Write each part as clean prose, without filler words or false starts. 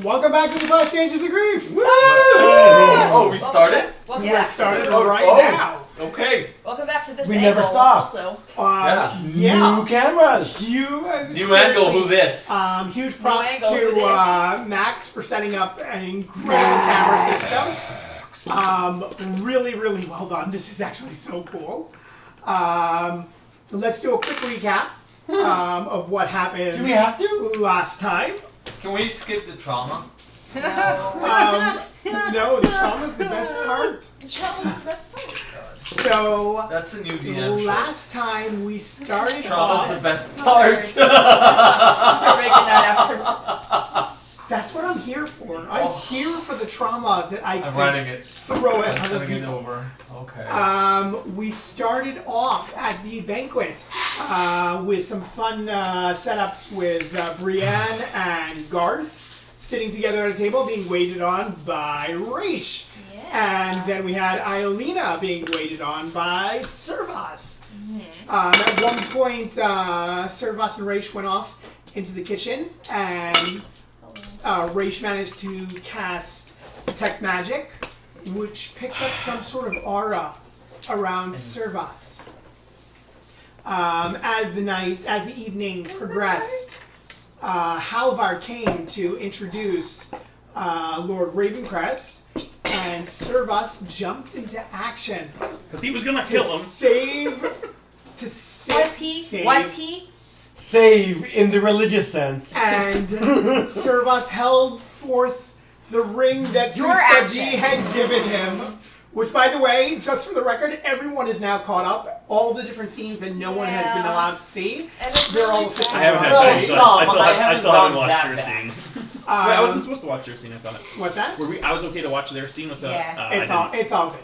Welcome back to the 5 Stages of Grief! Woo! Oh, we started? Welcome We're back. started Oh, right oh. now. Okay. Welcome back to this We angle never stopped. also. New cameras. New angle, who this? Huge props New angle, who to this? Max for setting up an incredible camera system. Really, really well done. This is actually so cool. Let's do a quick recap of what happened. Do we have to? Last time? Can we skip the trauma? No, the trauma's the best part. The trauma's the best part. So, That's a new DM last time we started Trauma's off. the best part. We're making that afterwards. That's what I'm here for. I'm here for the trauma that I I'm can writing it. throw at I'm other sending it people. over. Okay. We started off at the banquet with some fun setups with Brienne and Garth sitting together at a table being waited on by Raish. Yeah. And then we had Iolina being waited on by Servas. At one point, Servas and Raish went off into the kitchen, and Raish managed to cast Detect Magic, which picked up some sort of aura around Servas. As the evening progressed, Halvar came to introduce Lord Ravencrest, and Servas jumped into action Because he was gonna kill him. Was he? Save in the religious sense. And Servas held forth the ring that Your Priest G action. had given him. Which, by the way, just for the record, everyone is now caught up. All the different scenes that no one has been Yeah. allowed to see. And it's They're really all sad. I haven't had Well, scene, so some, I I haven't still haven't gone watched that your bad. scene. Wait, I wasn't supposed to watch their scene, I thought. What's that? I was okay to watch their scene with the... Yeah. It's all good. Okay. It's all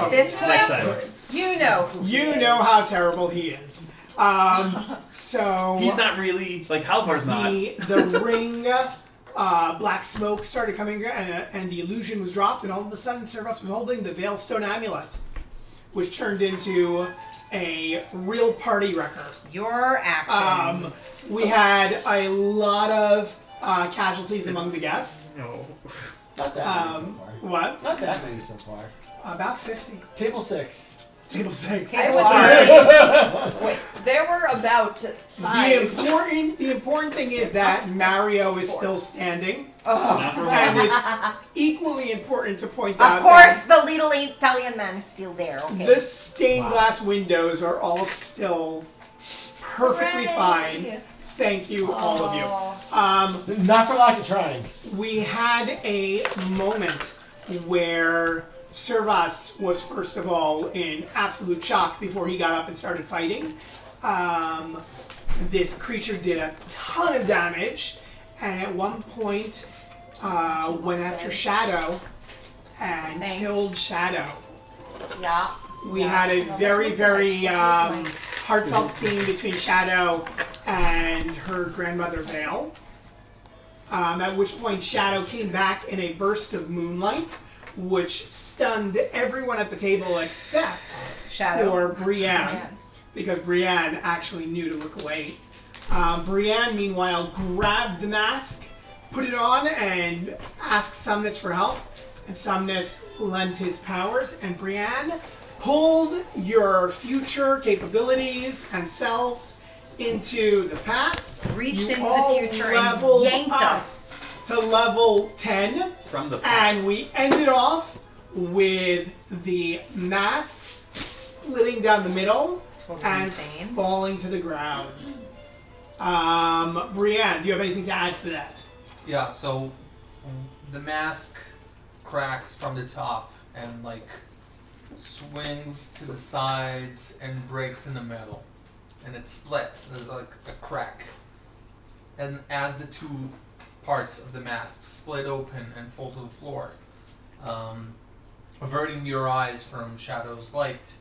At good. this Next point, time. you know who he You is. know how terrible he is. So He's not really... Like, Halvar's not. the ring, black smoke started coming, and the illusion was dropped, and all of a sudden, Servas was holding the Veilstone amulet, which turned into a real party wrecker. Your action. We had a lot of casualties among the guests. No. Not that many so far. What? Not that many so far. About 50. Table 6. Table 6. I would say, wait, there were about 5. The important thing is that Mario is still standing. Not for And long. it's equally important to point out Of course, the little Italian man is still there. Okay. that the stained glass windows are all still perfectly fine. Thank you, all of you. Not for lack of trying. We had a moment where Servas was first of all in absolute shock before he got up and started fighting. This creature did a ton of damage, and at one point went after Shadow and Thanks. killed Shadow. Yeah. We had a very, very heartfelt scene between Shadow and her grandmother Vale. At which point Shadow came back in a burst of moonlight, which stunned everyone at the table except Shadow. for Brienne, because Brienne actually knew to look away. Brienne, meanwhile, grabbed the mask, put it on, and asked Sumnus for help. And Sumnus lent his powers, and Brienne pulled your future capabilities and selves into the past. Reached You into all the future and leveled yanked up us. to level 10. From the past. And we ended off with the mask splitting down the middle and insane. falling to the ground. Brienne, do you have anything to add to that? Yeah, so the mask cracks from the top and like swings to the sides and breaks in the middle. And it splits. There's like a crack. And as the two parts of the mask split open and fall to the floor, averting your eyes from Shadow's light,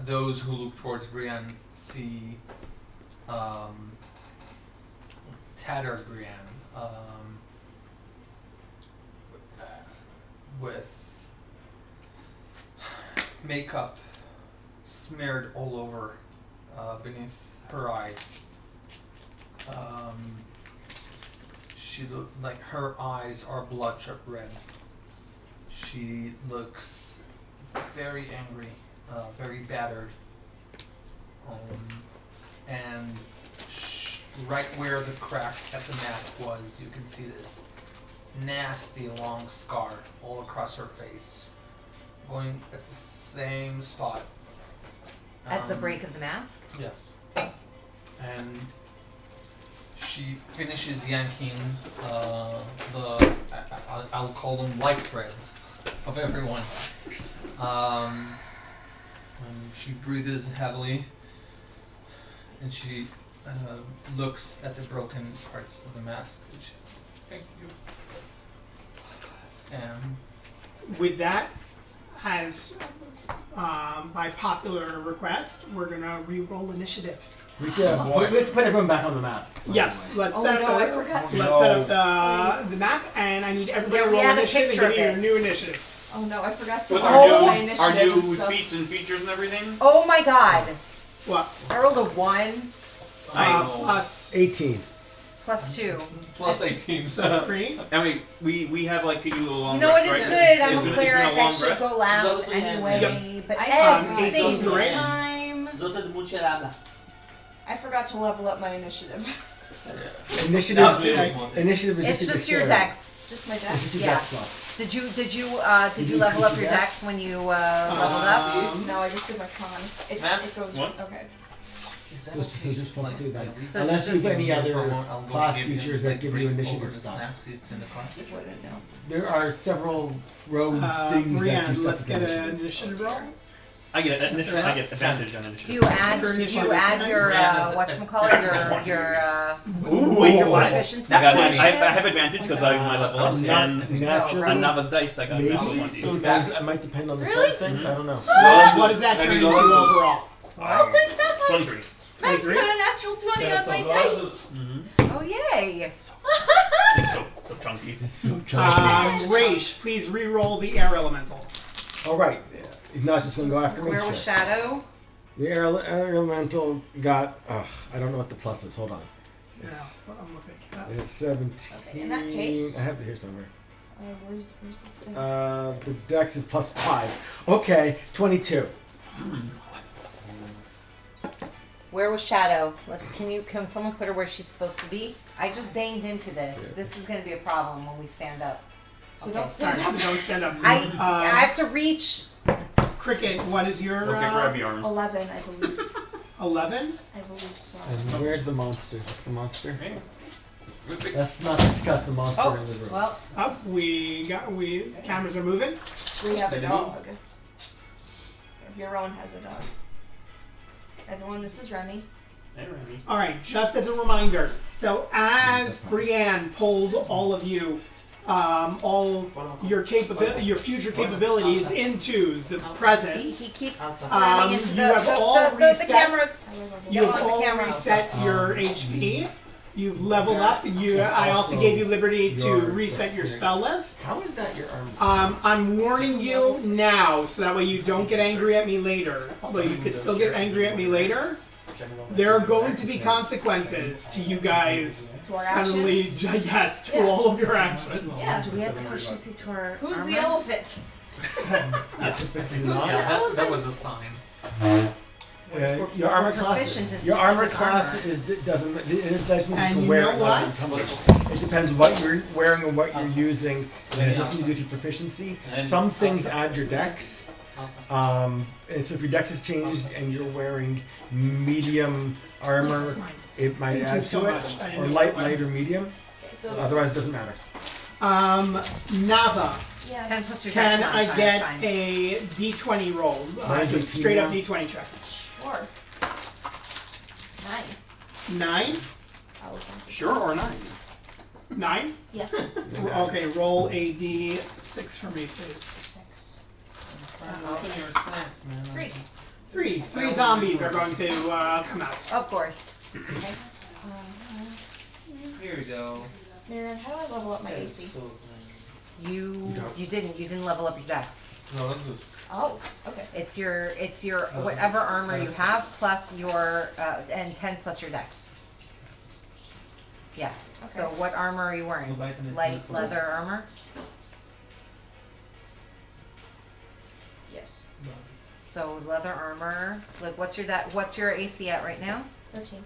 those who look towards Brienne see tattered Brienne with makeup smeared all over beneath her eyes. she look like her eyes are bloodshot red. She looks very angry, very battered. And right where the crack at the mask was, you can see this nasty long scar all across her face, going at the same spot. As the break of the mask? Yes. And she finishes yanking I'll call them life threads of everyone. And she breathes heavily, and she looks at the broken parts of the mask. Thank you. And With that, as by popular request, we're gonna re-roll initiative. We have to put everyone back on the map. Yes, let's Oh, set no, up I forgot to- let's set up the map, and I need everybody Yeah, to we roll had a initiative and picture give me of your it. new initiative. Oh no, I forgot to With roll my our initiative new and stuff. feats and features and everything. Oh my god. What? I rolled a 1 Plus 18. plus 2. plus 18. so 3. I mean, we have like to do a little long You know what? rest, It's right? good. I'm It's a gonna- clear. it's gonna That long should rest. go last Is that the anyway. But I at the 18 same range. time. Zota de Mucherada. I forgot to level up my initiative. Initiative. That's the other one. Initiative is It's just your share. dex. Just my It's deck. just your Yeah. dex plus. Did you Did you level up increase your your dex when you leveled up? No, I just did my con. It Max? goes. What? Okay. Is that Those okay? just plus Like, 2 then. at least So Unless it's there's just- any other I'll go class give you, features that like, give you bring initiative over the stuff. snaps, it's in the class. Wouldn't know. There are several rogue things that do Brienne, stuff let's with get an initiative. initiative roll. I get That's initiative. right. I get advantage on Do initiative. you add? Your Did initiative you is add your Brianna's- whatchamacallit? Your Ooh, wait, you're what? proficiency? I got That's it. funny. I have advantage because I my level ups and Naturally, on Nava's dice I got maybe. natural 20. So it might depend on the Really? third thing. I don't know. What does that turn Maybe into those- overall? I'll take that one. 23. Max 23? got a natural 20 on my dice. Oh yay! It's so chunky. It's so chunky. Raish, please re-roll the air elemental. All right, he's not just gonna go after me. Where was Sure. Shadow? The air elemental got. I don't know what the plus is. Hold on. Yeah, It's, I'm looking it up. it's 17. Okay, in that case- I have it here somewhere. Where's the thing? The dex is plus 5. Okay, 22. Where was Shadow? Can someone put her where she's supposed to be? I just banged into this. Yeah. This is gonna be a problem when we stand up. So Okay. don't stand Sorry, up. so don't stand up. I have to reach. Cricket, what is your Okay, grab your arms. 11, I believe. 11? I believe so. And where's the monster? What's the monster? Hey. Let's not discuss the monster Oh, in the room. well, Up, cameras are moving. We have a They do? dog. Your has a dog. Everyone, this is Remy. Hey, Randy. All right, just as a reminder, so as Brienne pulled all of you, all your future capabilities into the present, he keeps you slamming into have all the reset. cameras. you Go have on the all camera. reset your HP. You've leveled up. I also gave you liberty to your reset your dexterity. spell list. How is that your arm? I'm warning you now, so that way you don't get angry at me later. Although you could still get angry at me later. There are going to be consequences to you guys To our suddenly, actions? yes, to Yeah. all of your actions. Yeah. Do we have proficiency to our Who's armors? the elephant? Typically Who's not. the Yeah, that elephant? was a sign. Your armor We're class. proficient in Your armor specific class armor. is doesn't. It doesn't And you wear know it. what? It depends what you're wearing and what you're using. And it has nothing to do with your proficiency. Some things add your dex. And so if your dex is changed and you're wearing medium armor, That's mine. it might Thank add you to so it. much. I Or know. light or medium. Otherwise, it doesn't matter. Nava, 10 plus your can dex. I Fine, get fine. a D20 roll? Mine's Just 18 straight up now. D20 check. Sure. 9. 9? I'll attempt it. Sure or not? 9? Yes. Okay, roll a D6 for me, please. 6. Your snacks, man. 3. 3. 3 zombies are going to come out. Of course. Okay. Here we go. Miriam, how do I level up my AC? You don't. didn't level up your dex. No, this is. Oh, okay. It's your whatever armor you have plus your and 10 plus your dex. Yeah. Okay. So what armor are you wearing? Light leather armor? Yes. So leather armor. Like what's your AC at right now? 13.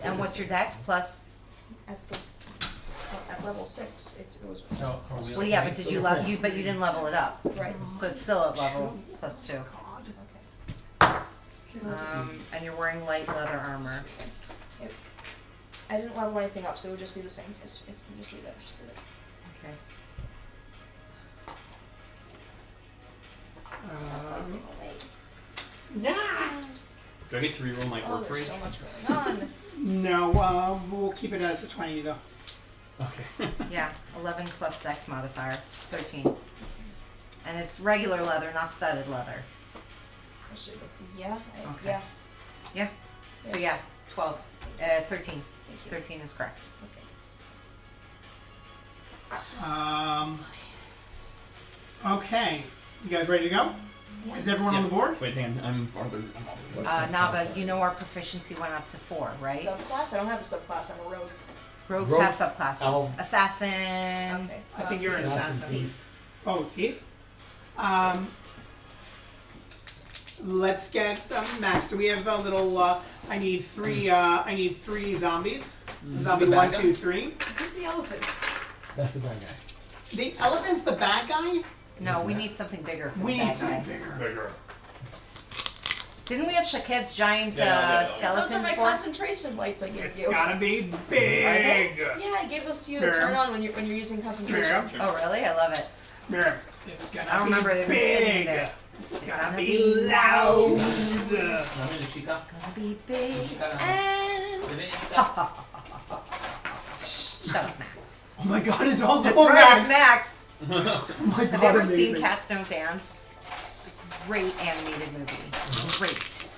And what's your dex plus? At level 6, it was No, Well, yeah, but did you you didn't level it up. right. So it's still at level plus 2. God. And you're wearing light leather armor. I didn't level anything up, so it would just be the same. If you just leave it, just leave it. Okay. Nah. Do I get to reroll my Oh, orc there's rage? so much going on. No, we'll keep it as a 20 though. Okay. Yeah, 11 plus dex modifier, 13. And it's regular leather, not studded leather. I should, yeah, Okay. yeah. So yeah, 12, 13. Thank you. 13 is correct. Okay. Okay. You guys ready to go? Yeah. Is everyone on the board? Wait, hang on. I'm farther. Nava, you know our proficiency went up to 4, right? Subclass? I don't have a subclass. I'm a rogue. Rogues have subclasses. Assassin. Okay. I think you're an Assassin assassin. thief. Oh, thief? Let's get Max. Do we have a little? I need 3 zombies. Zombie the 1, bad 2, 3. Who's the elephant? That's the bad guy. The elephant's the bad guy. No, we need something bigger for We the need bad something guy. bigger. Bigger. Didn't we have Shaket's giant Yeah. skeleton Those are my before? concentration lights I gave It's you. gotta be Are big. they? Yeah, I gave those to you to Sure. turn on when you're using concentration. Sure. Oh, really? I love it. There. It's gotta I be remember they've been sitting big. there. It's It's gotta gonna be be loud. Gonna be big and... Shut up, Max. Oh my God! It's also That's right, it's Max. Max. Oh my God! Have you ever amazing. seen Cats Don't Dance? It's a great animated movie. Great.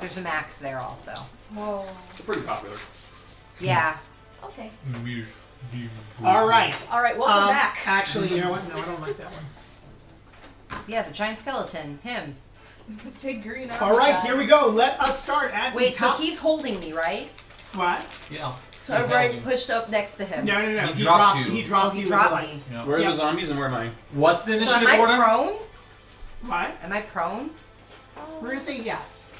There's a Max there also. Whoa. It's pretty popular. Yeah. Okay. All right. All right. Welcome back. Actually, you know what? No, I don't like that one. Yeah, the giant skeleton. Him. The big green. All right, here we go. Let us start at Wait, the so top. he's holding me, right? What? Yeah. So I'm right pushed up next to him. No. He He dropped dropped. you. He dropped He you. dropped with the me. Yeah. Where are Yeah. the zombies and where am I? What's the So initiative am I order? prone? light. What? Am I prone? We're gonna say yes.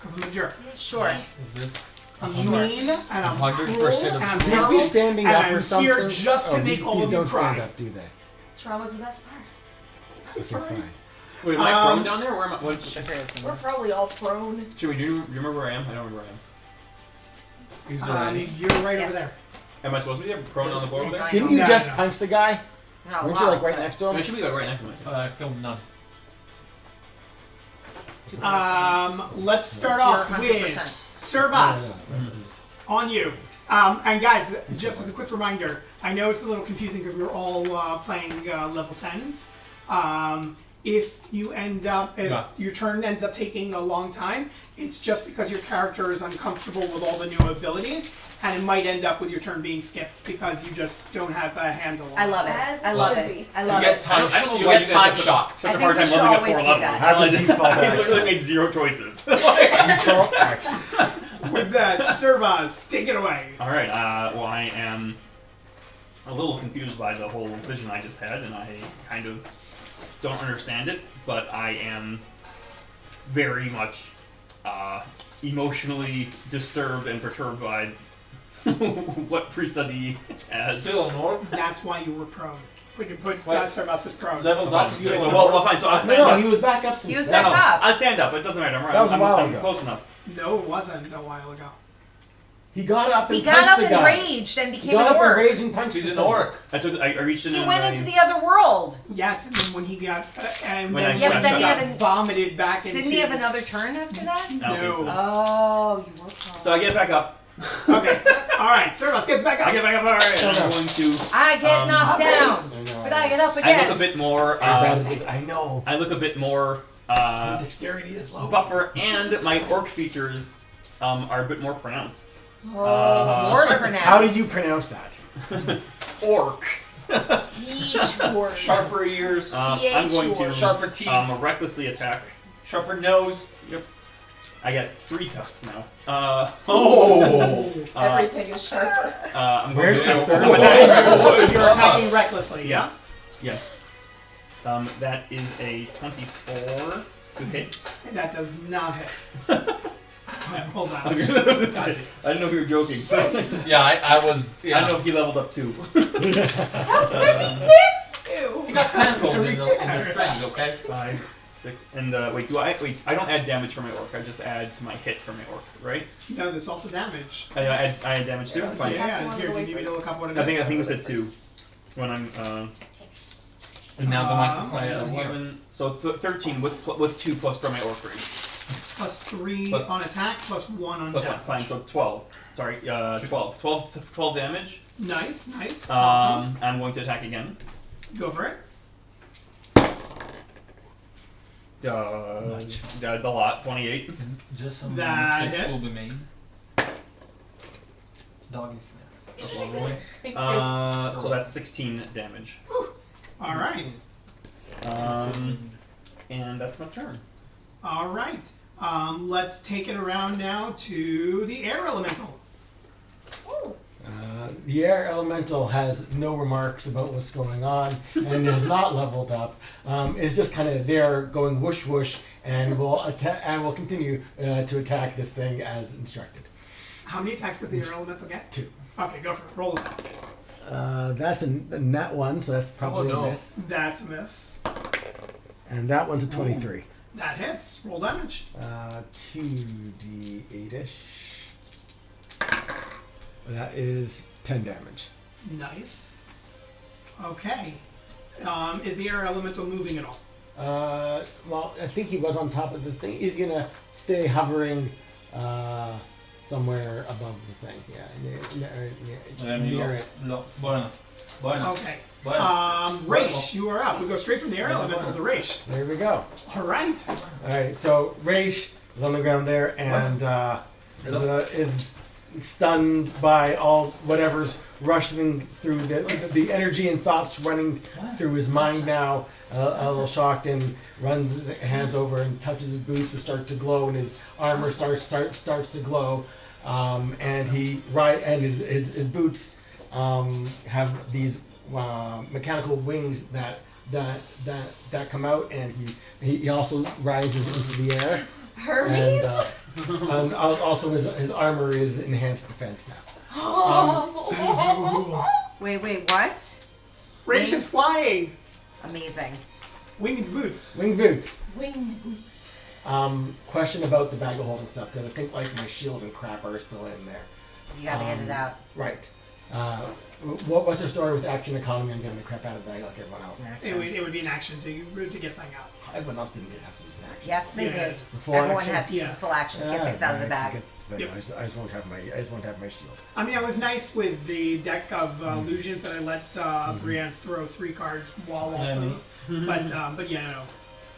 Because I'm a jerk. Sure. Is this? I'm Sure. mean and I'm 100% cruel of and I'm truth. These be terrible standing and up I'm or something. here just to Oh, make all these of you don't stand cry. up, do they? Trauma's the best part. That's Okay, right. fine. Wait, am I prone down there? Where am I? What, We're probably all prone. should we do? Do you remember where I am? I don't remember where I am. He's already. You're right Yes. over there. Am I supposed to be there? Prone on the floor over there? I Didn't know. you No, just no. punch the guy? Oh, Weren't wow. you like right next to I him? should be like right next to me. I feel none. Let's start You're off 100%. with Servas. On you. And guys, just as a quick reminder, I know it's a little confusing because we're all playing level 10s. If you end up, if Yeah. your turn ends up taking a long time, it's just because your character is uncomfortable with all the new abilities, and it might end up with your turn being skipped because you just don't have a handle on I love it. As I it love should it. be. I You love get it. time. I don't know You why get you guys time have shocked. such I a think hard we time should leveling up always 4 do levels. that. Have I the default literally action. made 0 choices. Default action. With that, Servas, take it away. All right. Well, I am a little confused by the whole vision I just had, and I kind of don't understand it. But I am very much emotionally disturbed and perturbed by what pre-study has. Still an orc. That's why you were prone. We can put What? Servas as prone. Leveled up. Okay, Still so, an well, orc. fine. So I'll No, stand no, up. he was back up since He was then. back up. I stand up. It doesn't matter. That was a while I'm ago. close enough. No, it wasn't a while ago. He got up and He punched got up the and guy. raged and He became got an up and orc. raged and punched He's the an thing. orc. I reached in He and went I, into the other world. Yes, and then when he got, and When then I he Yeah, but then he got had an- vomited back into. Didn't he have another turn after that? I don't think so. Oh, you were prone. So I get back up. Okay, all right, Servas gets back up. I get back up. All right. And I'm going to. I get knocked down, I know. but I get up I look a again. bit more. I know. I look a bit more Dexterity is low. buffer, and my orc features are a bit more pronounced. More pronounced. How do you pronounce that? Orc. Each word. Sharper ears. I'm going to Sharper teeth. recklessly attack. Sharper nose. Yep. I got 3 tusks now. Everything is sharper. I'm going Where's to the third I'm one? attacking. You're attacking recklessly, yeah? Yes. That is a 24 to hit. And that does not hit. Hold I was on. gonna say, I didn't know if you were joking. Yeah, I was. I don't know if he leveled up too. Ew. You got tenfold in the strings, okay? 5, 6, and wait. I don't add damage for my orc. I just add to my hit for my orc, right? No, there's also damage. I add damage too. Fine. Yeah, here, do you need me to look up what it is? I think we said 2 when I'm. And now the microphone is Yeah, in here. 11. So 13 with 2 plus for my orc raise. Plus 3 Plus- on attack, plus 1 on Plus damage. fine. So 12. Sorry, 12. 12 damage. Nice, nice. Awesome. I'm going to attack again. Go for it. The lot 28. Just some That mistakes hits. will be made. Doggy snacks. So that's 16 damage. All right. And that's my turn. All right. Let's take it around now to the air elemental. The air elemental has no remarks about what's going on and has not leveled up. It's just kind of there going whoosh whoosh and will continue to attack this thing as instructed. How many attacks does the air elemental get? 2. Okay, go for it. Roll attack. That's a nat 1, so that's probably no. a miss. That's a miss. And that one's a 23. That hits. Roll damage. 2d8ish. That is 10 damage. Nice. Okay. Is the air elemental moving at all? Well, I think he was on top of the thing. He's gonna stay hovering somewhere above the thing. Yeah, near it. Bueno. Okay. Bueno. Raish, you are up. We go straight from the air elemental to Raish. There we go. All right. All right, so Raish is on the ground there and is stunned by all whatever's rushing through the energy and thoughts running through his mind now. A little shocked and runs his hands over and touches his boots, which start to glow, and his armor starts to glow. And his boots have these mechanical wings that come out, and he also rises into the air. Hermes? And also his armor is enhanced defense now. Wait, what? Raish is flying. Amazing. Winged boots. Wing boots. Winged boots. Question about the bag of holding stuff, because I think like my shield and crap are still in there. You gotta get it out. Right. What's the story with action economy? I'm getting the crap out of the bag like everyone else. It would be an action to get something out. Everyone else didn't have to use an action. Yes, they Yeah. did. Before Everyone action? had to use a full action to get things out of the bag. Yep. I just won't have my shield. I mean, it was nice with the deck of illusions that I let Brienne throw 3 cards while also. But yeah, no.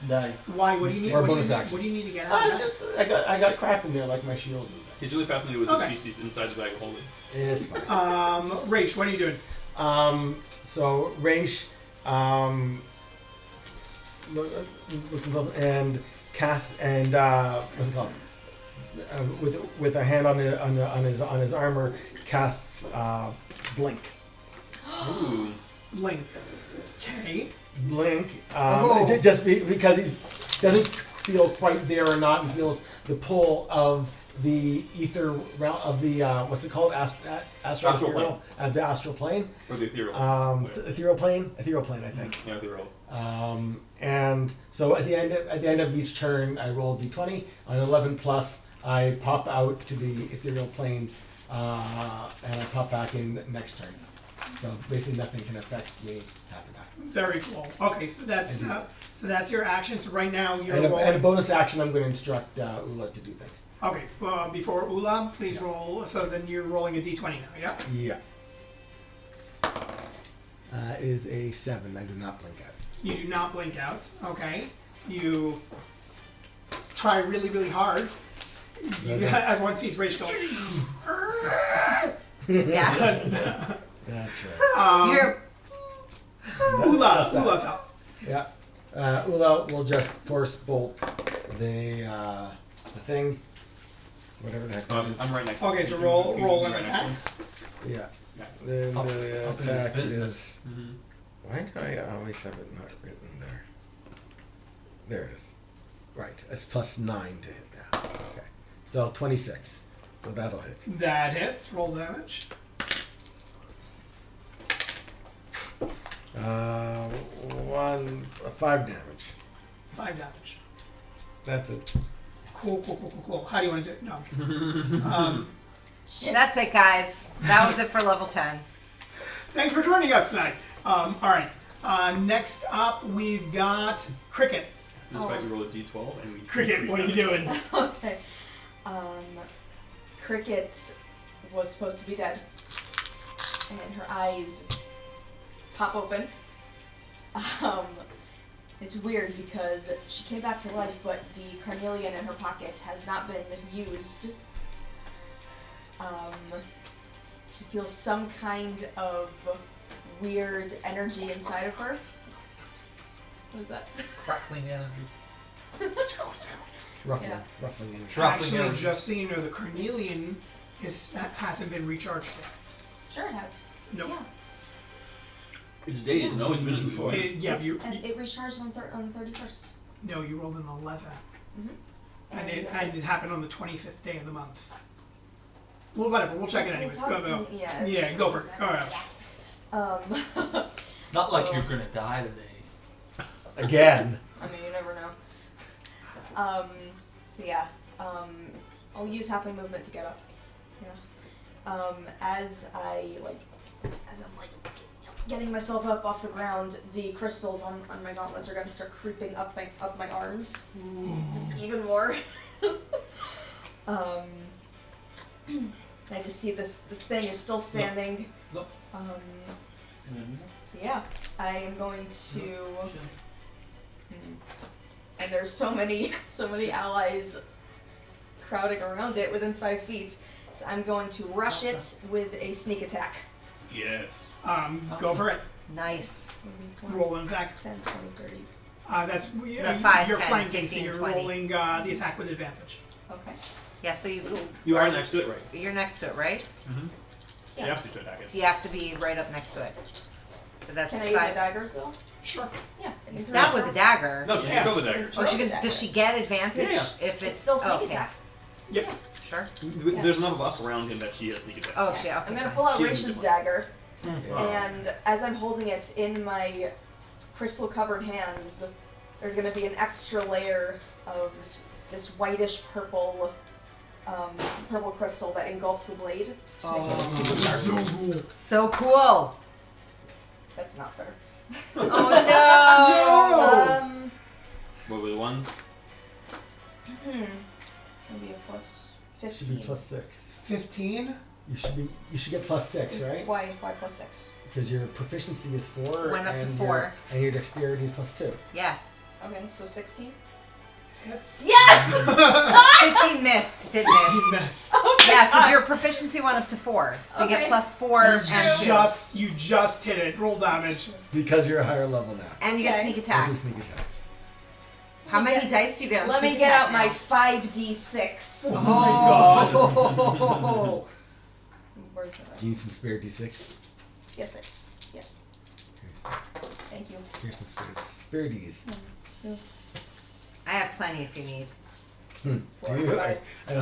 Die. Why? What do you need? Or What do you bonus need, action. what do you need to get out of that? I got crap in there like my shield. He's really fascinated with Okay. the species inside the bag of holding. It's fine. Raish, what are you doing? So Raish, and cast and what's it called? With a hand on his armor, casts blink. Ooh. Blink. Okay. Blink. Just because he doesn't feel quite there or not, and feels the pull of the ether realm of the what's it called? Astral plane. The astral plane. Or the ethereal. Ethereal plane, I think. Yeah, ethereal. And so at the end of each turn, I roll d20. On 11 plus, I pop out to the ethereal plane, and I pop back in next turn. So basically, nothing can affect me half the time. Very cool. Okay, so that's your action. So right now you're And a rolling. bonus action, I'm going to instruct Ula to do things. Okay. Before Ula, please roll. So then you're rolling a d20 now. Yeah. Yeah. Is a 7. I do not blink out. You do not blink out. Okay. You try really, really hard. Everyone sees Raish go. Yes. That's right. You're Ula's up. Yeah. Ula will just force bolt the thing, Whatever the heck that is. I'm right next to Okay, it. so You roll can roll be an right next attack. to Yeah. Yeah. Then Up- the up in his attack business. is. it. Mhm. Why do I always have it not written there? There it is. Right. It's +9 to hit now. Okay. So 26. So that'll hit. That hits. Roll damage. 5 damage. 5 damage. That's it. Cool. How do you want to do it? No. I'm kidding. That's it, guys. That was it for level 10. Thanks for joining us tonight. All right. Next up, we've got Cricket. This fight we roll a d12 and we Cricket, increase what are you damage. doing? Okay. Cricket was supposed to be dead. And her eyes pop open. It's weird because she came back to life, but the carnelian in her pocket has not been used. She feels some kind of weird energy inside of her. What is that? Crackling energy. Ruffling. Yeah. Ruffling in Ruffling Actually, energy. just so you know, the Carnelian hasn't been recharged yet. Sure it has. No. Yeah. It's days, no? It's been before. And it recharged on the 31st. No, you rolled an 11. Mhm. And it happened on the 25th day of the month. Well, whatever. We'll check it anyways. Go. Yeah, go for it. All right. It's not like So- you're gonna die today. Again. I mean, you never know. So yeah, I'll use half my movement to get up. Yeah. As I'm getting myself up off the ground, the crystals on my gauntlets are gonna start creeping up my arms, just even more. I just see this thing is still standing. Nope. So yeah, I am going to. And there's so many allies crowding around it within 5 feet. So I'm going to rush it with a sneak attack. Yes. Go for it. Nice. Roll an attack. 10, 20, 30. That's No, you're 5, 10, flanking, so 15, you're 20. rolling the attack with advantage. Okay. Yeah, so You are next to it, right? you're next to it, right? Mm-hmm. Yeah. You have to attack it. You have to be right up next to it. So that's Can I use my 5. daggers though? Sure. Yeah. I can Not with a dagger. No, she Yeah. can throw the dagger. Oh, does she get advantage Yeah. if It's it's still sneak okay. attack. Yep. Sure. There's enough of us around him that she has sneak attack. Oh, she. Okay, I'm gonna fine. pull out She doesn't Racia's do it. dagger, Wow. and as I'm holding it in my crystal-covered hands, there's gonna be an extra layer of this whitish purple crystal that engulfs the blade. Oh. Super sharp. So cool. So cool. That's not fair. Oh no. What were the ones? Maybe a plus Should be 15. +6. 15. You should get +6, right? Why plus 6? Because your proficiency is 4. Went up to and 4. And your dexterity is +2. Yeah. Okay, so 16. Hits. Yes! 15 missed, didn't it? You missed. Oh my Yeah, because God. your proficiency went up to 4, so you Okay. get +4 and 2, You just hit it. Roll damage. Because you're a higher level now. and you get Okay. sneak You attack. do sneak attack. How many dice do you get on Let me sneak get attack out my now? 5d6. Oh my God. Where's that? Do you need some spare d6? Yes. Thank you. Here's some spare Ds. I have plenty if you need. Do you? Five. I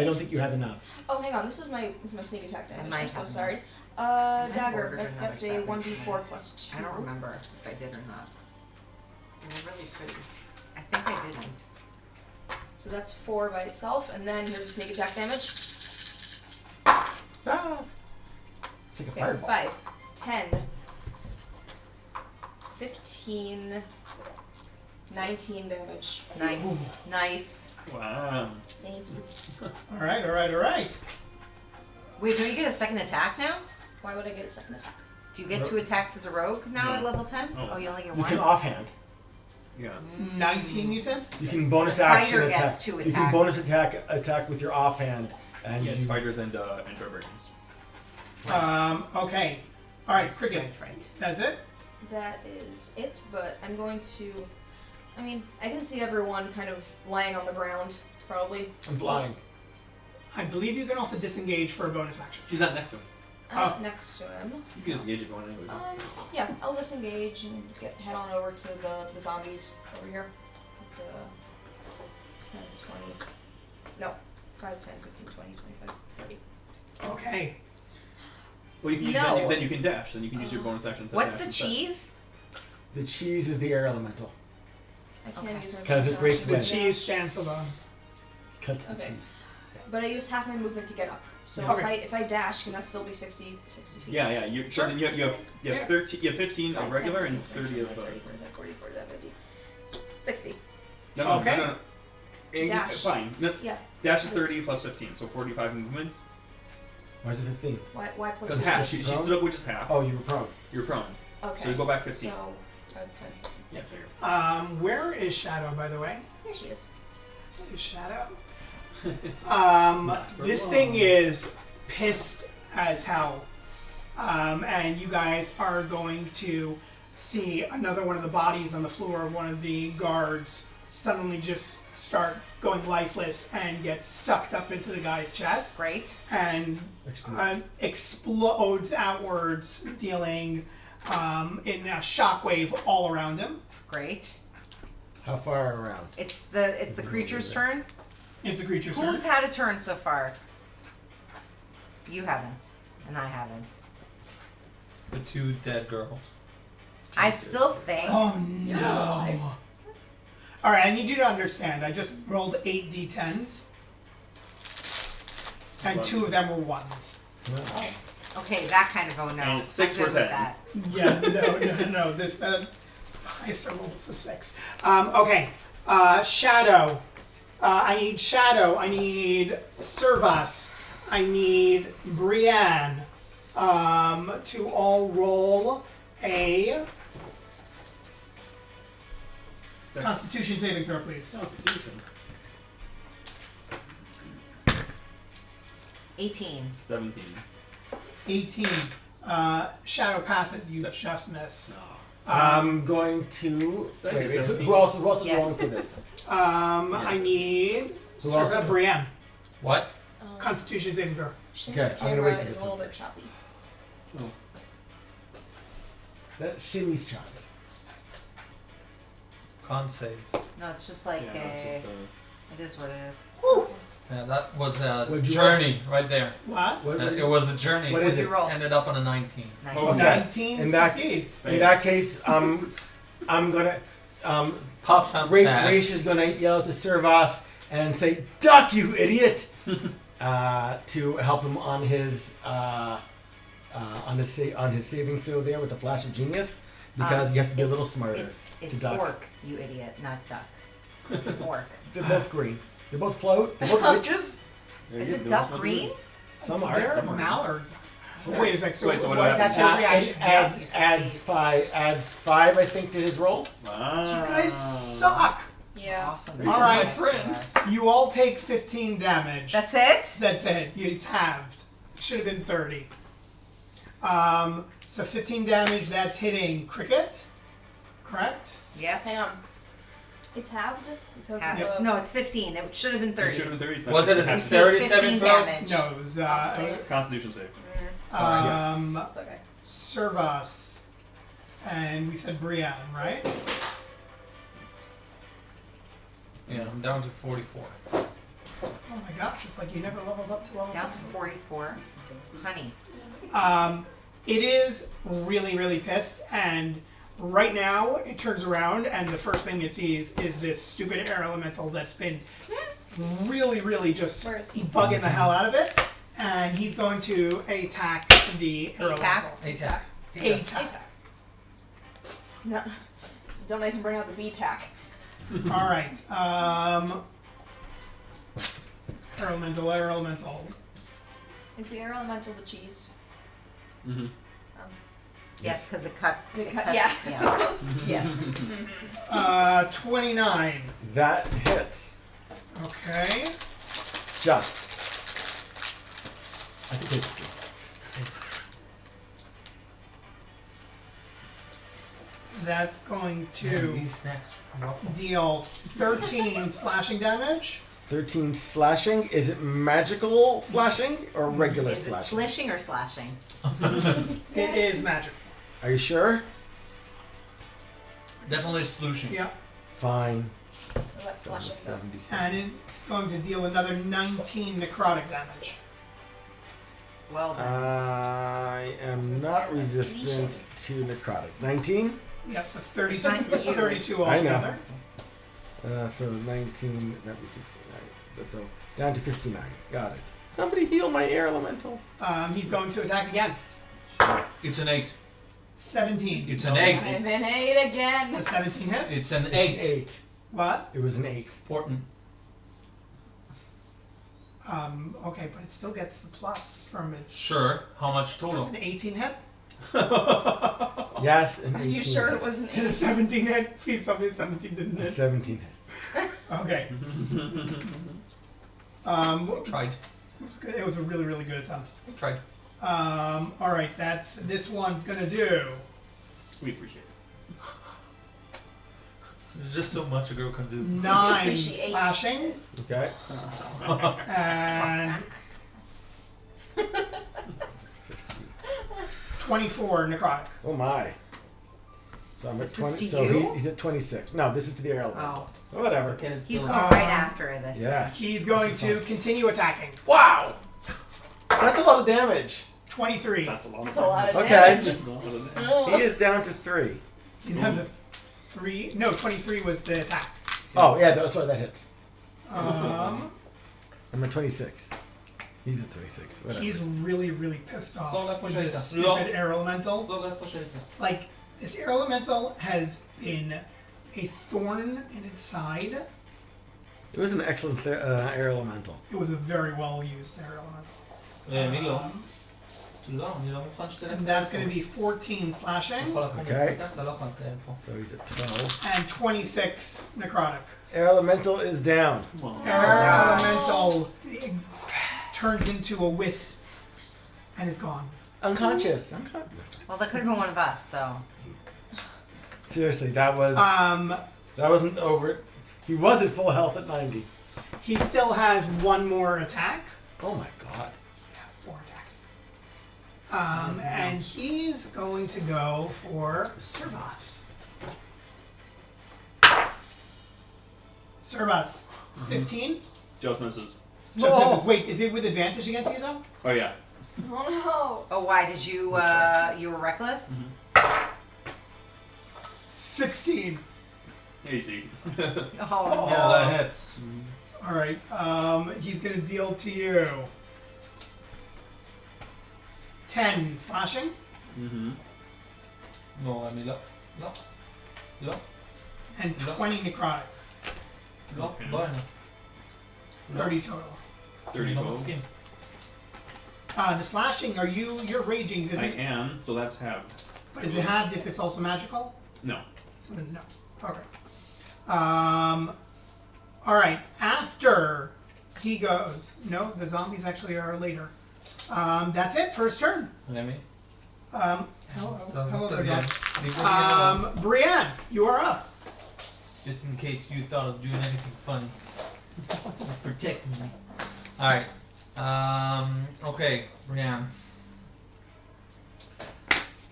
don't think you have enough. Oh, hang on. This is my sneak attack I damage. might I'm so have sorry. ordered Dagger. another That's a 7. 1d4 plus 2. I don't remember if I did or not. They're really pretty. I think I didn't. So that's 4 by itself, and then here's the sneak attack damage. Ah! It's like a Okay, fireball. 5, 10, 15, 19 damage. Nice. Nice. Wow. Thank you. All right. Wait, don't you get a second attack now? Why would I get a second attack? Do you get 2 attacks as a rogue now No. at level 10? Oh. Oh, you only get You 1? can offhand. Yeah. 19, you said? You can bonus The action fighter attack. gets 2 You can attacks. bonus attack with your offhand, and Yeah, it's you, fighters and barbarians. Okay. All right, Cricket. Right. That's it? That is it, but I'm going to... I mean, I can see everyone kind of lying on the ground, probably. I'm flying. I believe you can also disengage for a bonus action. She's not next to him. I'm Oh. next to him. You can just engage if you want anyway. Yeah, I'll disengage and head on over to the zombies over here. It's 10, 20. No, 5, 10, 15, 20, 25, 30. Okay. Well, you can use, No. then you can dash. Then you can use your bonus action to What's dash the instead. cheese? The cheese is the air elemental. I can't Okay. use my 'Cause bonus it breaks action The to wind. cheese dash. stands alone. It cuts the Okay. cheese. But I use half my movement to get up. So Okay. if I dash, can that still be 60 feet? Yeah, yeah. You, Sure. So then you have Yeah. 13, you have 15 of 5, regular 10, and 15, 30 of 20, 30, 40, 45, 50. 60. no, Okay. no. Dash. Fine. No, Yeah. dash is Please. 30 plus 15, so 45 movements. Why is it 15? Why plus Because 50? half. She prone? stood up, which is half. Oh, you were prone. You're prone. Okay. So you go back 15. So 5, 10. Yeah. Where is Shadow, by the way? Here she is. Is Shadow? Not for This long. thing is pissed as hell. And you guys are going to see another one of the bodies on the floor of one of the guards suddenly just start going lifeless and get sucked up into the guy's chest Great. and explodes outwards, dealing in a shockwave all around him. Great. How far around? It's the creature's turn. It's the creature's turn. Who's had a turn so far? You haven't, and I haven't. The 2 dead girls. I still think. Oh no! Alright, I need you to understand. I just rolled 8 d10s, and 2 of them were 1s. Okay, that kind of oh no. And 6 I'm were good with 10s. Yeah, no. This highest I rolled was a 6. Okay, Shadow. I need Shadow. I need Servas. I need Brienne. To all roll a Constitution saving throw, please. Constitution. 18. 17. 18. Shadow passes. You Se- just miss. I'm going to. Did I say Wait, 17? who else is Yes. rolling for this? I need Who else? Brienne. What? Constitution saving throw. Shane's Okay, I'm gonna wait camera for is this a little one. bit choppy. That Shimmy's choppy. Con save. No, it's just like Yeah, it's just, it is what it is. Yeah, that was a What'd you journey right there. What? What, It was a journey. what is What'd it? you roll? Ended up on a 19. Nice. Oh, okay. 19 In that- succeeds. In that case, I'm gonna Pops on Raisha's gonna yell to Servas and say, "Duck, you idiot!" To help him on his saving throw there with the flash of genius, because you have to be a little smarter. It's duck. orc, you idiot, not duck. It's an orc. They're both green. They both float. They're both witches. Is it duck green? Some are. They're Some are. mallards. Wait a sec. So, Wait, so what what, happens? that's your It reaction. adds five, I think, to his roll. Wow. You guys suck. Yeah. Awesome. All right. friend. You all take 15 damage. That's it? That's it. It's halved. Should have been 30. So 15 damage. That's hitting Cricket. Correct. Yep. Hang on. It's halved because Half. of the... No, it's 15. It should have been It 30. should have been 30. Was it a That's dexterity 15 saving throw? damage. No, it was Constitution save. It's okay. Servas, and we said Brienne, right? Yeah, I'm down to 44. Oh my gosh, it's like you never leveled up to level Down to 10. 44. Honey. It is really, really pissed, and right now it turns around, and the first thing it sees is this stupid air elemental that's been really, really just Where is he? bugging the hell out of it, and he's going to attack the air Attack? elemental. Attack. Attack. No. Don't make him bring out the B-tack. All right. Air elemental. Is the air elemental the cheese? Mm-hmm. Yes, because it cuts. It cuts- cut- yeah. Yes. 29. That hits. Okay. Just. I think it's That's going Man, to these snacks ruffle. deal 13 slashing damage 13 slashing. Is it magical slashing or regular Is it slashing? slishing or slashing? It is magic. Are you sure? Definitely solution. Yeah. Fine. Let's slash it though. 77. And it's going to deal another 19 necrotic damage. Well done. I am not resistant to necrotic. 19? Yep, so 32, It's not you. 32 I know. altogether. So 19, that'd be 69. That's all. Down to 59. Got it. Somebody heal my air elemental. He's going to attack again. It's an 8. 17. It's an 8. I'm in 8 again. The 17 hit? It's an It's 8. 8. What? It was an 8. Important. Okay, but it still gets the plus from its... Sure. How much Does total? an 18 hit? Yes, an Are 18. you sure hit. it was an Did a 8? 17 hit? Please tell me a 17 didn't A hit. 17 hits. Okay. Tried. It was good. It was a really, really good attempt. Tried. All right, this one's gonna do. We appreciate it. There's just so much a girl can do. 9 Appreciate. slashing Okay. and 24 necrotic. Oh my. So I'm at This is 20. to So you? he's at 26. No, this is to the air elemental. Oh. Whatever. He's going Um, right after this. Yeah. He's going to continue attacking. Wow. That's a lot of damage. 23. That's a lot. That's a lot of Okay. damage. That's a lot of damage. Ugh. He is down to 3. He's down to 3. No, 23 was the attack. Oh, yeah, sorry, that hits. Um, I'm at 26. He's at 26. Whatever. he's really, really pissed off Sola with this Fosheta. stupid air elemental. It's like this air elemental has been a thorn in its side. It was an excellent air elemental. It was a very well used air elemental. Um, and that's going to be 14 slashing Okay. So he's at 12. and 26 necrotic. Air elemental is down. Come on. Air elemental turns into a wisp and is gone. Unconscious. Well, that could have been one of us, so. Seriously, that Um, wasn't over. He was at full health at 90. he still has one more attack. Oh my god. Yeah, 4 attacks. And he's going to go for Servas. Servas, 15. Just misses. Just Whoa. misses. Wait, is it with advantage against you though? Oh yeah. Oh Oh, why? Did you, you were reckless? 16. Easy. Oh, Oh, no. That hits. All right. He's gonna deal to you 10 slashing Mm-hmm. No, I mean, no. and 20 necrotic. No, Okay. bueno. 30 total. 30 No total. skin. The slashing. You're raging? Does I it? am, so that's halved. But is it halved if it's also magical? No. So then no. Okay. All right. After he goes. No, the zombies actually are later. That's it. First turn. Let me. Hello there, guys. Brienne, you are up. Just in case you thought of doing anything funny. Let's protect me. Alright. Okay, Brienne.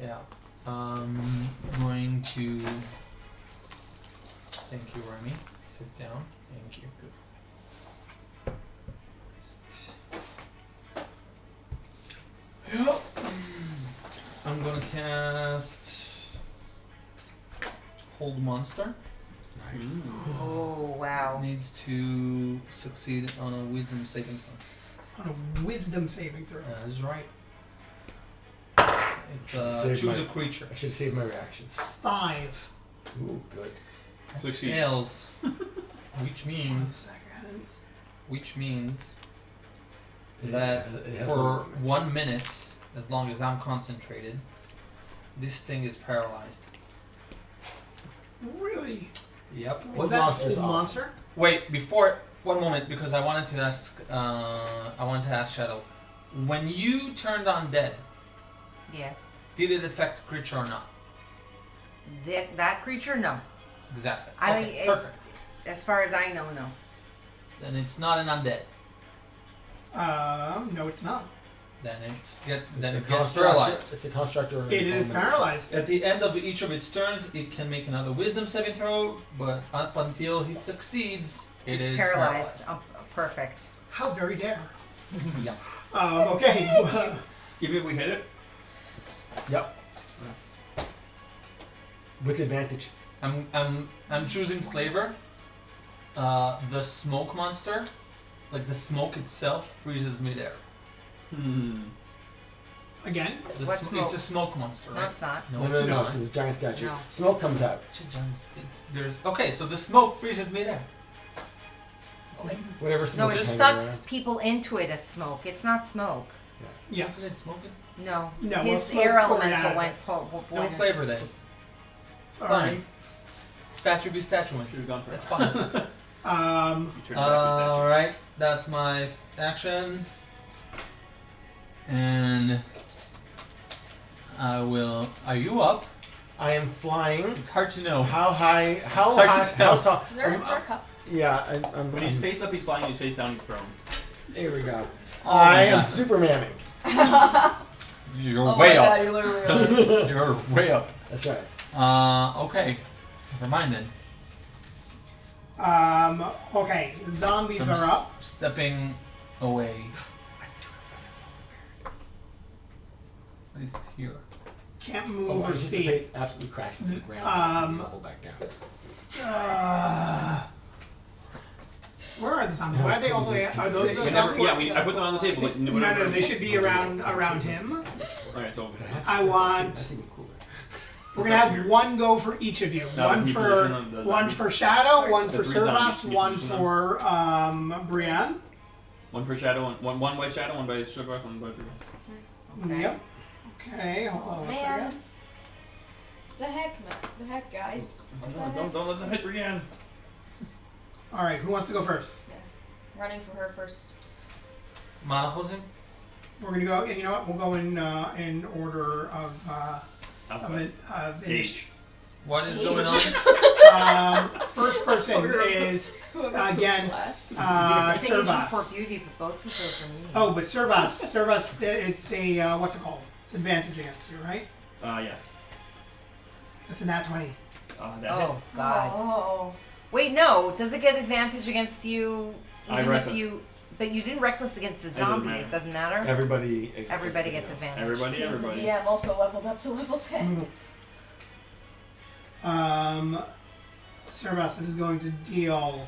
Yeah. Going to. Thank you, Remy. Sit down. Thank you. Yep. I'm gonna cast Hold Monster. Nice. Oh, wow. Needs to succeed on a Wisdom saving throw. On a wisdom saving throw. That is right. It's Save choose my- a creature. I should save my reaction. 5. Ooh, good. Succeeds. Fails, which 1 means second. that It has for a- 1 minute, as long as I'm concentrated, this thing is paralyzed. Really? Yep. Was Hold that monster's old awesome. monster? Wait, before 1 moment, because I wanted to ask. I wanted to ask Shadow. When you turned undead, Yes. did it affect the creature or not? That creature, no. Exactly. I Okay, mean, perfect. As far as I know, no. Then it's not an undead. No, it's not. Then it It's gets construct- paralyzed. It's a construct or an It is abomination. paralyzed. At the end of each of its turns, it can make another wisdom saving throw, but up until it succeeds, it is paralyzed. Oh, perfect. How very dare. Yeah. Okay. Even if we hit it? Yep. With advantage. I'm choosing flavor. The smoke monster, like the smoke itself, freezes midair. Again. What smoke? It's a smoke monster, No, right? it's not. No, No, it's no, no. not. It's a giant statue. No. Smoke comes out. It's a giant there's okay, so the smoke freezes midair. Whatever No, smoke it is hanging sucks around. people into it as smoke. It's not smoke. Yeah. Isn't it smoking? No. No, well, His smoke air poured elemental out. went. No flavor then. Sorry. Fine. Statue be statue. Should have gone for That's it. fine. You turned it back to statue. Alright, that's my action. And I will. Are you up? I am flying. It's hard to know. How high? How Hard to high? tell. How tall? Is there a cup? Yeah, When he's face up, he's flying. He's face down, he's prone. Here we go. Oh I my am God. Supermaning. You're Oh way my up. God, you literally are. You're way up. That's right. Okay. Never mind then. Okay. The zombies I'm are up. Stepping away. At least here. Can't Oh, move I or speak. anticipate absolutely crashing to the ground. Um, and level back down. Where are the zombies? Why are they all the way? Are those the We never, zombies? I put them on the table. Like, No, they should be around him. Alright, so I want. That's even cooler. We're gonna have one go for each of you. No, One the for position of the one zombies. for Shadow, one The for three zombies, Servas, can you one position them? for Brienne. one for Shadow, one by Shadow, one by Sugar, one by Brienne. Okay. Yep. Okay, hold on one Man. second. The heck, man. The heck, guys. What the No, heck? don't let them hit Brienne. All right, who wants to go first? Running for her first. Malachozim? We're gonna go. You know what? We'll go in order of Alphabet. age. What is going on? First person is against It's age for Servas. beauty, but both of those are me. Oh, but Servas, it's a what's it called? It's advantage against you, right? Yes. It's a nat 20. That Oh, hits. God. Oh. Wait, no. Does it get advantage against you I even if reckless. you? But you didn't reckless against the doesn't zombie. matter. It doesn't matter. Everybody. Everybody gets advantage. Everybody, Seems everybody. the DM also leveled up to level 10. Servas, this is going to deal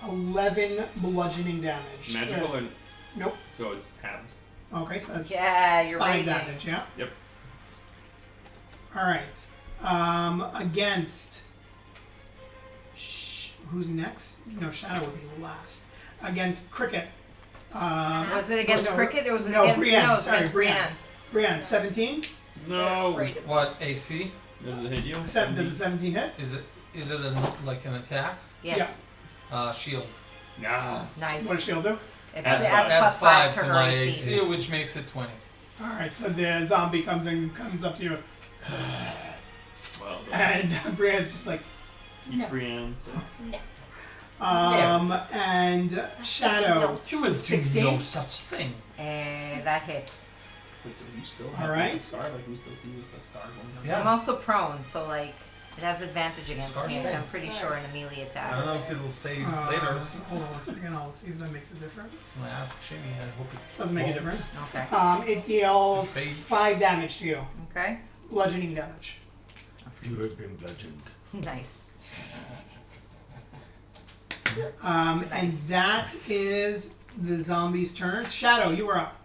11 bludgeoning damage. Magical or Nope. so it's halved. Okay, so that's Yeah, you're 5 raging. damage, yeah? Yep. Alright. Against. Who's next? No, Shadow would be last. Against Cricket. Was it against no, Cricket or was it no, against Brienne, no? It was sorry, against Brienne. Brienne. Brienne, 17? No. Afraid of What AC? Does it hit you? Does a 17 hit? Is it like an attack? Yes. Shield. Yes. Nice. What does shield do? It Adds adds Adds plus 5 to to her my AC. AC, which makes it 20. Alright, so the zombie comes up to you, Well, and Brienne's just like, keep Brienne. So. and Shadow, You will do 16. no such thing. That hits. Wait, so you still have Alright. the scar? Like we still see with the scar going down? Yeah. I'm also prone, so like it has advantage against Scar me. I'm stays. pretty sure in a melee I attack. don't know if it will stay later. So hold on one second, I'll see if that makes a difference. I'm gonna ask Shimmy. I hope it Doesn't make a won't. difference. Okay. It deals Fade. 5 damage to you. Okay. Bludgeoning damage. You have been bludgeoned. Nice. And that is the zombie's turn. Shadow, you are up.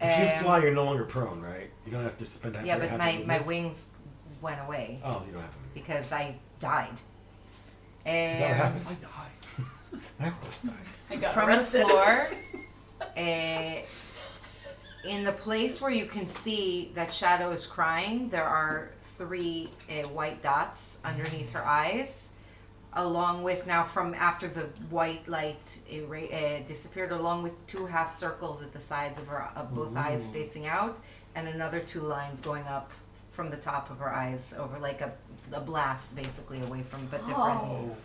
If you Um, fly, you're no longer prone, right? You don't have to spend half Yeah, your but half my, your my movement. wings went away Oh, you don't have to. because I died. Is that what happened? I die. My horse died. I got From arrested. the floor, in the place where you can see that Shadow is crying, there are 3 white dots underneath her eyes, along with now from after the white light disappeared, along with 2 half circles at the sides of her of both eyes facing out, and another 2 lines going up from the top of her eyes over like a blast basically away from but different. Oh.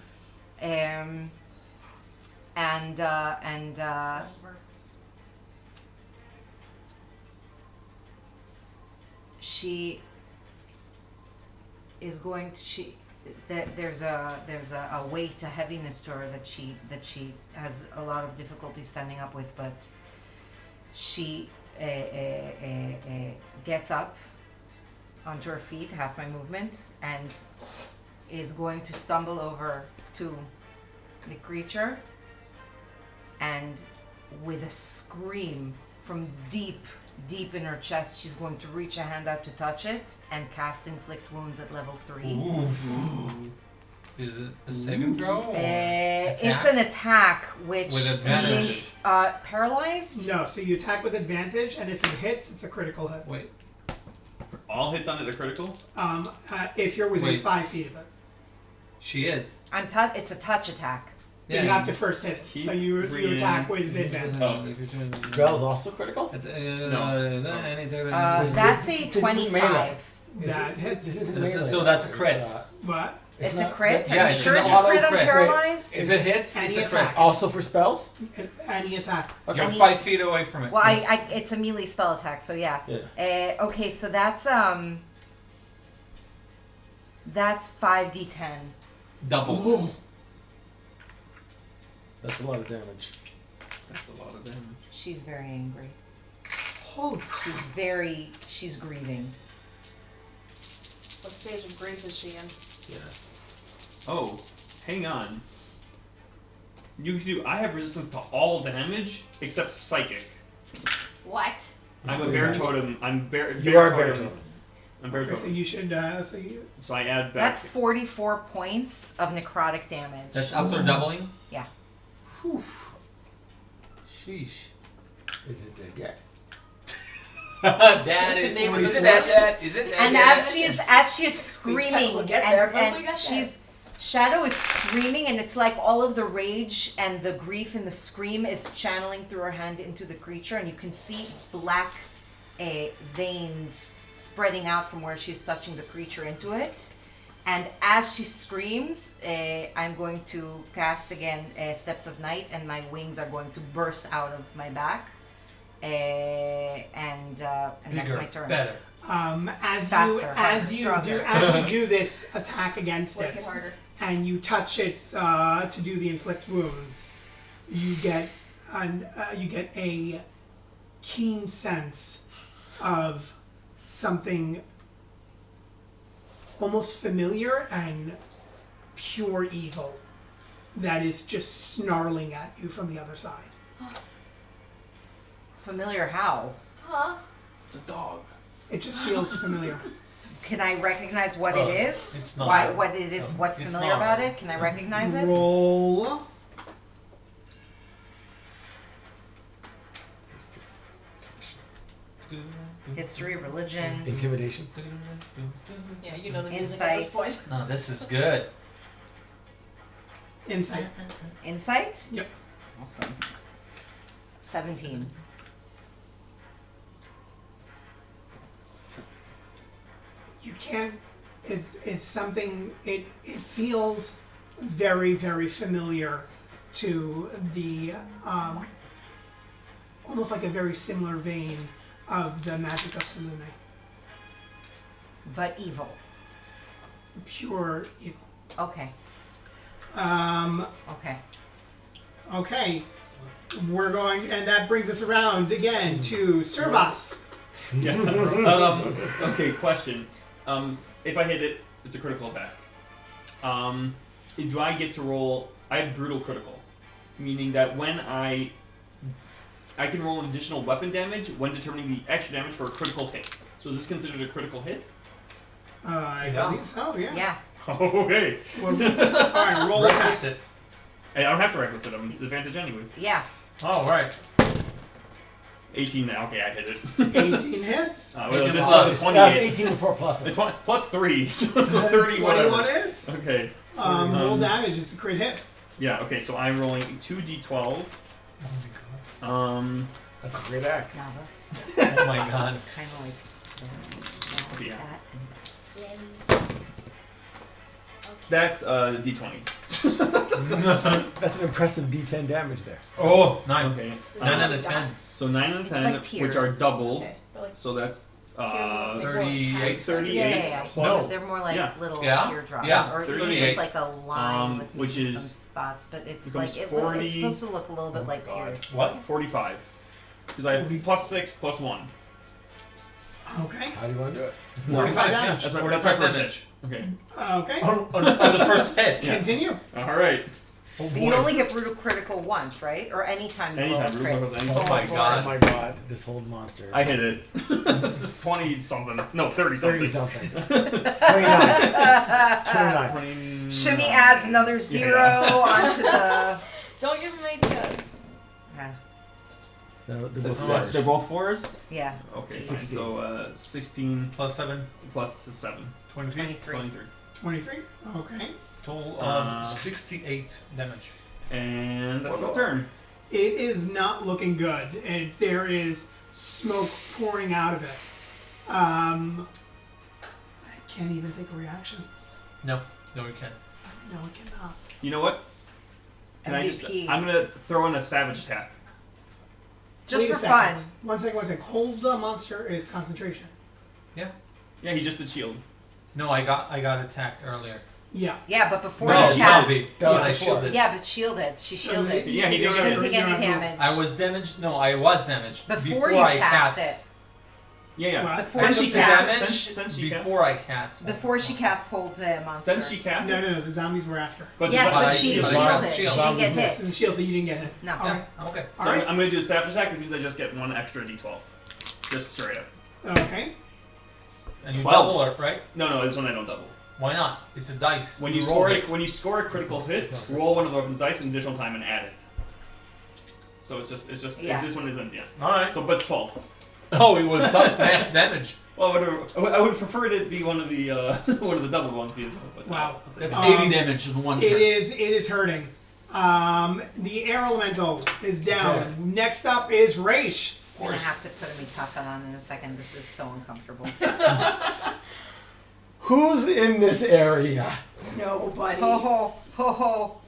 She is going to there's a weight, a heaviness to her that she has a lot of difficulty standing up with, but she gets up onto her feet, half my movement, and is going to stumble over to the creature, and with a scream from deep in her chest, she's going to reach a hand out to touch it and cast Inflict Wounds at level 3. Ooh. Is it a saving throw? Or It's an attack, which with advantage. means paralyzed. No, so you attack with advantage, and if it hits, it's a critical hit. Wait. All hits on it are critical? If you're within Wait. 5 feet of it. She is. It's a touch attack. But you have to first hit it. So you attack with advantage. Oh. Spells also critical? That's a 25. That hits. This isn't melee. So that's a crit. What? It's a not- crit? yeah, Are you it's sure an it's a auto crit on crit. paralyzed? If it hits, Any it's a attack. crit. Also for spells? It's any attack. Okay. You're 5 feet away from it. Well, it's a melee spell attack, so yeah. Okay, so that's 5d10. Double. Ooh. That's a lot of damage. That's a lot of damage. She's very angry. Holy crap. She's grieving. What stage of grief is she in? Oh, hang on. You can do. I have resistance to all damage except psychic. What? I'm a Who's bear that? totem. I'm bear. You are a bear totem. I'm bear So totem. you should. So I add back. That's 44 points of necrotic damage. That's after doubling? Yeah. Whew. Sheesh. Is it dead yet? Dad, The name of the is it session. that? Is it that? And yet? as she is screaming, We'll get there, but and we get she's Shadow is screaming, and it's like all of the rage and the grief and the scream is channeling through her hand into the creature, and you can see black veins spreading out from where she's touching the creature into it. And as she screams, I'm going to cast again Steps of Night, and my wings are going to burst out of my back. And that's Bigger, my turn. better. Faster, harder, as you do this attack against Work it it, harder. and you touch it to do the inflict wounds, you get a keen sense of something almost familiar and pure evil that is just snarling at you from the other side. Familiar how? Huh? It's a dog. It just feels familiar. Can I recognize what it is? It's not. Why? What it is? What's It's familiar not. about it? Can I recognize it? Roll. History, religion. Intimidation. Yeah, you know the music at this Insight. point. No, this is good. Insight. Insight? Yep. Awesome. 17. You can't. It's something. It feels very, very familiar to the almost like a very similar vein of the magic of Selene. But evil. Pure evil. Okay. Okay. Okay. We're going, and that brings us around again to Servas. Yeah. Okay, question. If I hit it, it's a critical attack. Do I get to roll? I have brutal critical, meaning that when I can roll an additional weapon damage when determining the extra damage for a critical hit. So is this considered a critical hit? I Yeah. believe so. Yeah. Yeah. Okay. Well, all right. Roll attack. Reckless it. Hey, I don't have to reckless it. I'm disadvantaged anyways. Yeah. Oh, right. 18 now. Okay, I hit it. 18 hits. Well, Make it this plus. was That's 28. 18 before plus. The plus 3, so 30 21 whatever. hits. Okay. Roll damage. It's a crit hit. Yeah. Okay. So I'm rolling 2d12. That's a great axe. Nava. Oh my god. Kind of like Yeah. that and that. That's d20. That's an impressive D10 damage there. Oh, 9. Okay. 9 out of 10. So 9 and It's 10, like which are tears. doubled. Okay. Or like So that's tears of, like, 38. 38. Yeah. No. They're more like Yeah. little Yeah. teardrops, Yeah. or even 38. just like a line with which maybe is- some spots. But it's becomes like it's 40. supposed to look a little bit Oh like my God. tears. What? 45. Because I have +6 +1. Okay. How do you want to do it? 45 damage. That's my 45 first damage. hit. Okay. Okay. On the first hit. Continue. Alright. Oh, But you only get brutal critical once, right? Or anytime you roll a Anytime. crit. Brutal anytime. Oh my god. Oh my god, this whole monster. I hit it. This is 20 something. No, 30 something. 30 something. 29. 29. Shimmy adds another 0 onto the. Don't give him ideas. Yeah. No, they're both They're fours. both 4s? Yeah. Okay, 16. fine. So 16 Plus 7. plus 7. 23. 23. 23. 23. Okay. Total Uh, of 68 damage. And that's my turn. It is not looking good. There is smoke pouring out of it. I can't even take a reaction. No, we can't. No, I cannot. You know what? Can I just? MVP. I'm gonna throw in a savage attack. Just Wait a for second. fun. One second. Hold the monster is concentration. Yeah, he just did shield. No, I got attacked earlier. Yeah. Yeah, but before No, you cast. Zombie. That was I before. shielded. Yeah, but shielded. She So shielded. Yeah, he you did She don't didn't have get to- take you don't any have to- damage. I was damaged. No, I was damaged Before you I cast cast. it. Yeah. What? Before Since she she cast. cast. Since she cast. before I cast. Before she cast hold monster. Since she cast. No, it? no, the zombies were after. But Yes, the- but I she shielded. shielded. She Shield. didn't get This is hit. shield, so you didn't get it. No. Okay. Okay. So Alright. I'm gonna do a savage attack, which means I just get 1 extra d12. Just straight up. Okay. And you 12. double it, right? No, this one I don't double. Why not? It's a dice. When you roll score a critical hit, roll one of the weapon's dice an additional time and add it. So it's just Yeah. this one isn't All right. So but it's 12. Oh, it was damage. Well, I would prefer it be one of the one of the double ones. But, Wow. That's Um, 80 damage in one turn. It is hurting. The air elemental is down. Okay. Next up is Raish. I'm gonna have to put a Mitaka on in a second. This is so uncomfortable. Who's in this area? Nobody. Ho ho ho ho.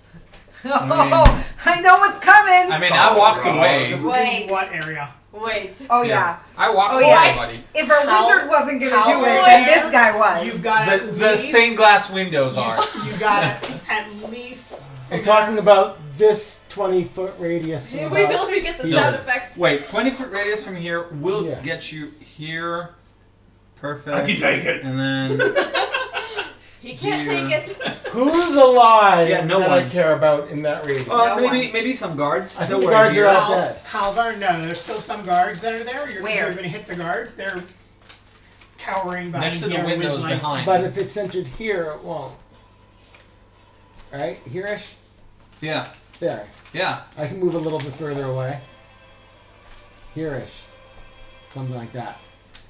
mean- I know what's coming. I mean, I walked away. Who's Wait. in what area? Wait. Oh yeah. I walked Oh, away, yeah. buddy. If a How- wizard wasn't gonna how do it, aware? then this guy was. You've got at The least, stained glass windows are. You got at least. I'm talking about this 20-foot radius. From Wait about- till we get the No. sound effects. Wait, 20-foot radius from here will Yeah. get you here. Perfect. I can take it. And then He can't Here. take it. Who's alive Yeah, no that I one. care about in that radius? No maybe some guards. I think the guards are all dead. Halvar, no, there's still some guards that are there. You're Where? going to hit the guards. They're cowering behind next to the here with, windows like, behind. But if it's entered here, it won't. Right? Here-ish? Yeah, There. yeah. I can move a little bit further away. Here-ish. Something like that.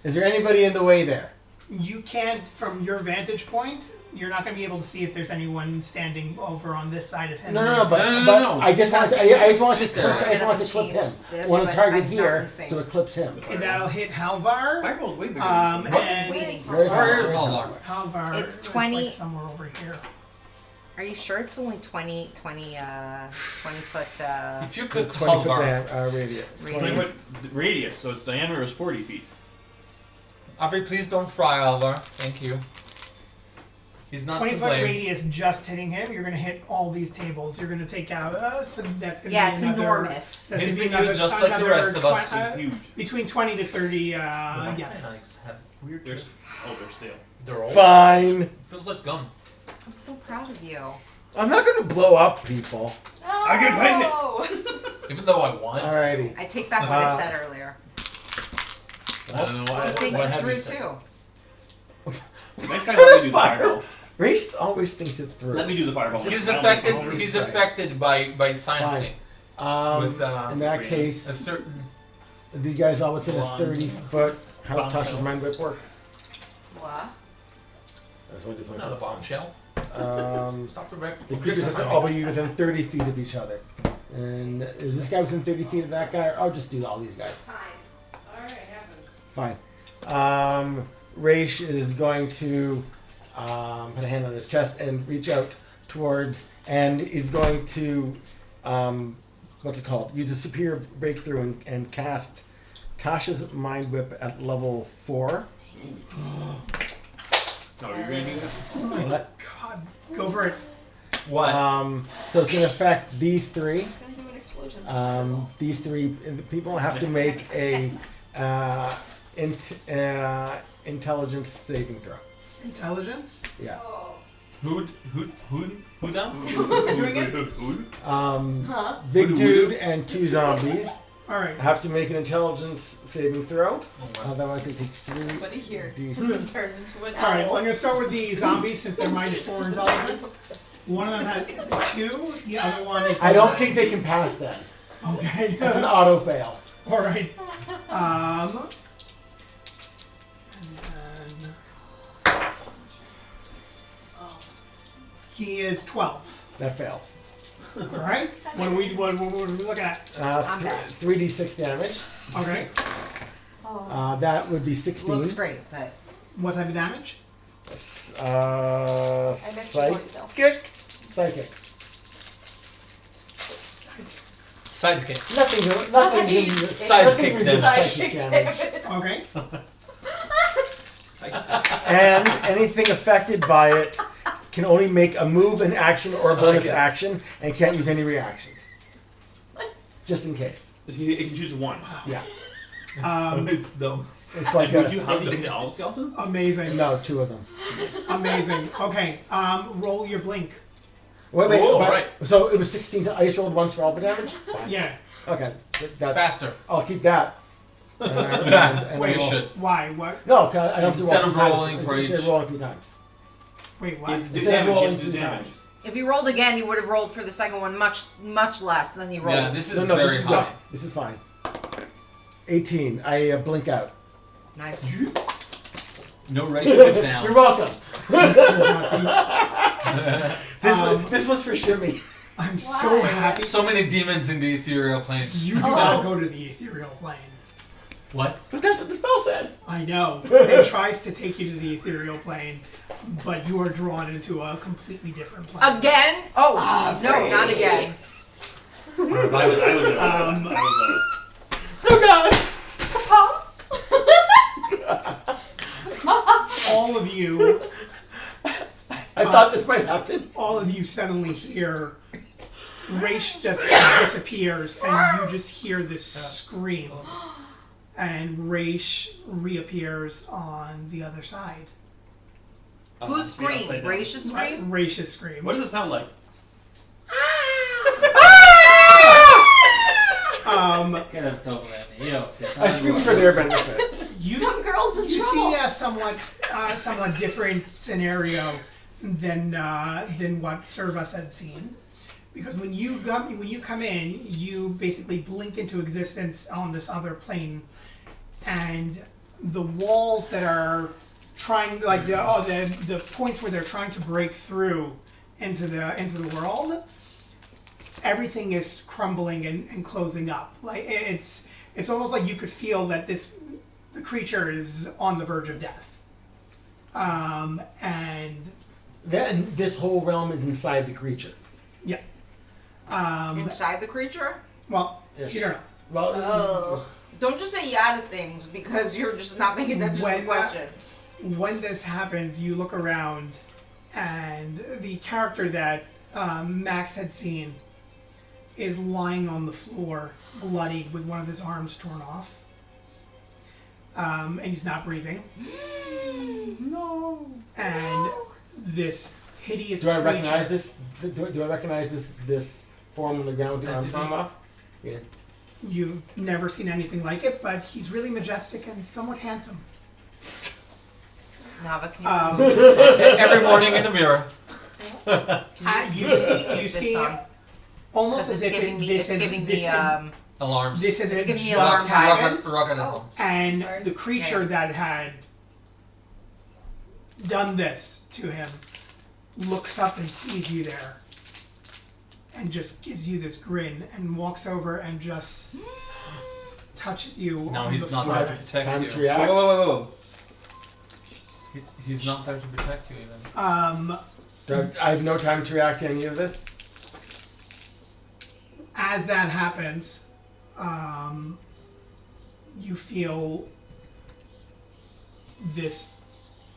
Is there anybody in the way there? You can't, from your vantage point, you're not going to be able to see if there's anyone standing over on this side of him. No, but No. I just want to. I just want to Just clip. there. I just want to clip him. I want to target here, so it clips him. And that'll hit Halvar. Fireball's way bigger. And Waiting. Where's Where's Halvar? Halvar? Halvar It's is 20 like somewhere over here. Are you sure it's only 20 foot If you The could 20-foot Halvar. radius. 20 radius? foot radius, so its diameter is 40 feet. Avery, please don't fry Halvar. Thank you. He's not 20 to foot blame. radius just hitting him. You're going to hit all these tables. You're going to take out. So that's going to Yeah, be it's another. enormous. That's He's gonna be been used just like the another rest of us. It's huge. between 20 to 30. My Yes. knives have weird. They're stale. They're old. Fine. Feels like gum. I'm so proud of you. I'm not going to blow up people. I can take it. Even though I want. I Alrighty. take back what I said earlier. I don't know He what, thinks what it have through you said. too. Next time, let me do the Fire. fireball. Race always thinks it through. Let me do the fireball. He's I don't affected. think it's He's right. affected by sciencing. With, in that Radius. case, A certain. these guys all within a Blonde. 30-foot. How Bombshell. tough does mind whip work? What? That's what this one Not a does. bombshell. Stop the wreck. The creatures have to all be within 30 feet of each other. And is this guy within 30 feet of that guy? I'll just do all these guys. Fine. Raish is going to put a hand on his chest and reach out towards and is going to what's it called? Use a superior breakthrough and cast Tasha's Mind Whip at level 4. Oh, you're gonna do that? Oh my What? god. Go for it. What? So it's going to affect these 3. It's gonna do an explosion. These 3 people have to make a intelligence saving throw. Intelligence? Yeah. Who now? Who's doing it? Huh? Big Who- dude and 2 zombies Alright. have to make an intelligence saving throw. Oh, wow. That might take 3. Somebody here D6. turn into an Alright, owl. well, I'm going to start with the zombies since they're -4 intelligence. One of them had is it 2, the other one is. I don't think they can pass that. Okay. That's an auto fail. Alright. And then. He is 12. That fails. Alright? What are we looking at? I'm back. 3d6 damage. Okay. Oh. That would be 16. Looks great, but What type of damage? I bet you won't, though. Psychic. Sidekick. Nothing. Sidekick damage. Psychic damage. Okay. And anything affected by it can only make a move, an action, or a bonus Okay. action, and can't use any reactions. Just in case. You can choose one. Yeah. It's dumb. It's like Would you have to hit all skeletons? Amazing. No, 2 of them. Amazing. Okay. Roll your blink. Wait. Oh, but- right. So it was 16. I just rolled once for all the damage? Fine. Yeah. Okay. That, Faster. I'll keep that. And Wait. You should. Why? What? No, 'cause I don't have to Instead roll of 3 times. rolling for Instead of each- rolling 3 times. Wait. He What? has to do Instead of damage. He rolling has to do 3 damage. times. if you rolled again, you would have rolled for the second one much less than you rolled. Yeah, this is No, very this is high. good. This is fine. 18. I blink out. Nice. No rage it You're down. welcome. I'm so happy. This was for Shimmy. I'm so Why? happy. So many demons in the ethereal plane. You do not go to the ethereal plane. What? But that's what the spell says. I know. It tries to take you to the ethereal plane, but you are drawn into a completely different plane. Again? Oh, no, not again. I was Oh God! All of you, I thought this might happen. suddenly hear Raish just disappears, and you just hear this scream, and Raish reappears on the other side. Whose scream? upside down. Racious scream? Raish's scream. What does it sound like? Kind of double that. Yeah. I screamed for their benefit. You, Some girls in you trouble. see a somewhat different scenario than what Servus had seen, because when you come in, you basically blink into existence on this other plane, and the walls that are trying, like the points where they're trying to break through into the world, everything is crumbling and closing up. Like it's almost like you could feel that the creature is on the verge of death. And Then this whole realm is inside the creature. yeah. Inside the creature? Well, Yes. you don't know. Well, Ugh. Don't just say yeah to things because you're just not making that just a When, question. When this happens, you look around, and the character that Max had seen is lying on the floor, bloodied, with one of his arms torn off. And he's not breathing. no. And this hideous Do I creature. recognize this? Do I recognize this form on the ground with the arm torn off? Yeah. You've never seen anything like it, but he's really majestic and somewhat handsome. Nava, can you Every morning in the mirror. You skip see, this song? almost 'Cause as it's if giving it, me, this it's is giving this, me, Alarms. this is it's it giving me just alarm happened, Rocket Oh. and Sorry. the creature that had done this to him looks up and sees you there, and just gives you this grin and walks over and just touches you No, on he's the not forehead. there to protect Time you. to react. Whoa. He's not there to protect you even. I have no time to react to any of this. As that happens, you feel this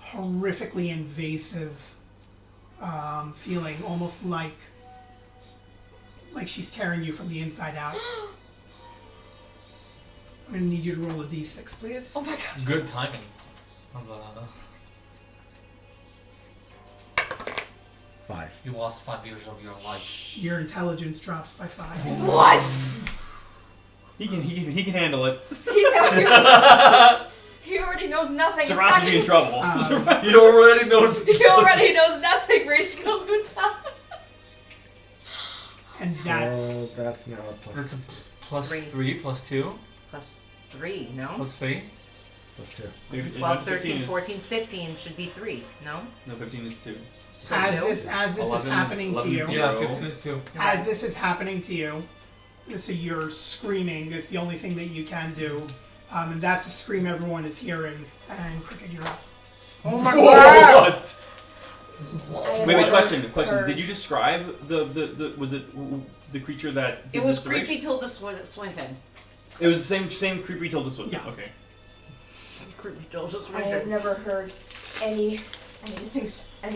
horrifically invasive feeling, almost like she's tearing you from the inside out. I'm gonna need you to roll a d6, please. Oh my god. Good timing. Five. You lost 5 years of your life. Your intelligence drops by 5. What? He can handle it. He already knows nothing. It's Sarasa not be in trouble. He already knows. He already knows nothing, Rishkaluta. And So that's that's now a plus. That's a plus Three. 3, plus 2, Plus 3, no? plus 3. Plus 2. Maybe 12, 15 13, is- 14, 15 should be 3, no? No, 15 is 2. So as two? this is 11 happening to 11 you. is Yeah, 0. 15 is 2. As this is happening to you, so you're screaming. It's the only thing that you can do, and that's the scream everyone is hearing. And Cricket, you're up. Oh my god! What? Wait, question. Did you describe the was it the creature that It did was this to Rach? creepy Tilda Swinton. It was the same creepy Tilda Swinton. Yeah. Okay. Creepy Tilda I have Swinton. never heard any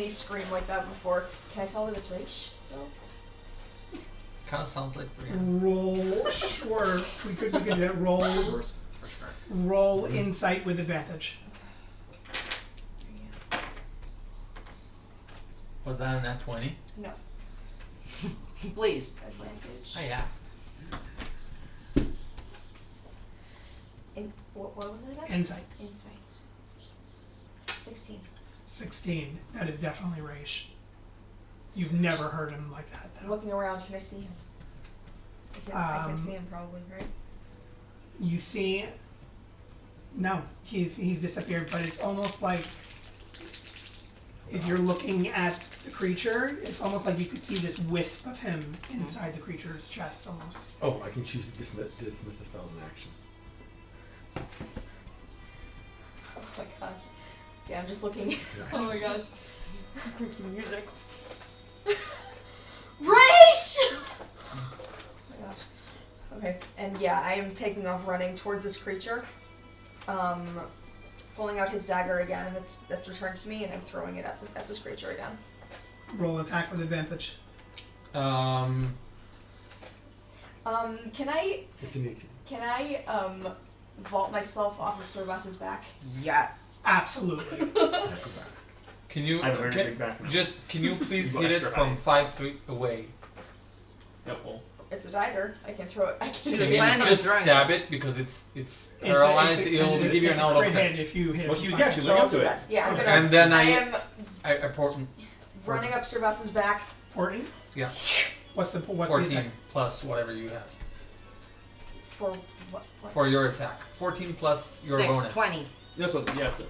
scream like that before. Can I tell that it's Raish? though? Kind of sounds like Brian. Roll. Sure, we could do that. Roll. For sure. Roll insight with advantage. Was that an at 20? No. Please. Advantage. I asked. What was it again? Insight. Insight. 16. 16. That is definitely Raish. You've never heard him like that, though. Looking around, can I see him? I can see him probably, right? You see, no, he's disappeared. But it's almost like if you're looking at the creature, it's almost like you could see this wisp of him inside the creature's chest, almost. Oh, I can choose to dismiss the spells in action. Oh my gosh. Yeah, I'm just looking. Oh my gosh. Creepy music. Race! Oh my gosh. Okay, and yeah, I am taking off running towards this creature. Pulling out his dagger again, and that's returned to me, and I'm throwing it at this creature again. Roll attack with advantage. Can It's an 18. I vault myself off of Sorbas's back? Yes. Absolutely. Acrobatic. Can you I have a very big back now. can you please You go hit it extra from high. 5 feet away? Yep. Well, It's a dagger. I can throw it. I can Should Can have you planned on just throwing stab it because it's paralyzed? It'll give you it's an a auto crit hit hit. if you hit. Well, it she with was fire. actually So I'll up do to it. that. Yeah, I'm Okay. gonna, And then I I am important. running up Sorbas's back. Horton? Yeah. What's the 14 attack? plus whatever you have For what? for your attack. 14 plus your 6, bonus. 20. yes. Yes.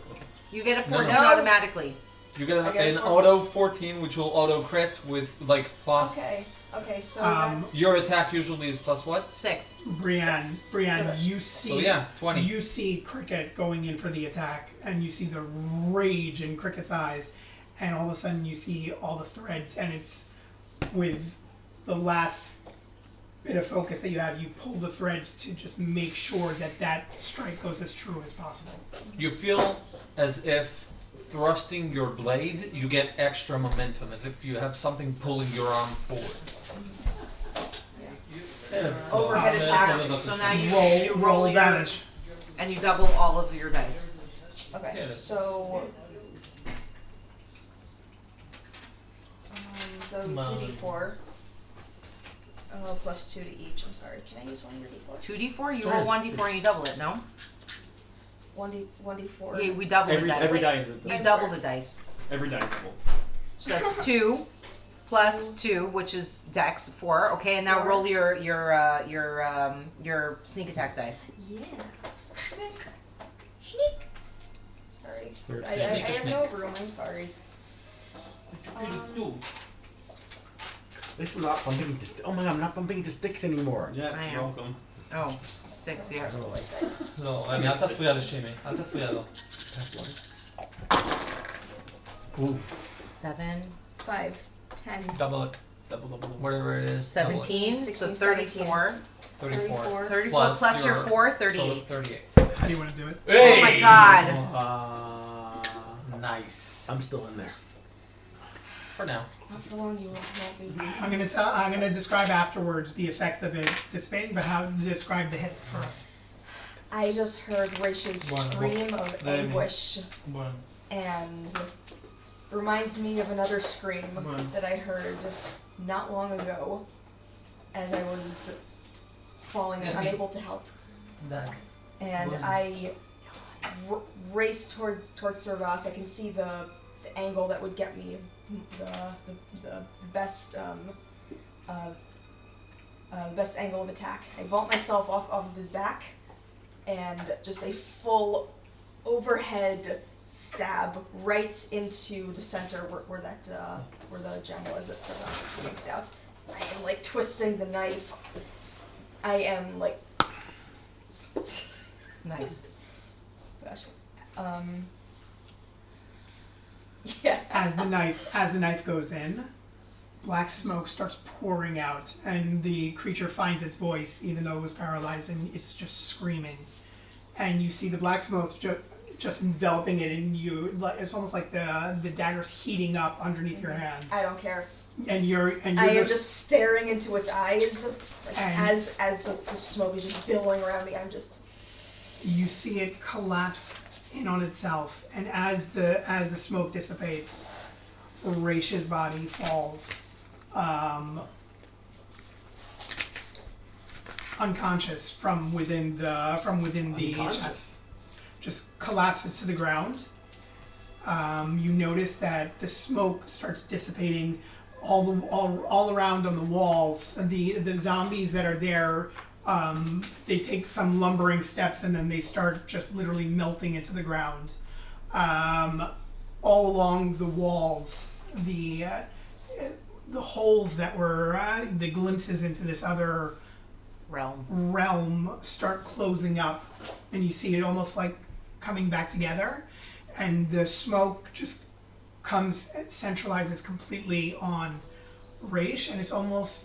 You get a No, 14 no. automatically. You get I get an a auto 14, which will auto crit with like plus. Okay, so that's Your attack usually is plus what? 6. Brienne, Six. you see. So yeah, 20. You see Cricket going in for the attack, and you see the rage in Cricket's eyes, and all of a sudden you see all the threads, and it's with the last bit of focus that you have, you pull the threads to just make sure that that strike goes as true as possible. You feel as if thrusting your blade, you get extra momentum, as if you have something pulling your arm forward. overhead attack. So now you Roll your, damage. and you double all of your dice. Okay, Yeah. so so 2d4 plus 2 to each. I'm sorry. Can I use one of your d4s? 2d4, you roll 1d4 and you double it, no? 1d4. Yeah, we double the dice. Every die is with You I'm double sorry. the dice. every die is double. So that's 2 plus 2, which is dex 4. Okay, and now Four. roll your sneak attack dice. Yeah. Sneak. Sorry. I have no room. I'm sorry. This is not bumping into oh my god, I'm not bumping into sticks anymore. Yeah. I You're am. welcome. Oh, sticks here. No, alta friado, Shimi. Alta friado. Ooh. 7, 5, 10, Double it. Double. Whatever it is. double it. 17, 16, so 34. 34. 34 Plus plus your your 4, So 38. 38. How do you want to do it? Oh my god. Nice. I'm still in there. For now. Not for long, you won't be. I'm gonna describe afterwards the effect of it dissipating, but how to describe the hit for us. I just heard Raisha's scream of anguish, and reminds me of another scream that I heard not long ago as I was falling and unable to help. And I race towards Servas. I can see the angle that would get me the best best angle of attack. I vault myself off of his back, and just a full overhead stab right into the center where the gem was that Servas yanked out. I am like twisting the knife. I am like. Nice. Gosh. Yeah. As the knife goes in, black smoke starts pouring out, and the creature finds its voice, even though it was paralyzed, and it's just screaming. And you see the black smoke just enveloping it, and it's almost like the dagger's heating up underneath your hand. I don't care. And you're I am just staring into its eyes, like, And- as the smoke is just billowing around me. I'm just. You see it collapse in on itself, and as the smoke dissipates, Raisha's body falls unconscious from within the chest, just collapses to the ground. You notice that the smoke starts dissipating all around on the walls. The zombies that are there. They take some lumbering steps and then they start just literally melting into the ground. All along the walls, the holes that were the glimpses into this other realm start closing up, and you see it almost like coming back together, and the smoke just centralizes completely on Raish, and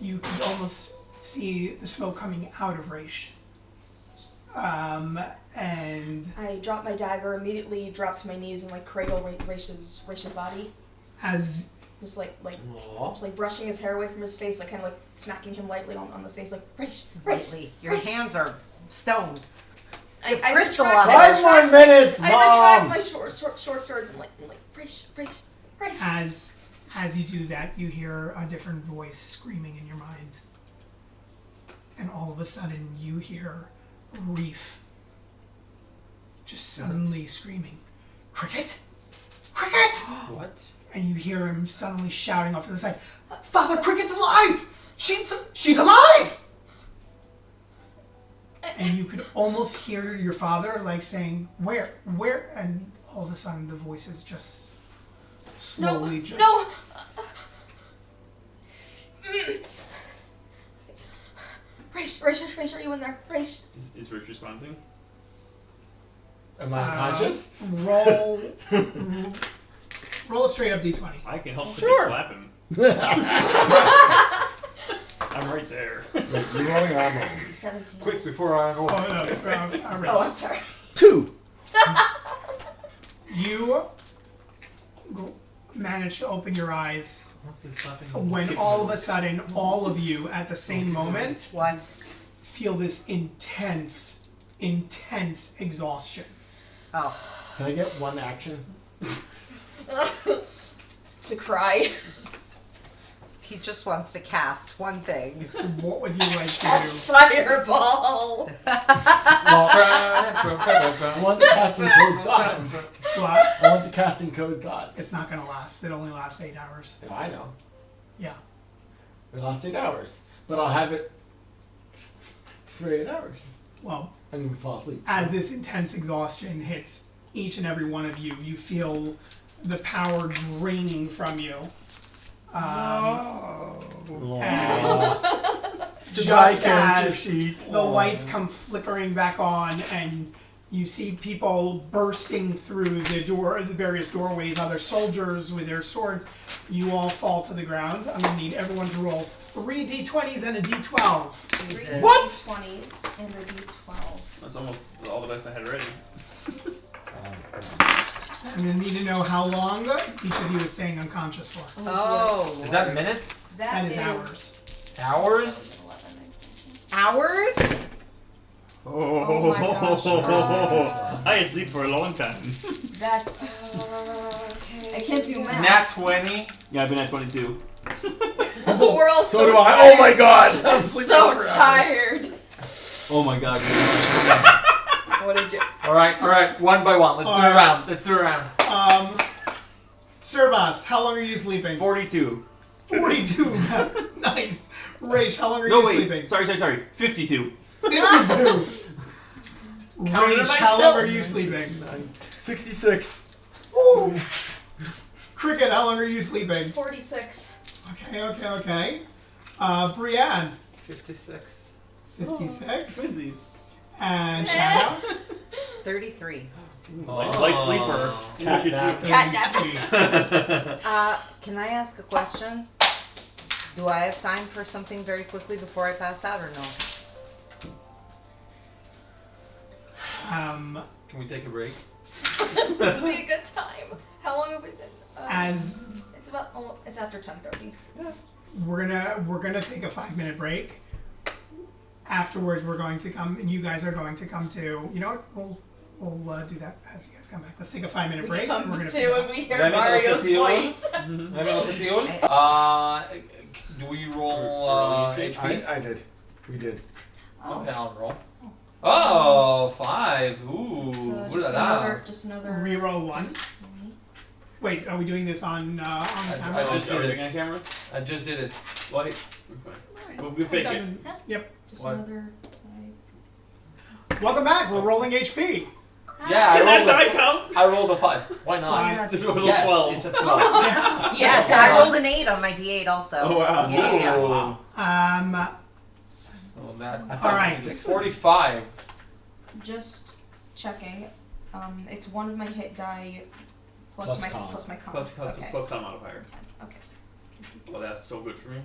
you can almost see the smoke coming out of Raish. And I dropped my dagger, immediately dropped to my knees and like cradle Raish's body. as Just like brushing his hair away from his face, like kind of like smacking him lightly on the face, like Raish. Lightly. Your hands are stoned. I crystal retract- on it. 5 more minutes, I retract Mom! my short swords. I'm like Raish. as you do that, you hear a different voice screaming in your mind. And all of a sudden, you hear Reef just suddenly screaming, "Cricket! Cricket!" What? And you hear him suddenly shouting off to the side, "Father Cricket's alive! She's alive!" And you could almost hear your father like saying, "Where? And all of a sudden, the voices just slowly No. Raish, are you in there? Raish. Is Rich responding? Am I unconscious? Roll a straight up d20. I can help Sure. slap him. I'm right there. You're rolling armor. 17. Quick before I know. Oh, I'm sorry. 2! You manage to open your eyes What's this slapping? when all of a sudden, all of you at the same moment What? feel this intense exhaustion. Oh. Can I get one action? To cry. He just wants to cast one thing. What would you like to Cast do? fireball. Well, I want to cast in code thoughts. What? I want to cast in code thoughts. It's not going to last. It only lasts 8 hours. Yeah, I know. Yeah. It lasts 8 hours. But I'll have it for 8 hours. Well, I'm going to fall asleep. as this intense exhaustion hits each and every one of you, you feel the power draining from you. Goodbye, Just character as sheet. the lights come flickering back on and You see people bursting through the various doorways, other soldiers with their swords. You all fall to the ground. I'm going to need everyone to roll 3 d20s and a d12. Jesus. What? D20s and a D12. That's almost all the dice I had already. I'm going to need to know how long each of you is staying unconscious for. Oh. Is that minutes? That is hours. Hours? 11, Hours? Oh my gosh. I sleep for a long time. That's. I can't do math. Nat 20. Yeah, I've been at 22. We're all So so do I. tired. Oh my god! I'm so tired. Oh my god. What did you? Alright, one by one. Let's do a round. Let's do a round. Sirbas, how long are you sleeping? 42. 42. Nice. Rach, how long are No, you wait. sleeping? Sorry. 52. 52. Counted Rach, how myself. long are you sleeping? 66. Ooh. Cricket, how long are you sleeping? 46. Okay. Brienne, 56. 56. Twinsies. And Shadow, 33. Light sleeper. Cat nap. Catnap. Can I ask a question? Do I have time for something very quickly before I pass out or no? Can we take a break? This would be a good time. How long have we been? As It's about. It's after 10:30. we're gonna take a 5-minute break. Afterwards, we're going to come. You guys are going to come to. You know what? We'll do that as you guys come back. Let's take a 5-minute break. And we're gonna. When we hear Dami, Mario's Otsatiol? voice. Do we roll HP? I did. We did. Okay, I'll roll. Oh, 5. Ooh. So Ooh la la. just another. Reroll once. Wait, are we doing this on camera? I just did it. On camera? I just did it. Wait. We'll It fake it. doesn't- Yep. Just What? another. Welcome back. We're rolling HP. Yeah, Can that I die rolled, count? I rolled a 5. Why not? Fine. Just roll Yes, 12. it's a 12. Yeah. Yes, I rolled an 8 on my D8 also. Oh, wow. Yeah. Ooh. Oh, that. All right. 45. Just checking. It's one of my hit die plus Plus my con. plus my con. Plus Okay. con modifier. 10. Okay. Oh, that's so good for me.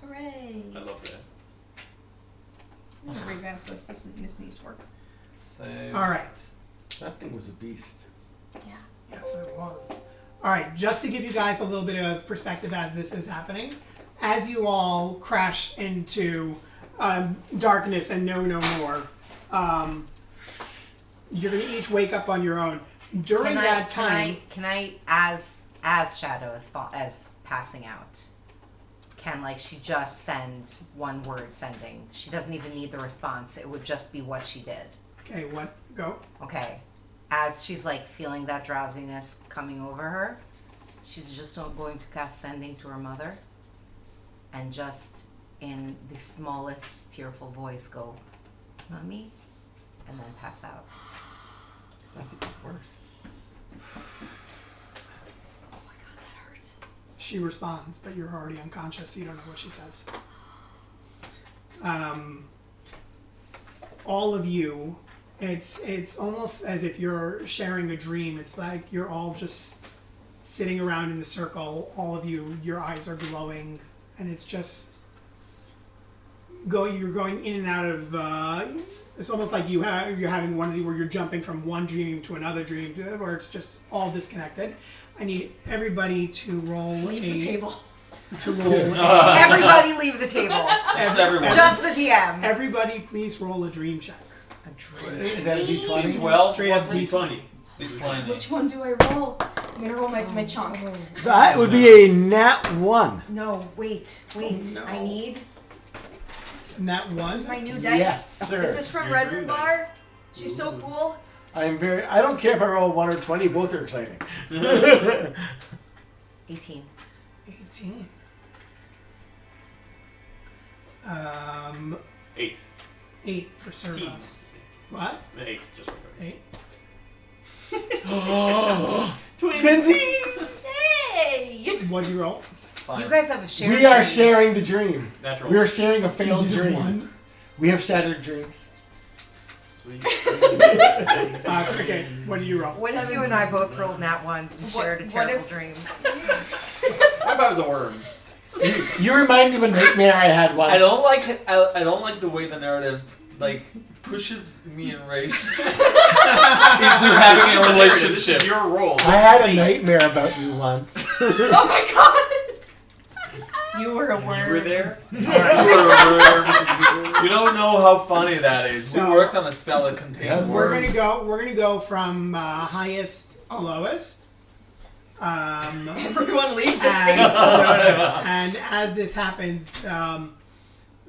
Hooray! I love that. I'm gonna revamp this. This needs work. Save. All right. That thing was a beast. Yeah. Yes, it was. All right. Just to give you guys a little bit of perspective as this is happening, as you all crash into darkness and know no more, you're gonna each wake up on your own. During that time, Can I as Shadow as passing out? Can she just send one word sending? She doesn't even need the response. It would just be what she did. okay, what? Go. Okay. As she's feeling that drowsiness coming over her, she's just not going to cast sending to her mother and just in the smallest tearful voice go, "Mommy," and then pass out. That's even worse. She responds, but you're already unconscious, so you don't know what she says. All of you, it's almost as if you're sharing a dream. It's like you're all just sitting around in a circle. All of you, your eyes are glowing, and it's just you're going in and out of. It's almost like you're having one of the where you're jumping from one dream to another dream, where it's just all disconnected. I need everybody to roll Leave the table. To roll. Everybody leave the table. Everyone. Just the DM. Everybody, please roll a dream check. A dream. Is that a D20? 12. Straight up was it? D20. D20. Which one do I roll? I'm gonna roll my chunk. That would be a nat 1. No, wait. Oh, no. I need. And that This one. is my new dice. Yes, sir. This is from Your Resin dream Bar. She's so cool. I don't care if I roll 1 or 20, both are exciting. 18. 18. 8. 8 for Servus. What? 8, just like 8. Twinsies! Hey! What'd you roll? You guys have a shared. We are dream. sharing the dream. Natural. We are sharing a failed You did dream. one. We have shattered dreams. Sweet. Cricket, what did you roll? What if you and I both rolled nat ones and What- shared a what terrible if- dream? What if I was a worm? You remind me of a nightmare I had once. I don't like the way the narrative like pushes me and Raish into having a This relationship. is your role. I had a nightmare about you once. Oh my god! You were a worm. You were there? You don't know how funny that is. So- we worked on a spell that contained Yeah, words. We're gonna go from highest to lowest. Everyone leave the And, table. and as this happens,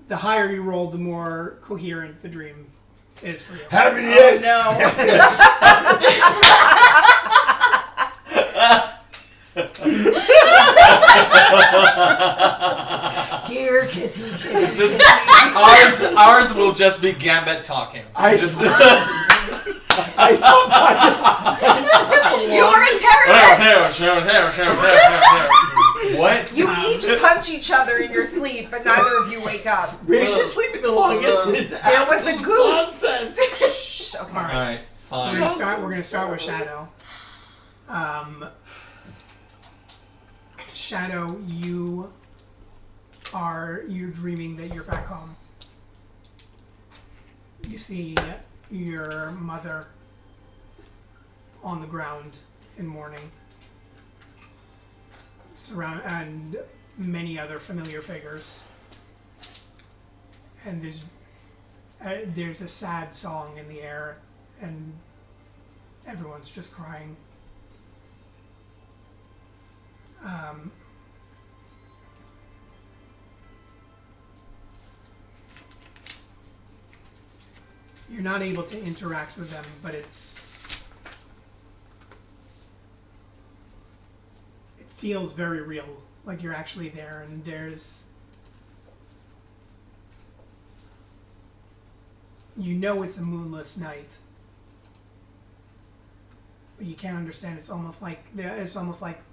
the higher you roll, the more coherent the dream is for you. Happy Oh no. Here, kitty, kitty. It's just ours will just be Gambit talking. I Just- I You're a terrorist! What? You each punch each other in your sleep, but neither of you wake up. Ray's just sleeping the longest. It's There was a absolute goose. nonsense. Shh, okay. All right. Alright, We're fine. gonna start with Shadow. Shadow, you're dreaming that you're back home. You see your mother on the ground in mourning, and many other familiar figures. And there's a sad song in the air, and everyone's just crying. You're not able to interact with them, but it feels very real, like you're actually there, and you know it's a moonless night, but you can't understand. It's almost like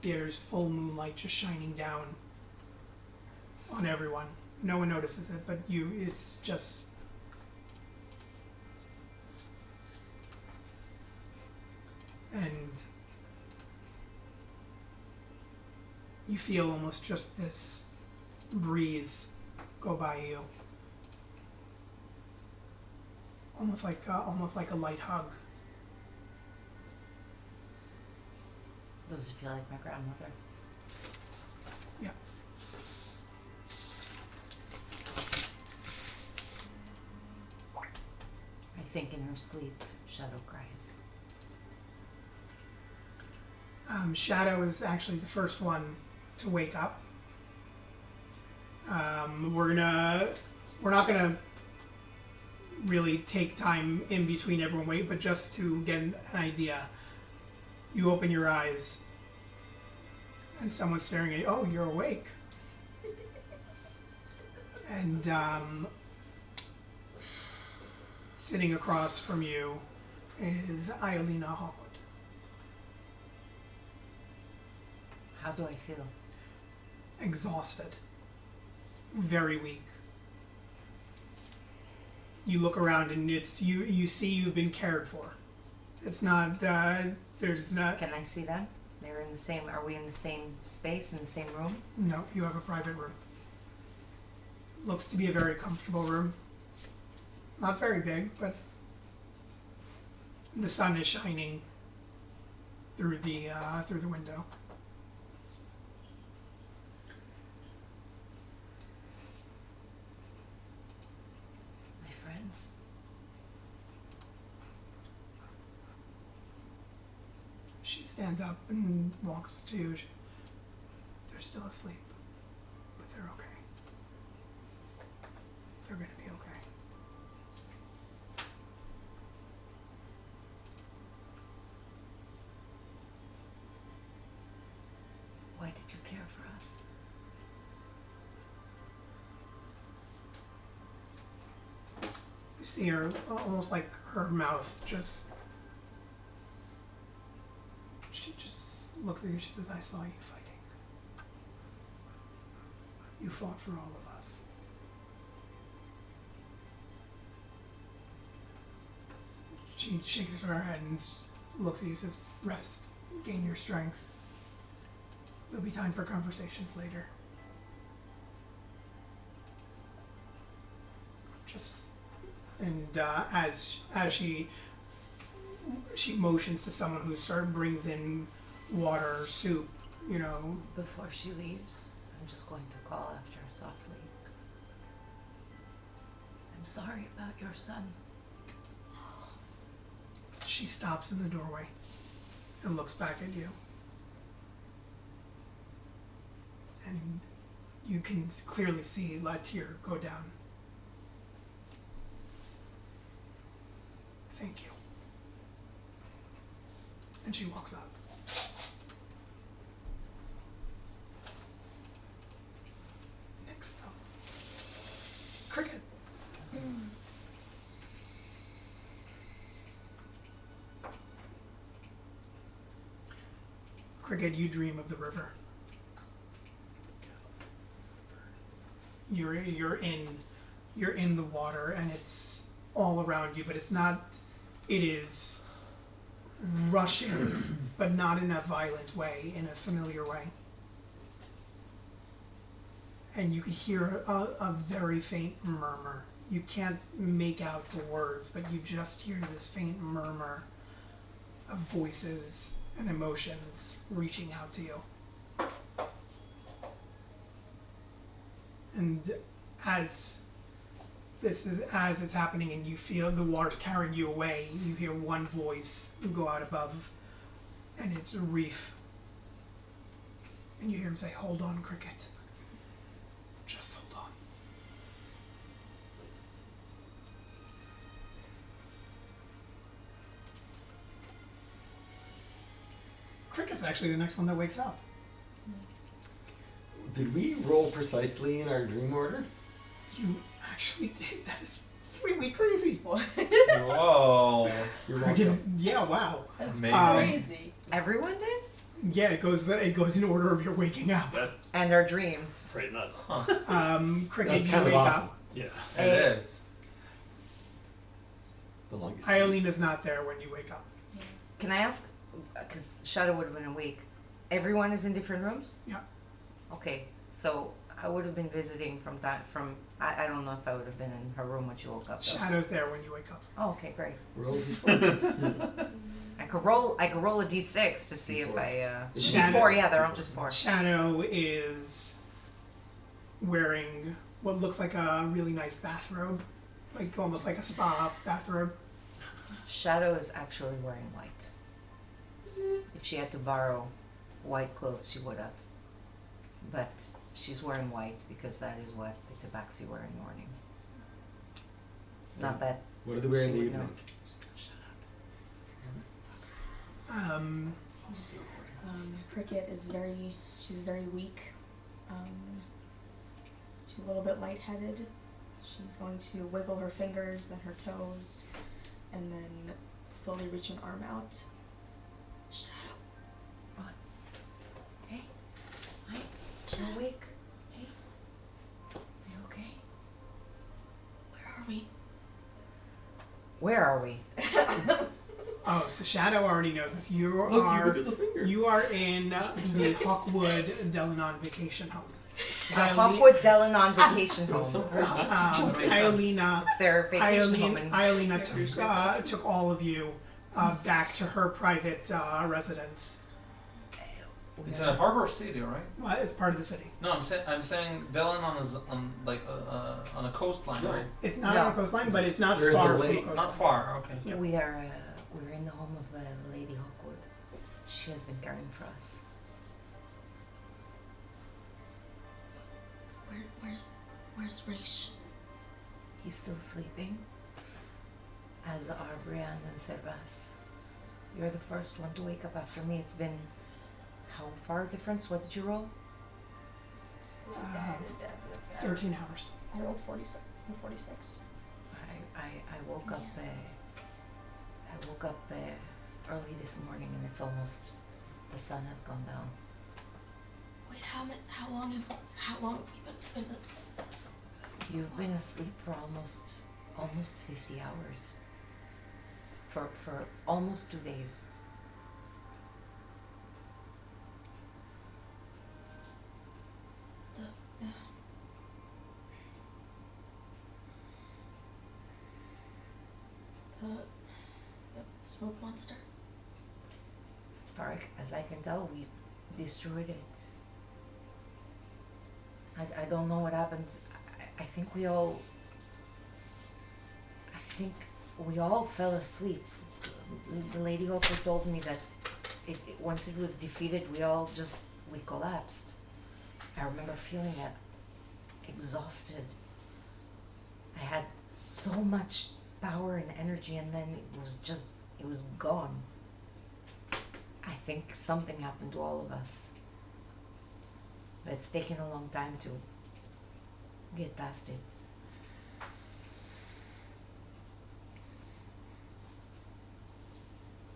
there's full moonlight just shining down on everyone. No one notices it, but it's just. And you feel almost just this breeze go by you, almost like a light hug. Does it feel like my grandmother? Yeah. I think in her sleep, Shadow cries. Shadow is actually the first one to wake up. We're not gonna really take time in between everyone wait, but just to get an idea, you open your eyes and someone's staring at you. Oh, you're awake. And sitting across from you is Iolina Hawkwood. How do I feel? Exhausted, very weak. You look around and you see you've been cared for. It's not there's not. Can I see them? They're in the same. Are we in the same space, in the same room? No, you have a private room. Looks to be a very comfortable room. Not very big, but the sun is shining through the window. My friends. She stands up and walks to you. They're still asleep, but they're okay. They're gonna be okay. Why did you care for us? You see her almost like her mouth just. She just looks at you. She says, "I saw you fighting. You fought for all of us. she shakes her head and looks at you and says, rest, gain your strength. There'll be time for conversations later. And as she motions to someone who brings in water or soup, you know. Before she leaves, I'm just going to call after her softly. I'm sorry about your son. She stops in the doorway and looks back at you. And you can clearly see a tear go down. Thank you. And she walks up. Next up, Cricket. Cricket, you dream of the river. You're in the water and it's all around you, but it's not. It is rushing, but not in a violent way, in a familiar way. And you can hear a very faint murmur. You can't make out the words, but you just hear this faint murmur of voices and emotions reaching out to you. And as it's happening and you feel the water's carrying you away, you hear one voice go out above, and it's a reef. And you hear him say, hold on, Cricket. Just hold on. Cricket's actually the next one that wakes up. Did we roll precisely in our dream order? You actually did. That is really crazy. What? Whoa. You're Cricket, welcome. yeah, wow. That's Amazing. crazy. Everyone did? Yeah, it goes in order of your waking up. That's And their dreams. pretty nuts. Cricket, That's you kind of wake awesome. up. Yeah. It is. The longest. Iolina's not there when you wake up. Can I ask, because Shadow would have been awake, everyone is in different rooms? Yeah. Okay, so I would have been visiting I don't know if I would have been in her room when she woke up. Though. Shadow's there when you wake up. Oh, okay, great. Roll d4. I could roll a d6 to see if I, Shadow. d4, yeah, they're all just 4. Shadow is wearing what looks like a really nice bathrobe, like almost like a spa bathrobe. Shadow is actually wearing white. If she had to borrow white clothes, she would have. But she's wearing white because that is what the Tabaxi wear in the morning. Not that What do they wear in the She would know. evening? Cricket is she's very weak. She's a little bit lightheaded. She's going to wiggle her fingers, then her toes, and then slowly reach an arm out. Shadow. What? Hey. Hi. You awake? Hey. Are you okay? Where are we? Where are we? Oh, so Shadow already knows this. You Look, you are look at the finger. you are in the Hawkwood Delanon vacation home. The Hawkwood Delanon vacation Well, home. some person- That makes sense. Iolina It's their vacation home. Iolina took all of you back to her private residence. It's in a harbor city, right? Well, it's part of the city. No, I'm saying Delanon is on like on a coastline, No. right? It's not No. on a coastline, but it's not There's far a from the lake. coastline. Not far. Okay. Yeah. We're in the home of Lady Hawkwood. She has been caring for us. Where's Raish? He's still sleeping, as are Brian and Servas. You're the first one to wake up after me. It's been how far difference? What did you roll? 13 hours. I rolled 46. I woke up. I woke up early this morning, and it's almost the sun has gone down. Wait, how long have we been? You've been asleep for almost 50 hours. for almost 2 days. The smoke monster. As far as I can tell, we destroyed it. I don't know what happened. I think we all fell asleep. The lady also told me that once it was defeated, we collapsed. I remember feeling that exhausted. I had so much power and energy, and then it was gone. I think something happened to all of us. But it's taken a long time to get past it.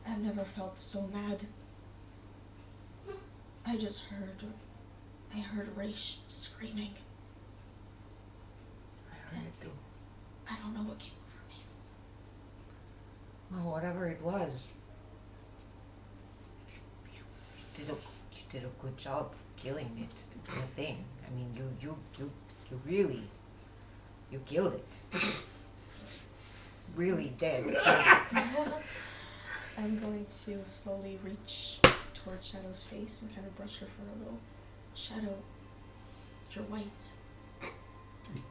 I've never felt so mad. I heard Ray screaming. I heard it too. I don't know what came over me. Well, whatever it was, you did a good job killing it, the thing. I mean, you really, you killed it. Really dead. Killed it. I'm going to slowly reach towards Shadow's face and kind of brush her for a little. Shadow, you're white. You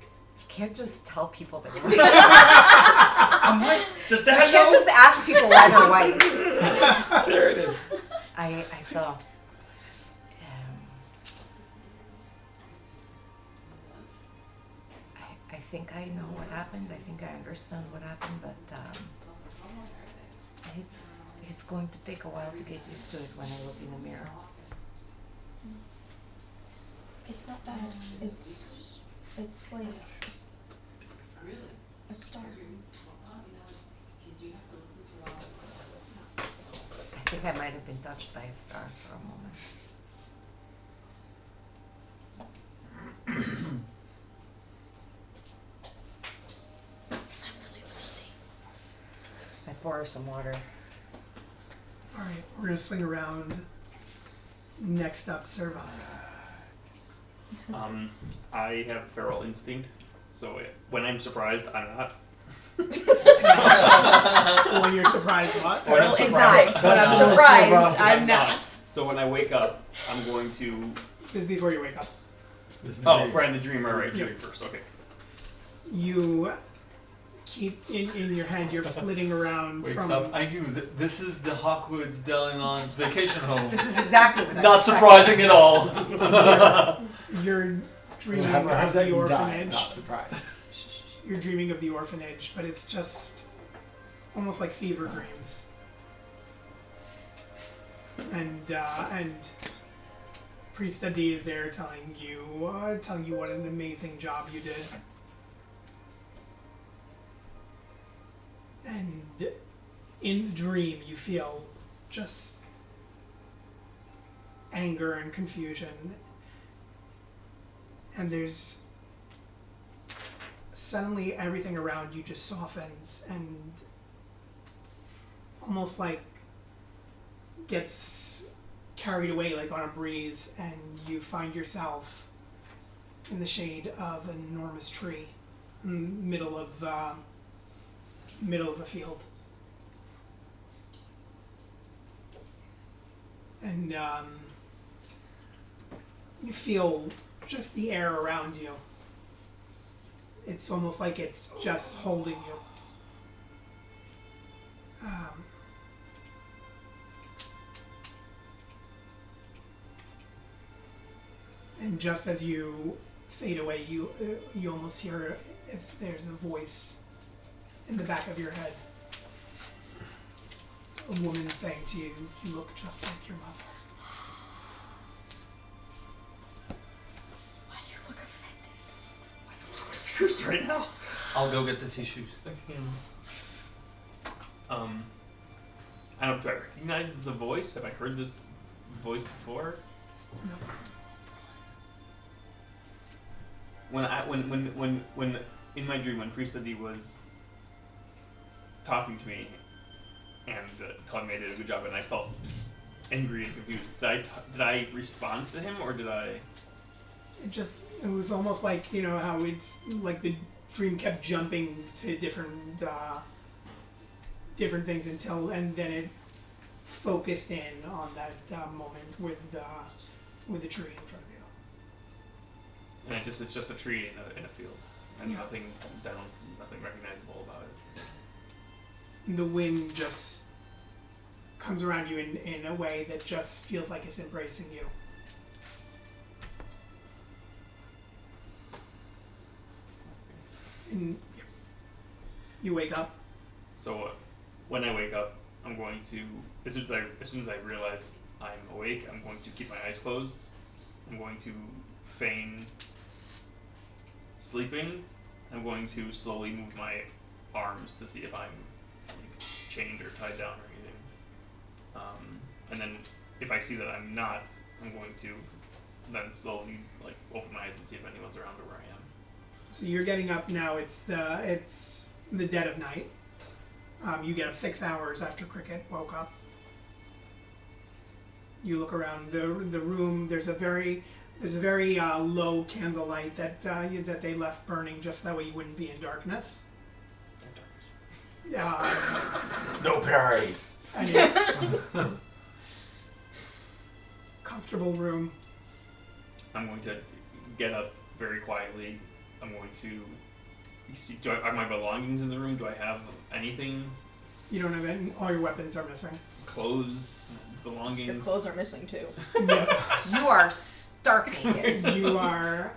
can't just tell people they're white. I'm white. Does You that can't know? just ask people why they're white. There it is. I saw. I think I know what happened. I think I understand what happened, but it's going to take a while to get used to it when I look in the mirror. It's not bad. It's like a star. I think I might have been touched by a star for a moment. I'm really thirsty. I pour her some water. All right, we're gonna swing around. Next up, Servus. I have feral instinct, so when I'm surprised, I'm not. When you're surprised, what? When I'm Feral surprised, instinct. When I'm surprised, I'm I'm not. So when I wake up, I'm going to. This is before you wake up. This is Oh, very- Fran the Dreamer, right? Yeah. Dream first. Okay. You keep in your head. You're flitting around Wakes from. up. I knew that this is the Hawkwoods Delingons vacation home. This is exactly what I Not was surprising at all. You're dreaming Have of that the you die, orphanage. not surprised. You're dreaming of the orphanage, but it's just almost like fever dreams. And Priest Adi is there telling you what an amazing job you did. And in the dream, you feel just anger and confusion. And there's suddenly everything around you just softens and almost like gets carried away like on a breeze, and you find yourself in the shade of an enormous tree in the middle of a field. And you feel just the air around you. It's almost like it's just holding you. And just as you fade away, you almost hear there's a voice in the back of your head. A woman saying to you, "You look just like your mother." Why do you look offended? I'm so confused right now. I'll go get the tissues. I don't know. Do I recognize the voice? Have I heard this voice before? No. When in my dream when Priest Adi was talking to me, and Telling did a good job, and I felt angry and confused. Did I respond to him, or did I? It was almost like, you know, how it's like the dream kept jumping to different things and then it focused in on that moment with the tree in front of you. And it's just a tree in a field, and Yeah. nothing recognizable about it. The wind just comes around you in a way that just feels like it's embracing you. And you wake up. So when I wake up, I'm going to as soon as I realize I'm awake, I'm going to keep my eyes closed. I'm going to feign sleeping. I'm going to slowly move my arms to see if I'm like, chained or tied down or anything. And then if I see that I'm not, I'm going to then slowly like open my eyes and see if anyone's around or where I am. So you're getting up now. It's the dead of night. You get up 6 hours after Cricket woke up. You look around the room. There's a very low candlelight that they left burning just that way you wouldn't be in darkness. No parents. And it's comfortable room. I'm going to get up very quietly. I'm going to see. Are my belongings in the room? Do I have anything? You don't have any. All your weapons are missing. Clothes, Your belongings. clothes are missing too. Yep. You are stark naked. You are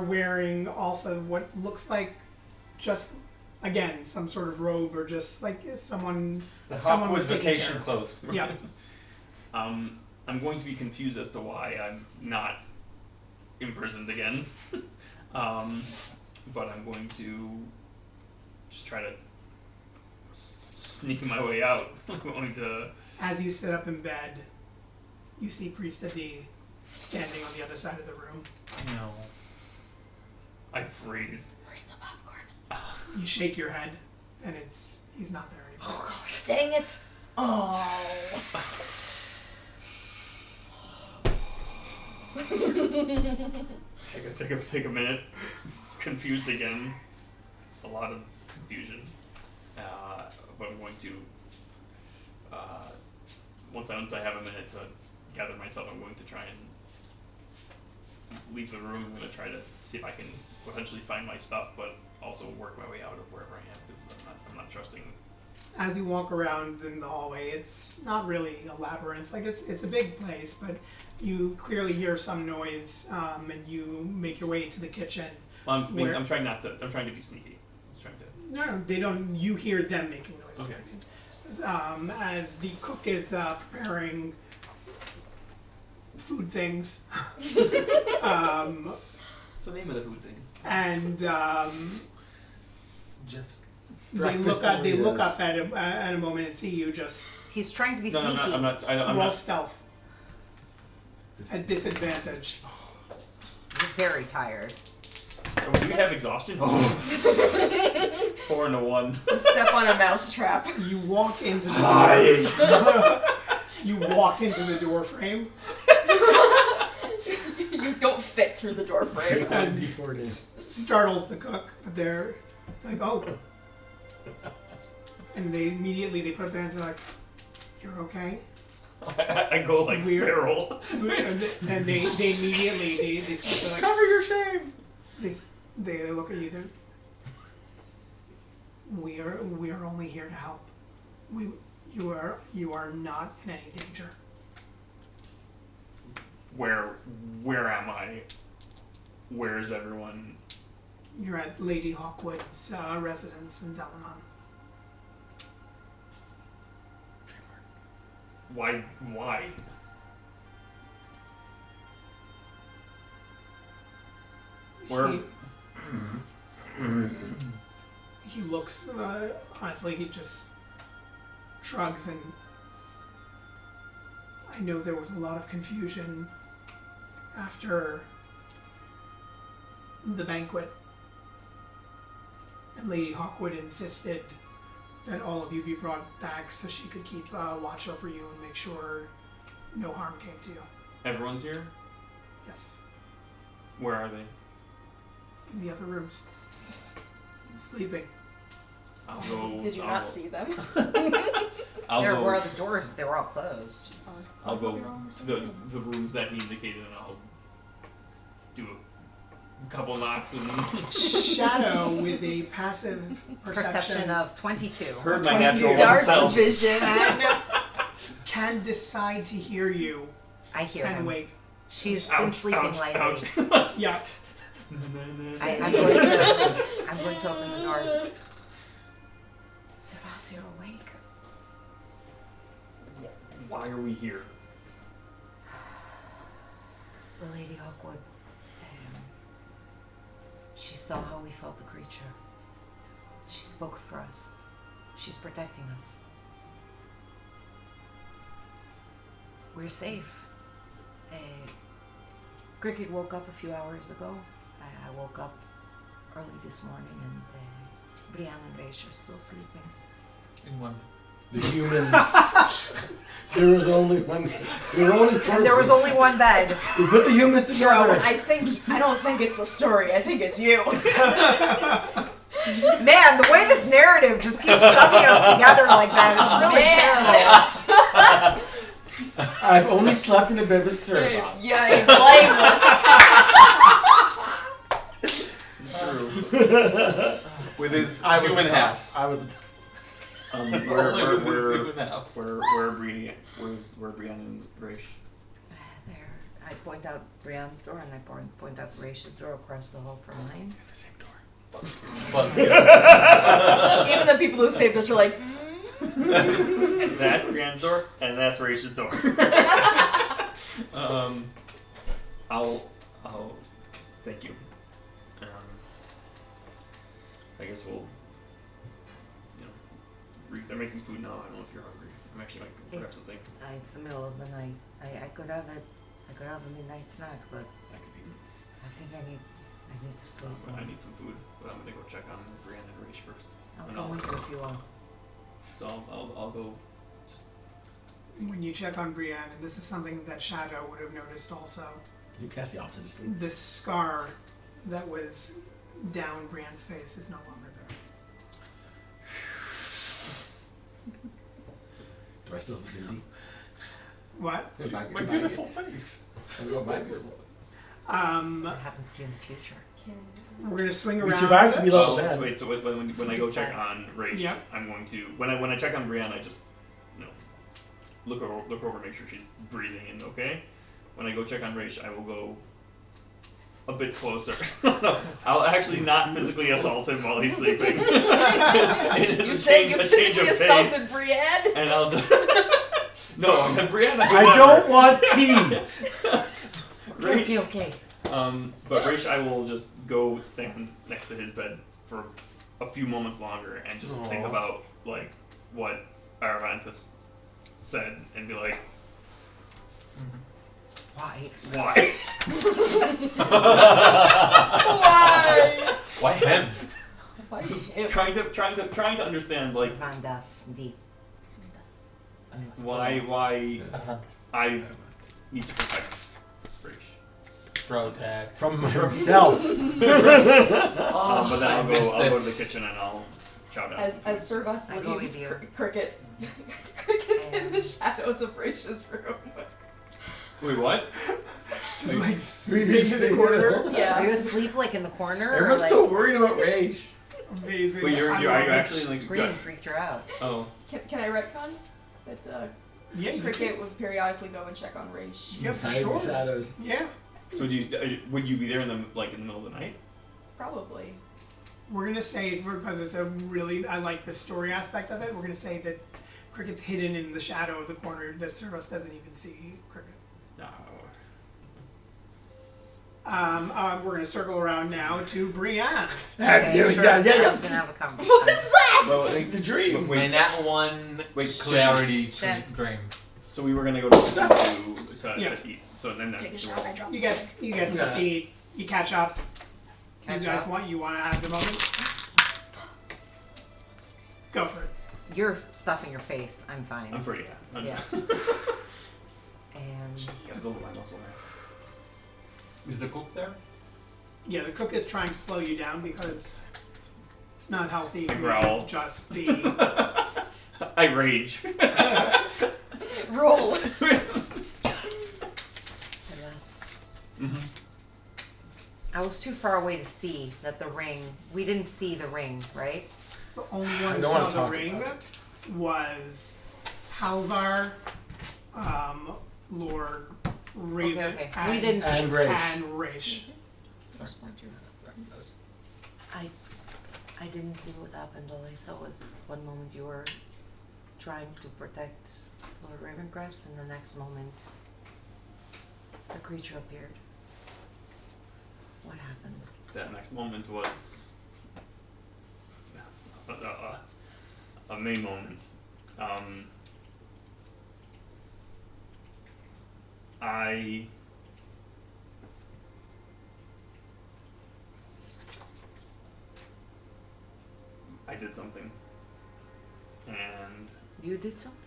wearing also what looks like just again some sort of robe or just like someone The someone Hopwood was taking vacation care of. clothes. Yeah. I'm going to be confused as to why I'm not imprisoned again. But I'm going to just try to sneak my way out. I'm going to. As you sit up in bed, you see Priest Adi standing on the other side of the room. No. I freeze. Where's the popcorn? You shake your head, and he's not there anymore. Oh god. Dang it. Oh. Take a minute. Confused again. A lot of confusion. But I'm going to. Once I have a minute to gather myself, I'm going to try and leave the room. I'm going to try to see if I can potentially find my stuff, but also work my way out of wherever I am because I'm not trusting. As you walk around in the hallway, it's not really a labyrinth. Like it's a big place, but you clearly hear some noise, and you make your way to the kitchen. I'm trying to be sneaky. I'm trying to. No, they don't. You hear them making noise. Okay. As the cook is preparing food things, What's the name of the food things? and Jeff's. they look up at a moment and see you just He's trying to be No, sneaky. I'm not. I'm roll not. stealth at disadvantage. You're very tired. Do we have exhaustion? 4 and a 1. Step on a mouse trap. You walk into the door. You walk into the door frame You don't fit through the door frame. and D4 it startles the cook. But they're like, oh, and they immediately put up their hands and they're like, "You're okay." I go like Weird. feral. And they immediately they start to like Cover your shame. they look at you. We are only here to help. You are not in any danger. Where am I? Where is everyone? You're at Lady Hawkwood's residence in Delanon. Why? Where? He looks, honestly, he just shrugs, and I know there was a lot of confusion after the banquet. And Lady Hawkwood insisted that all of you be brought back so she could keep watch over you and make sure no harm came to you. Everyone's here? Yes, Where are they? in the other rooms, sleeping. I'll go. Did you I'll not go- see them? I'll There go. were the doors. They were all closed. I'll go to the rooms that he indicated, and I'll do a couple knocks and Shadow with a passive Perception of 22. heard my 22. natural one Dark self. vision. can decide to hear you I hear and him. wake. She's been Ouch, sleeping ouch, lightly. ouch. Yeah. I'm going to open the door. Sebas, you're awake. Why are we here? The Lady Hawkwood. She saw how we felt the creature. She spoke for us. She's protecting us. We're safe. Cricket woke up a few hours ago. I woke up early this morning and Brianna and Raish are still sleeping. In one. The humans. There was only one. There were only four. And there was only one bed. We put the humans Bro, together. I don't think it's the story. I think it's you. Man, the way this narrative just keeps shoving us together like that is really terrible. I've only slept in a bed with Servos. Yeah, you're blameless. This is true. With his I was human the half. top. I was. Only with his human half. where Brienne and Raish? There, I point out Brianne's door and I point out Raish's door across the hall from mine. The same door. Buzzkill. Even the people who saved us are like, That's Brienne's door, and that's Raish's door. I'll thank you. I guess we'll, they're making food now. I don't know if you're hungry. I'm actually going to grab something. It's the middle of the night. I could have a midnight snack, but That could be. I think I need to sleep. I need some food, but I'm gonna go check on Brienne and Raish first. I'll and come with you if you want. So I'll go. Just When you check on Brienne, and this is something that Shadow would have noticed also, You cast the opposite of sleep. the scar that was down Brienne's face is no longer there. Do I still have a beauty? What? My beautiful face. My beautiful. What happens to you in the future? We're gonna swing We around. survived to be level so 10. wait. So when I go check Besides. on Raish, Yep. I'm going to when I check on Brienne, I just look over, make sure she's breathing and okay. When I go check on Raish, I will go a bit closer. I'll actually not physically assault him while he's sleeping. It is you a saying you change physically of pace, assaulted Brienne? and I'll just no, Brienne. I don't want tea. Okay, okay. But Raish, I will just go stand next to his bed for a few moments longer and just think Aw. about like what Aravantis said and be like, Why? why? Why? Why him? Why him? trying to understand like Van das deep. why I need to protect Raish. Bro tag. From himself. But then I I'll missed go it. to the kitchen and I'll chow down. As some food. Servus I go leaves, with you. Cricket's in the shadows of Raish's room. Wait, what? Just like Maybe sitting in the corner. Yeah. Are you asleep like in the corner? or, Everyone's like, so worried about rage. Amazing. Wait, are I you love it. actually like? scream freaked her out. Oh, Can I retcon that Yeah, you Cricket would periodically go and check on Raish? Yeah, for Hide in the sure. shadows. Yeah. so would you be there in the middle of the night? Probably. We're gonna say, because it's a really, I like the story aspect of it, we're gonna say that Cricket's hidden in the shadow of the corner that Servus doesn't even see Cricket. No. We're gonna circle around now to Brienne. Okay, Yeah, sure. yeah, I yeah. was gonna have a conversation. What is that? Well, The dream. Wait, that one Wait, clarity Shem. dream. So we were gonna go to the kitchen to Yeah. eat. So then Take a shot. I dropped You get stuff to eat. You catch up. Catch you guys up. want to have the moment? Go for it. Your stuff in your face, I'm fine. I'm pretty. Yeah. Yeah. And Gotta go with my muscle mass. Is the cook there? Yeah, the cook is trying to slow you down because it's not healthy. I for growl. you to just be. I rage. Roll. Celeste, Mm-hmm. I was too far away to see that the ring. We didn't see the ring, right? The only I one who don't saw wanna the talk ring about it. was Halvar, Lord Raven, Okay. and, We didn't see. And Rage. and Rish. I didn't see what happened. All I saw was one moment you were trying to protect Lord Ravencrest, and the next moment a creature appeared. What happened? That next moment was a main moment. I did something, and You did something?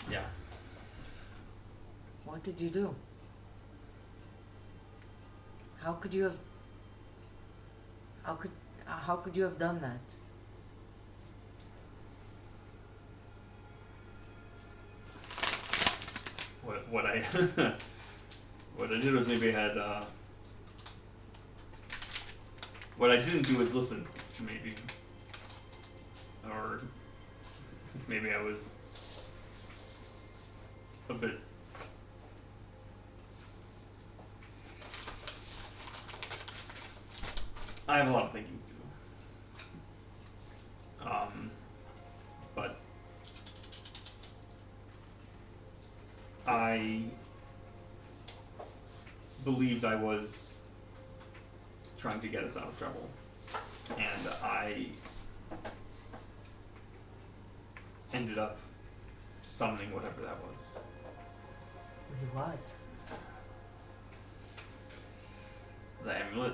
yeah, What did you do? How could you have? How could you have done that? what I what I did was maybe I had what I didn't do was listen, maybe, or maybe I was a bit I have a lot of thinking to do. But I believed I was trying to get us out of trouble, and I ended up summoning whatever that was. With what? The amulet.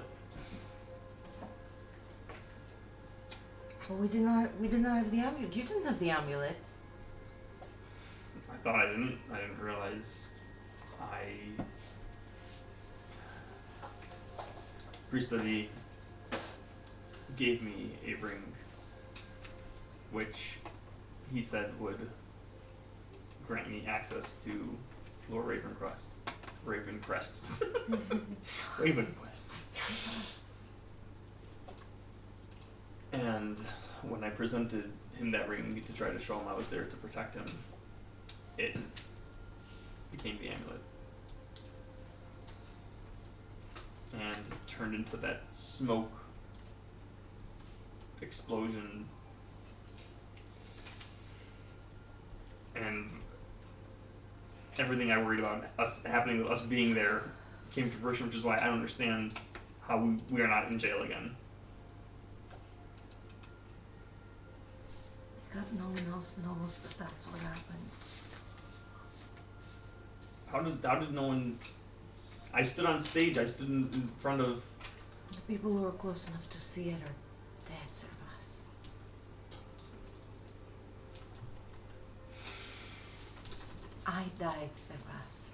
Well, we did not have the amulet. You didn't have the amulet. I thought I didn't. I didn't realize Priest of the gave me a ring, which he said would grant me access to Lord Ravencrest. Ravenquest. And when I presented him that ring to try to show him I was there to protect him, it became the amulet. And turned into that smoke explosion. And everything I worried about us happening with us being there came to fruition, which is why I don't understand how we are not in jail again. Because no one else knows that that's what happened. How did no one? I stood on stage. I stood in front of. The people who were close enough to see it are dead, Servas. I died, Servas.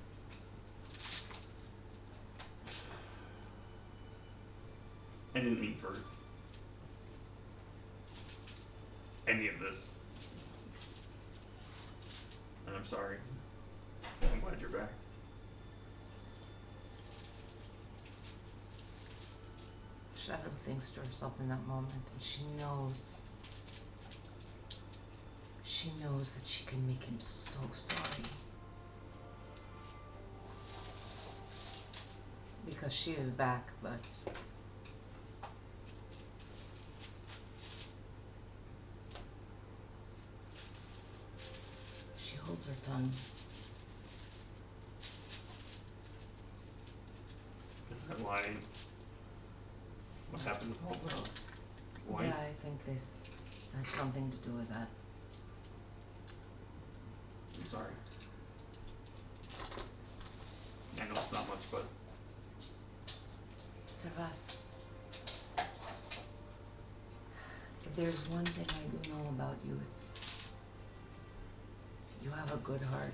I didn't mean for any of this, and I'm sorry. I'm glad you're back. Shadow thinks to herself in that moment, and she knows that she can make him so sorry. Because she is back, but she holds her tongue. Is that why? What happened with all the white? Yeah, I think this had something to do with that. I'm sorry. I know it's not much, but Servas, there's one thing I do know about you, it's you have a good heart.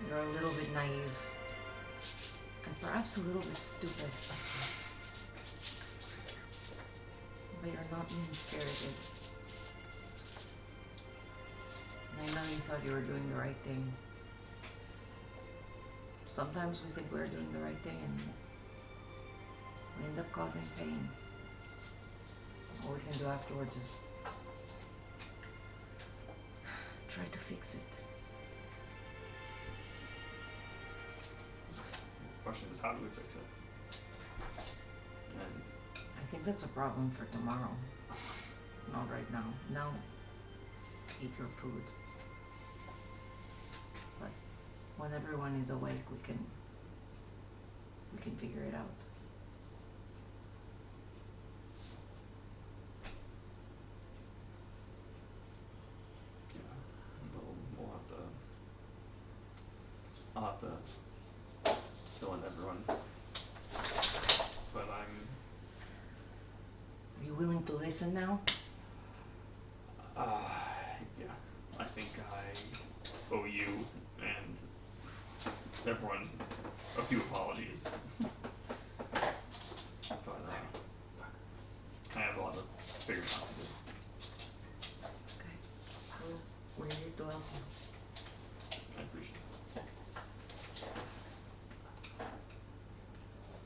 You're a little bit naive and perhaps a little bit stupid. But you're not mean-spirited. And I know you thought you were doing the right thing. Sometimes we think we're doing the right thing and we end up causing pain. All we can do afterwards is try to fix it. The question is, how do we fix it? And I think that's a problem for tomorrow. Not right now. Now, eat your food. But when everyone is awake, we can figure it out. yeah, we'll have to. I'll have to fill in everyone. But Are you willing to listen now? yeah, I think I owe you and everyone a few apologies. But I have a lot of figuring out to do. Okay. Well, we're here to help you. I appreciate it.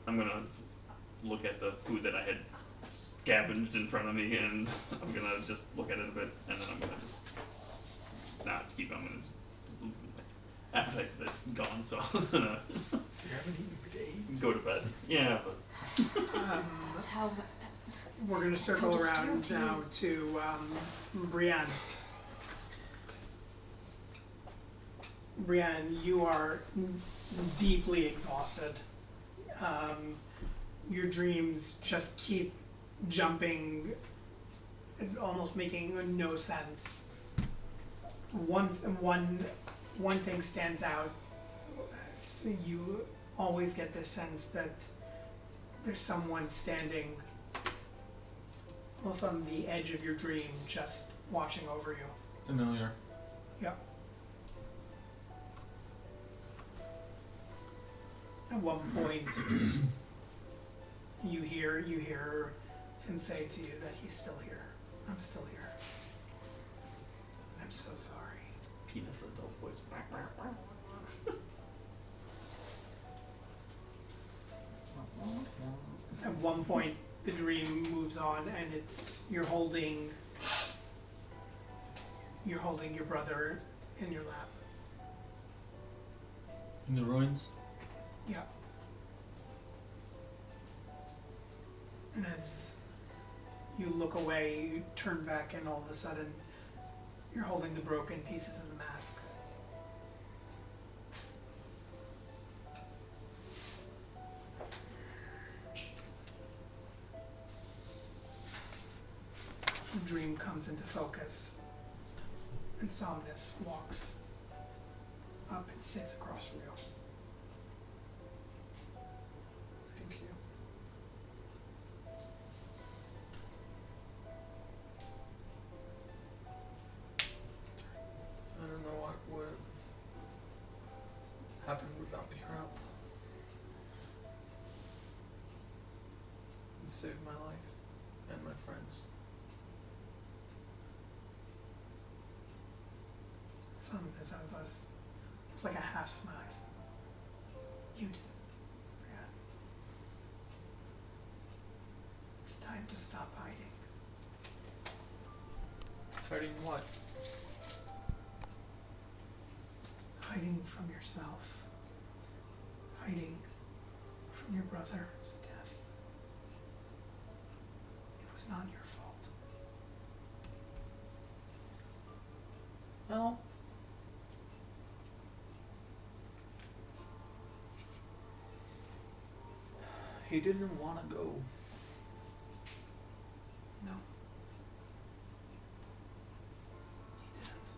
I'm gonna look at the food that I had scavenged in front of me, and I'm gonna just look at it a bit, and then I'm gonna just not keep. I'm gonna my appetite's a bit gone, so I'm gonna You haven't eaten for days. go to bed. Yeah, but That's how. We're gonna circle So around disturbed now he is. to Brienne. Brienne, you are deeply exhausted. Your dreams just keep jumping and almost making no sense. One thing stands out. You always get this sense that there's someone standing almost on the edge of your dream, just watching over you. Familiar. Yep. At one point, you hear him say to you that he's still here. I'm still here. I'm so sorry. Peanuts adult voice. At one point, the dream moves on, and you're holding your brother in your lap. In the ruins? Yeah. And as you look away, you turn back, and all of a sudden, you're holding the broken pieces of the mask. The dream comes into focus, and Somnus walks up and sits across from you. Thank you. I don't know what would have happened without your help. You saved my life and my friends. Somnus has us. It's like a half smile. You did. Yeah. It's time to stop hiding. Hiding what? Hiding from yourself. Hiding from your brother's death. It was not your fault. Well, he didn't want to go. No. He didn't.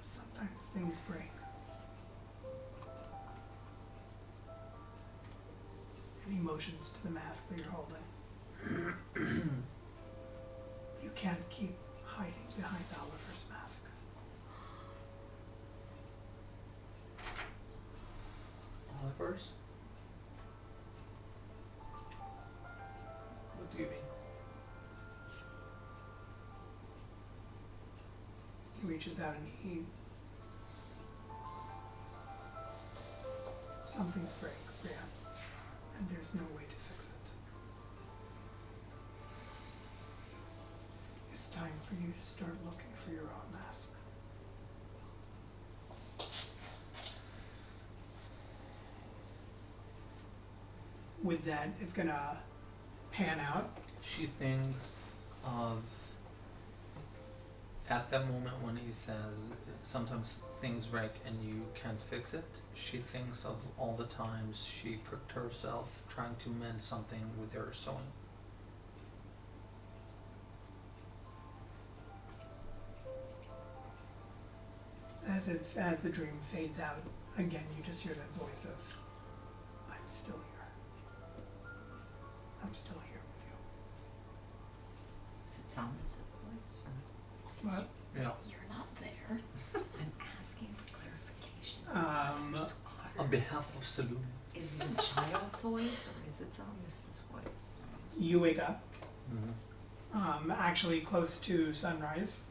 Sometimes things break. motions to the mask that you're holding. You can't keep hiding behind Oliver's mask. Oliver's? What do you mean? He reaches out and he... Something's break, Brianne, and there's no way to fix it. It's time for you to start looking for your own mask. With that, it's gonna pan out. She thinks of at that moment when he says sometimes things break and you can't fix it. She thinks of all the times she pricked herself trying to mend something with her sewing. As the dream fades out, again you just hear that voice of, I'm still here. I'm still here with Is it Samus' voice? you. What? Yeah. You're not there. I'm asking for clarification. Um, So On behalf of Saloon. is it a child's voice or is it Samus' voice? You wake up, Mm-hmm. actually close to sunrise.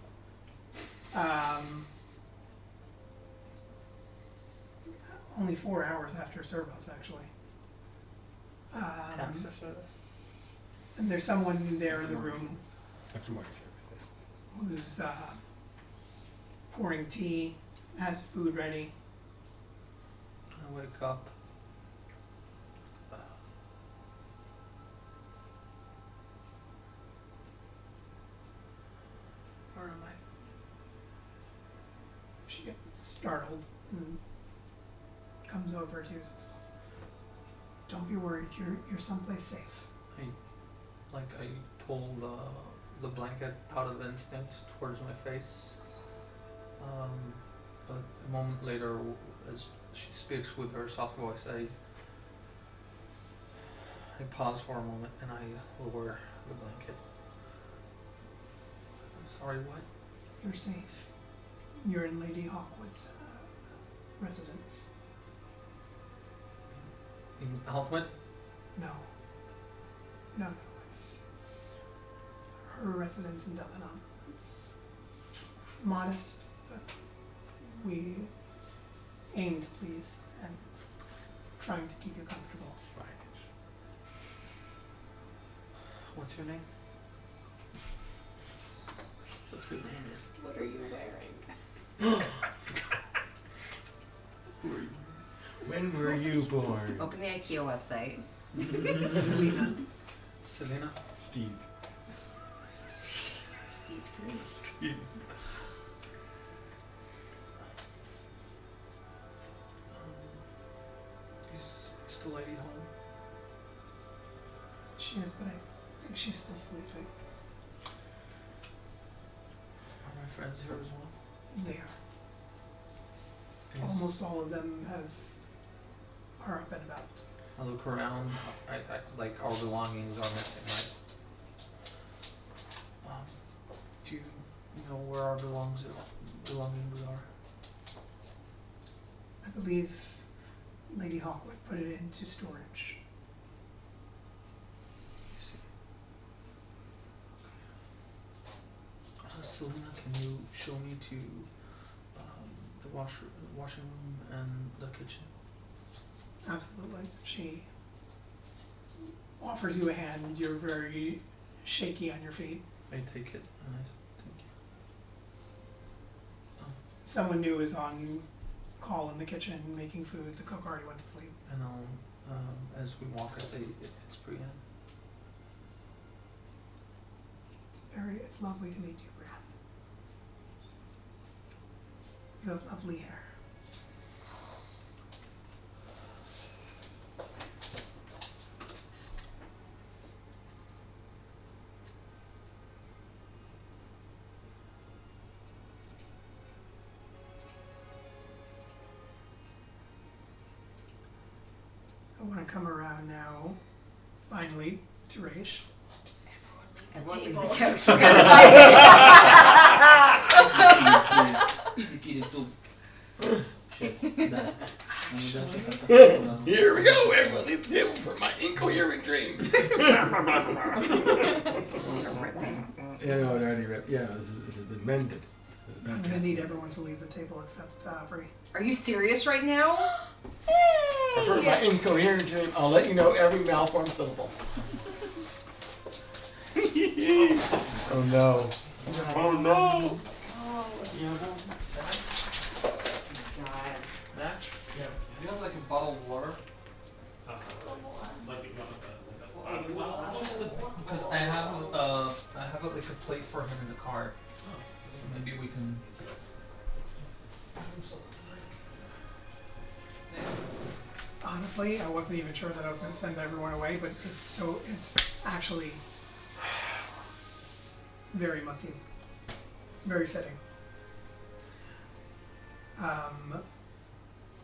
Only 4 hours after service, actually. And there's someone there in the room After morning service. who's pouring tea, has food ready. I wake up. Where am I? She gets startled and comes over to you and says, don't be worried, you're someplace safe. I pull the blanket out of instinct towards my face. But a moment later, as she speaks with her soft voice, I pause for a moment and I lower the blanket. I'm sorry, what? You're safe. You're in Lady Hawkwood's residence. In Altwyn? No. No, it's her residence in Delenon. It's modest, but we aim to please and trying to keep you comfortable. Fine. What's your name? Such good manners. What are you wearing? Who are you? When were you born? Open the IKEA website. Selena. Selena? Steve. Steve 3. Steve. Is the lady home? She is, but I think she's still sleeping. Are my friends here as well? They are. Is- Almost all of them are up and about. I look around, I like our belongings are missing, right? Do you know where our belongings are? I believe Lady Hawkwood put it into storage. Selena, can you show me to the washing room and the kitchen? Absolutely. She offers you a hand. You're very shaky on your feet. I take it and I thank you. Someone new is on call in the kitchen making food. The cook already went to sleep. And I'll, as we walk, I say, it's Brienne. It's lovely to meet you, Brienne. You have lovely hair. I want to come around now Finally, to Raish. Everyone leave Table. the text. Easy kid to shit. Here we go, everyone leave the table for my incoherent dream. Yeah, no, it already ripped. Yeah, this has been mended. This is I'm gonna need everyone to leave the table except Bree. Are you serious right now? For my incoherent dream, I'll let you know every malformed syllable. Oh no. Oh no! Matt? Yeah. Do you have like a bottle of water? Like Just because I have like a plate for him in the car. Maybe we can. Honestly, I wasn't even sure that I was going to send everyone away, but it's actually very martini. Very fitting.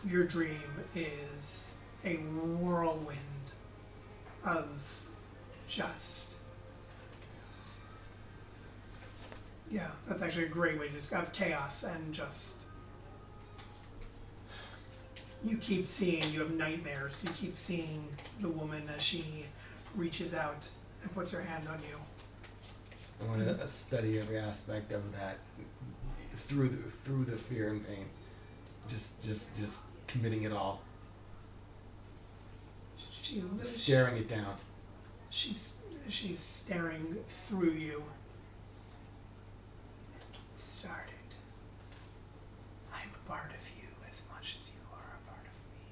Your dream is a whirlwind of just... Yeah, that's actually a great way to describe chaos and just... You keep seeing, you have nightmares, you keep seeing the woman as she reaches out and puts her hand on you. I want to study every aspect of that through the fear and pain. Just committing it all. Staring it down. She's staring through you. It started. I'm a part of you as much as you are a part of me.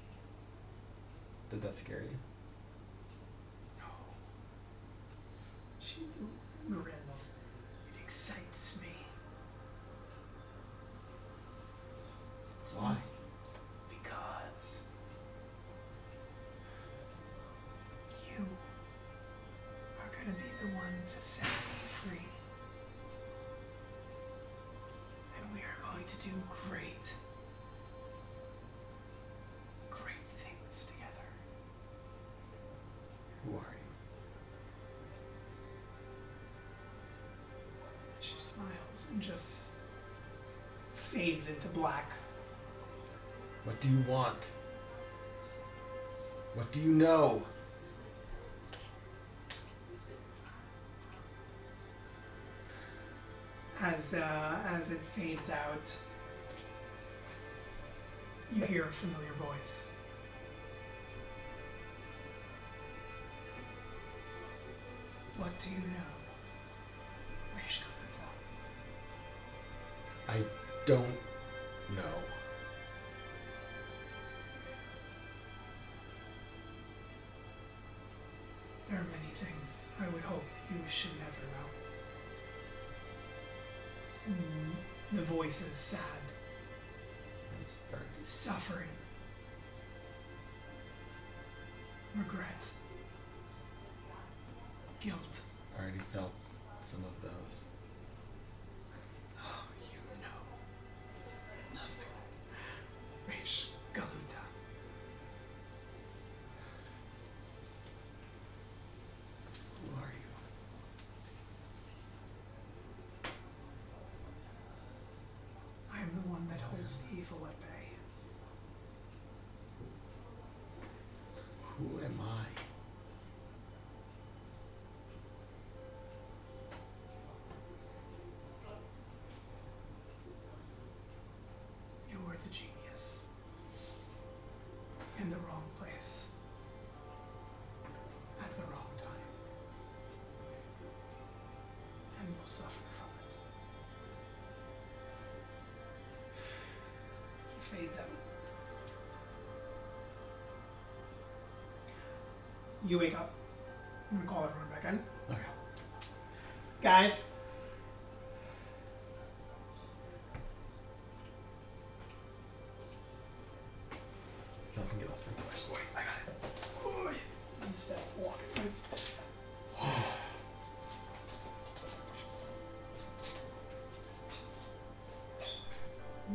Does that scare you? No. She grins. It excites me. Why? Because you are going to be the one to set me free. And we are going to do great things together. Who are you? She smiles and just fades into black. What do you want? What do you know? As it fades out, you hear a familiar voice. What do you know, Raish Kaluta? I don't know. There are many things I would hope you should never know. And the voice is sad, suffering, regret, guilt. I already felt some of those. Oh, you know nothing. Raish Galuta. Who are you? I am the one that holds the evil at bay. Who am I? You were the genius. In the wrong place. At the wrong time. And will suffer from it. He fades out. You wake up. I'm gonna call everyone back in. Okay. Guys. Doesn't get off three questions. Wait, I got it. Oh, yeah. One step, walk, guys.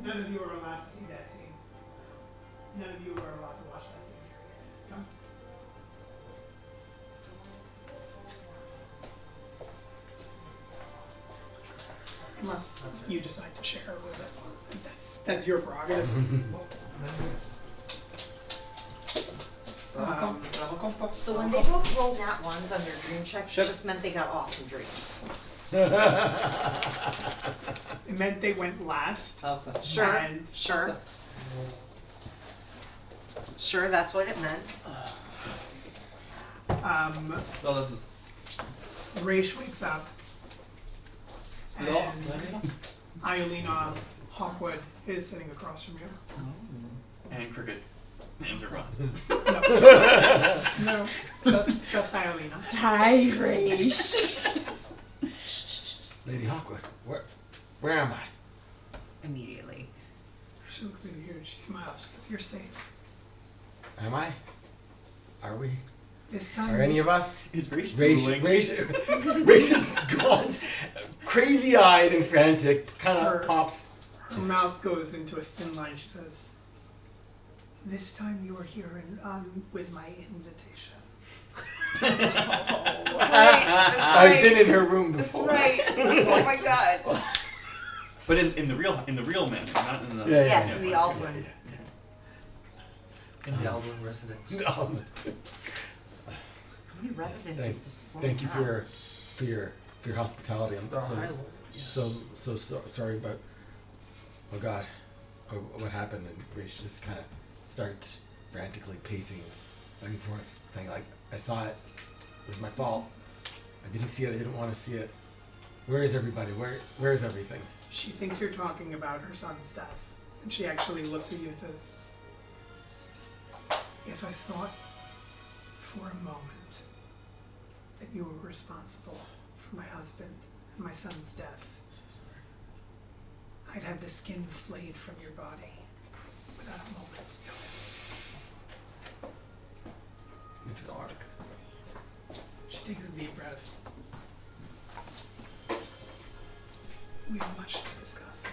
None of you are allowed to see that scene. None of you are allowed to watch that scene. Come. unless you decide to share with it. That's your prerogative. So when they both rolled nat ones on their dream checks, it just meant they got awesome dreams. It meant they went last. Sure, And sure. Sure, that's what it meant. No, this is. Raish wakes up, and Iolina Hawkwood is sitting across from you. And Cricket names her boss. No, just Iolina. Hi, Raish. Lady Hawkwood, where am I? Immediately. She looks at you and she smiles. She says, "You're safe. Am I? Are we? This time." Are any of us? Is Raish Raish drooling? is gone, crazy-eyed and frantic. Kind of pops. Her mouth goes into a thin line. She says, "This time you are here with my invitation." That's right. I've been in her room That's before. right. Oh my god. But in the real manner, not in the. Yeah, Yes, yeah, in the yeah, Aldwin. In the Aldwin residence. yeah. How many residences does this woman Thank you have? for your hospitality. I'm so sorry, but oh God, what happened? And Raish just kind of starts frantically pacing back and forth, saying like, "I saw it. It was my fault. I didn't see it. I didn't want to see it. Where is everybody? Where is everything?" She thinks you're talking about her son's death, and she actually looks at you and says, "If I thought for a moment that you were responsible for my husband and my son's death, I'd have the skin flayed from your body without a moment's notice." It's dark. She takes a deep breath. We have much to discuss.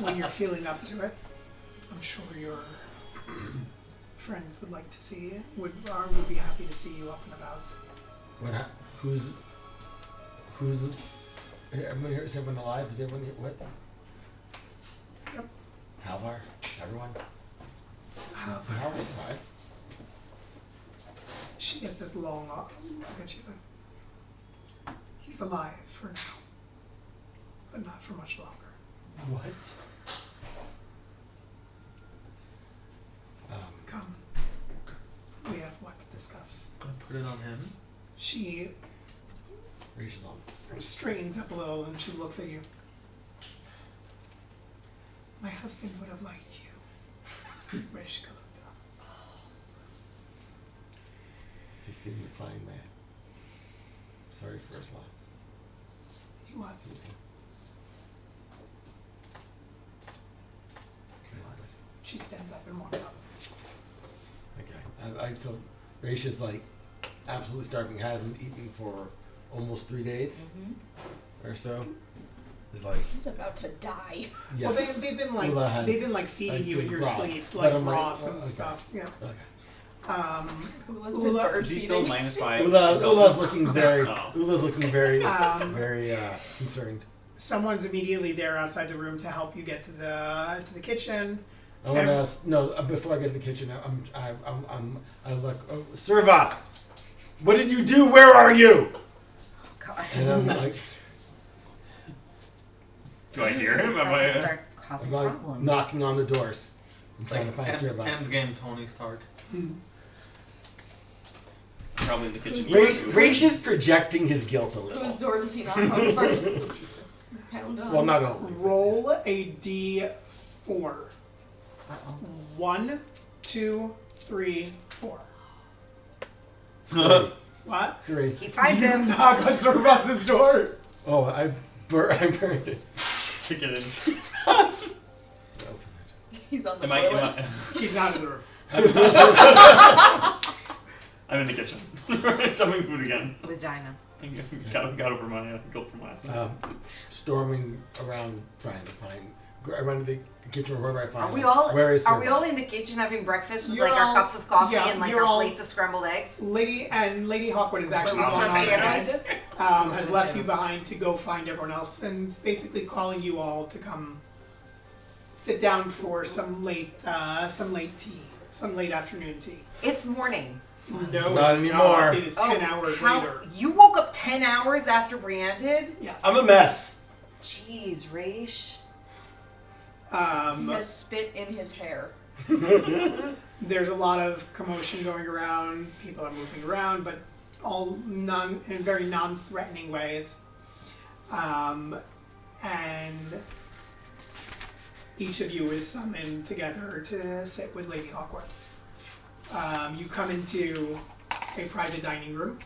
When you're feeling up to it, I'm sure your friends would like to see it. Would be happy to see you up and about. Who's? Everyone here? Is everyone alive? Is everyone here? What? Yep. Halvar? Everyone? Halvar. Halvar's alive. She gives this long look and she's like, "He's alive for now, but not for much longer." What? Come. We have what to discuss. Gonna put it on him. She Raish is on. straightens up a little and she looks at you. "My husband would have liked you." Rishka looked up. He seemed a fine man. Sorry for his loss. He was. She stands up and walks up. Okay. So Raish is like absolutely starving, hasn't eaten for almost 3 days or so. It's like, He's about to die. yeah. Well, they've been Ula has, feeding you in your broth. sleep, But like I'm like, broth and okay. stuff. Yeah. Okay. Ula's Ula- been bird Is he still feeding. -5? Ula's looking very, Oh. very concerned. Someone's immediately there outside the room to help you get to the kitchen. I want to before I get to the kitchen. I look. Oh, serve us. What did you do? Where are you? God. And I'm like, Do I hear him? Am That I? starts causing I'm like problems. knocking on the doors. I'm It's trying like to find serve us. end game Tony Stark. Probably in the kitchen. Raish is projecting his guilt a little. Whose door does he knock on first? Pound on. Well, not only. Roll a d4. Uh-oh. 1, 2, 3, 4. What? 3. He finds You him. knock on Cerbas's door. Oh, I burned it. Kick it in. Open He's on the Am I? toilet. He's not in the room. I'm in the kitchen. Shoving food again. Vagina. Got over my guilt from last it. time. Storming around trying to find I run to the kitchen wherever I find Are we him. all Where is are we all Service? in the kitchen having breakfast with You're like our all- cups of coffee yeah, and like you're our all- plates of scrambled eggs? Lady Hawkwood has actually Where's gone on Rancheros? ahead, has left you behind to go find everyone else, and is basically calling you all to come sit down for some late tea, some late afternoon tea. It's morning. No, Not it's anymore. It is 10 hours how, later. You woke up 10 hours after Brienne did? Yes. I'm a mess. Jeez, Raish. He has spit in his hair. There's a lot of commotion going around. People are moving around, but all in very non-threatening ways. And each of you is summoned together to sit with Lady Hawkwood. You come into a private dining room,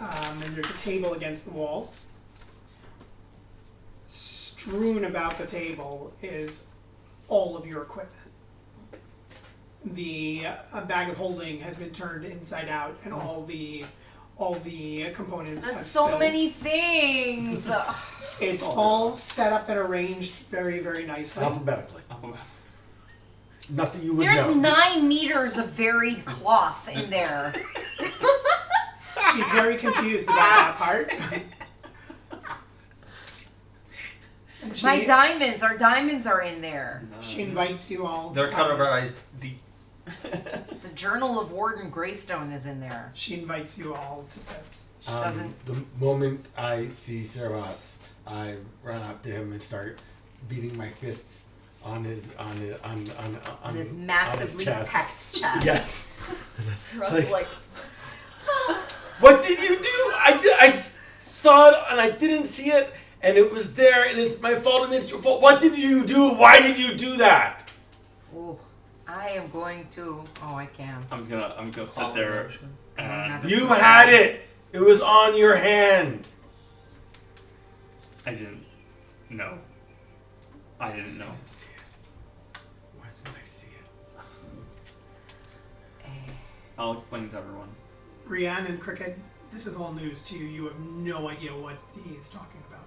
and there's a table against the wall. Strewn about the table is all of your equipment. The bag of holding has been turned inside out, and all the components have That's so spilled. many things. It's all set up and arranged very, very nicely. Alphabetically. Not that you would There's know. 9 meters of varied cloth in there. She's very confused about that part. And My diamonds, our diamonds are in there. she invites you all They're to come. categorized deep. The Journal of Warden Greystone is in there. She invites you all to sit. She doesn't. The moment I see Servas, I run up to him and start beating my fists on his On his on his massively chest. packed chest. Yes. Russ Like- is like, What did you do? I saw it and I didn't see it, and it was there, and it's my fault and it's your fault. What did you do? Why did you do that? Ooh, I am going to. Oh, I can't. I'm gonna sit there and You had it. It was on your hand. I didn't know. I didn't know. See it. Why didn't I see it? I'll explain to everyone. Brienne and Cricket, this is all news to you. You have no idea what he's talking about.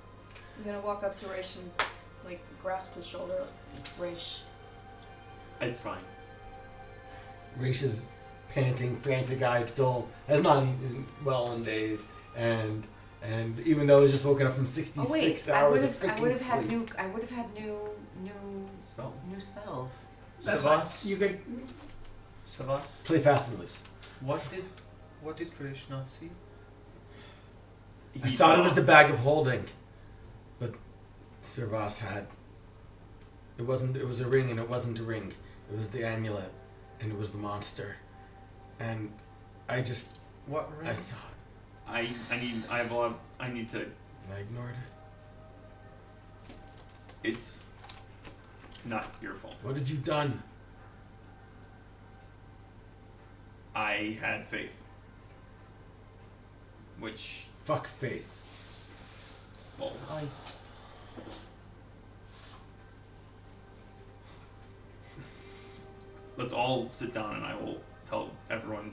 I'm gonna walk up to Raish and like grasp his shoulder. Raish, It's fine. Raish is panting, frantic-eyed, still has not eaten well in days, and even though he's just woken up from 66 Oh wait, I hours would of have. I freaking would have had sleep. new. I would have had new Spells. new spells. That's Savas? fine. You could. Savas? Play fast and loose. What did Rish not see? I He thought saw- it was the bag of holding, but Servas had. It wasn't. It was a ring, and it wasn't a ring. It was the amulet, and it was the monster, and I just What ring? I saw it, I need to. and I ignored it. It's not your fault. What have you done? I had faith. Which, Fuck faith. well, let's all sit down and I will tell everyone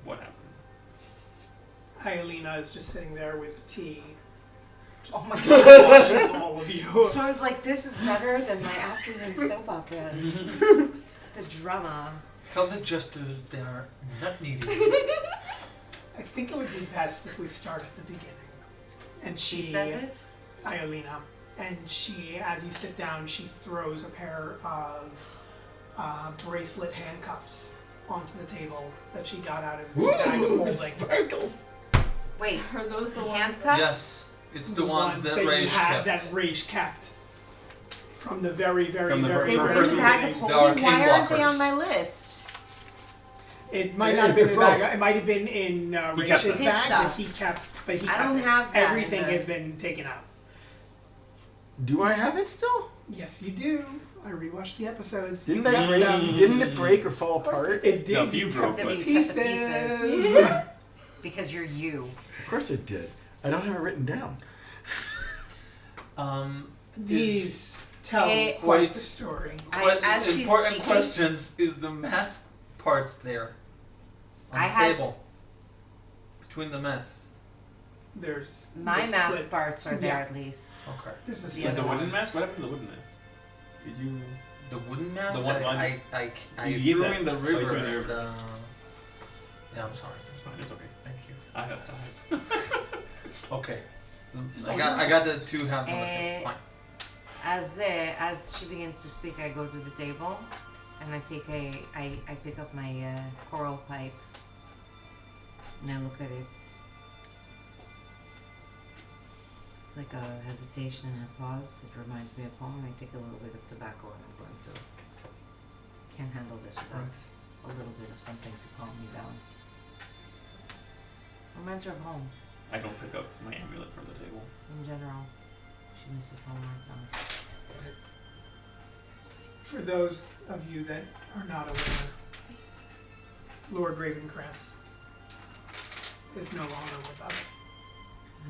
what happened. Hyalina is just sitting there with tea. Just Oh my god. watching all of you. So I was like, this is better than my afternoon soap operas. The drama. Tell the jesters they are not needed. I think it would be best if we start at the beginning. And She says it. Iolina. And she, as you sit down, she throws a pair of bracelet handcuffs onto the table that she got out of the bag of holding. Sparkles. Wait, are those the ones? handcuffs? Yes, it's the ones that you Raish had, kept. that Raish kept. From the very, very, From the very, They were very in the bag of beginning. The holding. Why arcane aren't they on walkers. my list? It might not have been in the Bro. bag. It might have been in He kept Raish's them. His bag, stuff. but he kept. But he I kept don't it. have that in Everything the- has been taken out. Do I have it still? Yes, you do. I rewatched the episodes. Didn't You I kept break? them. Didn't it break or fall apart? It did. No, you you kept broke the it. pieces. You kept the pieces. Because you're you. Of course it did. I don't have it written down. These tell Eh, quite wait. the story. As she's important speaking- questions is the mask parts there on I the had- table between the mess. There's My the mask split- parts are there Yeah. at least. Okay. There's a The split Is the other wooden mask. mask? What happened to the wooden mask? Did you? The wooden mask. The one I You gave threw that- in the oh, you threw it river. in the river. Yeah, I'm sorry. It's fine. It's okay. Thank you. I have. Okay. So I got the two halves on the table. Fine. As she begins to speak, I go to the table, and I pick up my coral pipe, and I look at it. It's like a hesitation and a pause. It reminds me of home. I take a little bit of tobacco, and I'm going to. Can't handle this without a little bit of something to calm me down. Reminds her of home I don't pick up my amulet from the table. in general. She misses home right now. For those of you that are not aware, Lord Ravencrest is no longer with us.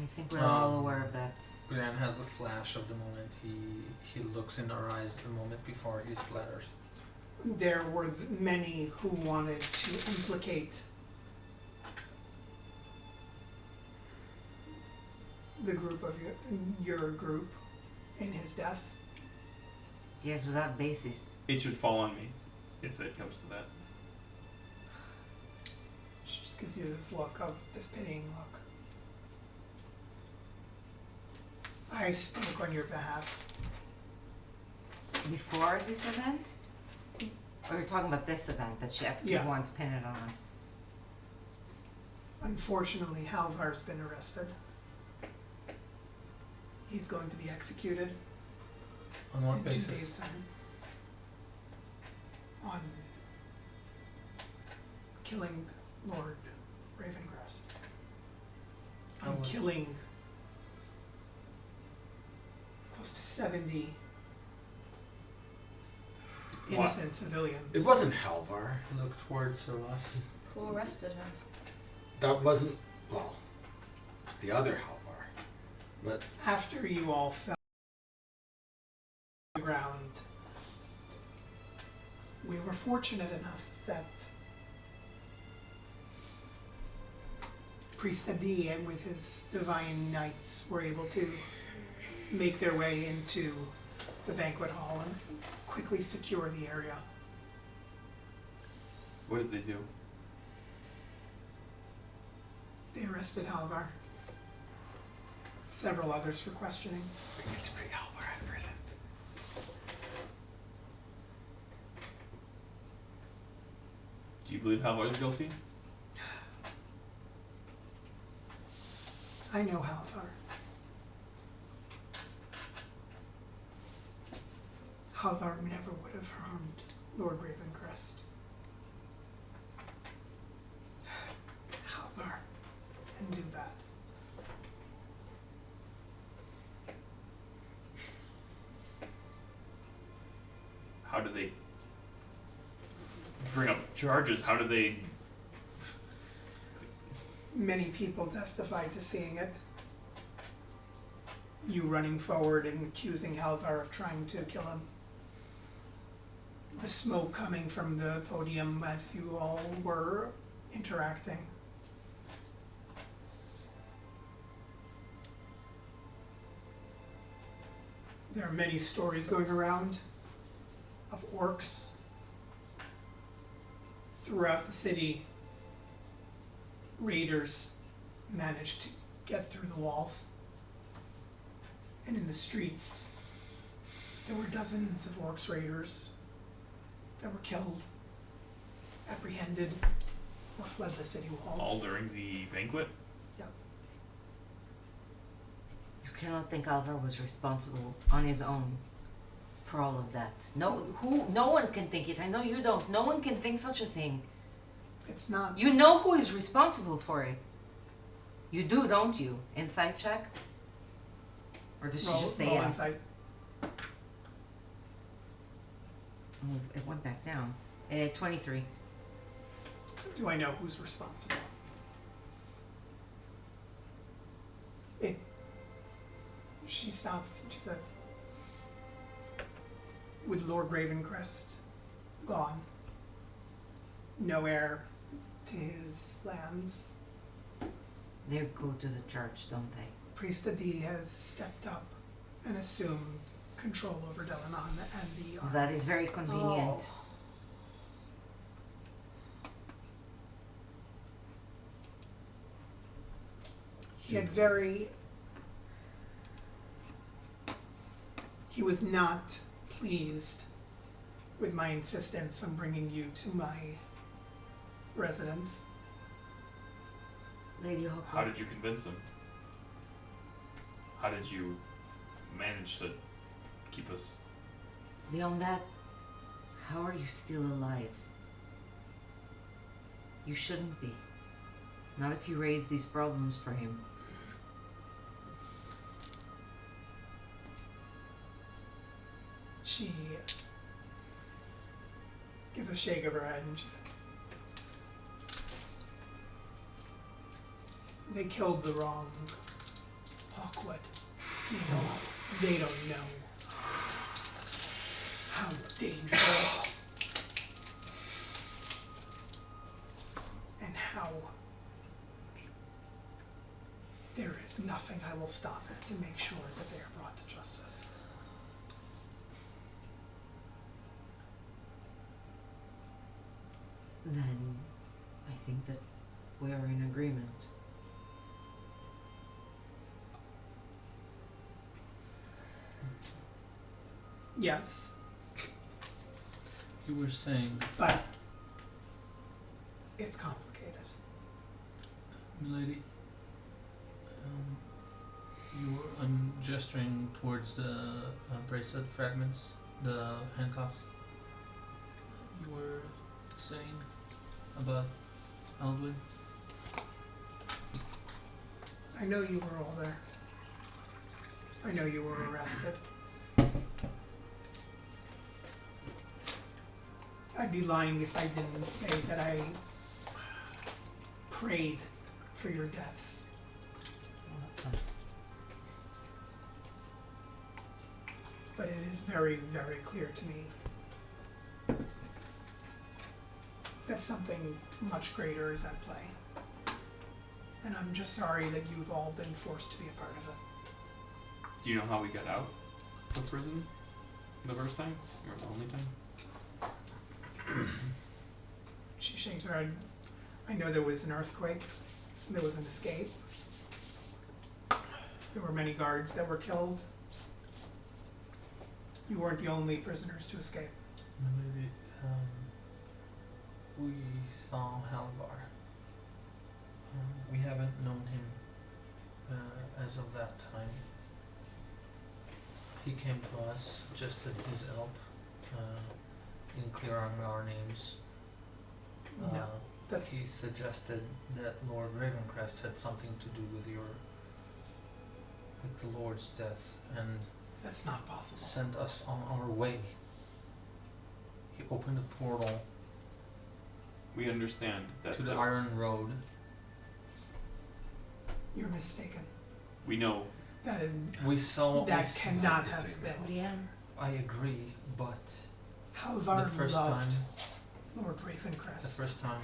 I think we're all aware of that. Brienne has a flash of the moment he looks in her eyes the moment before he splatters. There were many who wanted to implicate the group of your group in his death. Yes, without basis. It should fall on me if it comes to that. She just gives you this look of this pitying look. I spoke on your behalf. Before this event? Or you're talking about this event that she Yeah. wanted to pin it on us? Unfortunately, Halvar's been arrested. He's going to be executed On what in 2 basis? days' time. On killing Lord Ravencrest. On what? killing close to 70 innocent civilians. It wasn't Halvar. Look towards us. Who arrested him? That wasn't, well, the other Halvar. But After you all fell to the ground, we were fortunate enough that Priest Adi and with his divine knights were able to make their way into the banquet hall and quickly secure the area. What did they do? They arrested Halvar. Several others for questioning. we need to bring Halvar out of prison. Do you believe Halvar is guilty? I know Halvar. Halvar never would have harmed Lord Ravencrest. Halvar and Dubat. How do they bring up charges? How do they? Many people testified to seeing it. You running forward and accusing Halvar of trying to kill him. The smoke coming from the podium as you all were interacting. There are many stories going around of orcs throughout the city. Raiders managed to get through the walls. And in the streets, there were dozens of orcs raiders that were killed, apprehended, or fled the city walls. All during the banquet? Yep. You cannot think Alvar was responsible on his own for all of that. No one can think it. I know you don't. No one can think such a thing. It's not. You know who is responsible for it. You do, don't you? Insight check? Or does she just say roll yes? insight. Oh, it went back down. 23. Do I know who's responsible? She stops and she says, with Lord Ravencrest gone, no heir to his lands, They go to the church, don't they? Priest Adi has stepped up and assumed control over Delanan and the armies. That is very convenient. Oh. He was not pleased with my insistence on bringing you to my residence. Lady Hawk. How did you convince him? How did you manage to keep us? Beyond that, how are you still alive? You shouldn't be. Not if you raise these problems for him. She gives a shake of her head and she's like, they killed the wrong Hawkwood. They don't know how dangerous and how there is nothing I will stop at to make sure that they are brought to justice. Then I think that we are in agreement. Yes, You were saying, but it's complicated. milady, you were gesturing towards the bracelet fragments, the handcuffs. You were saying about Aldwin. I know you were all there. I know you were arrested. I'd be lying if I didn't say that I prayed for your deaths. Well, that sounds... But it is very, very clear to me that something much greater is at play. And I'm just sorry that you've all been forced to be a part of it. Do you know how we got out of prison the first time or the only time? She shakes her head. I know there was an earthquake. There was an escape. There were many guards that were killed. You weren't the only prisoners to escape. Milady, we saw Halvar. We haven't known him as of that time. He came to us just at his help in clearing our names. No, that's He suggested that Lord Ravencrest had something to do with the Lord's death and that's not possible. sent us on our way. He opened a portal We understand that to the Iron Road. You're mistaken. we know That is, We saw. that cannot have been. Brienne? I agree, but Halvar the first loved time, Lord the Ravencrest. first time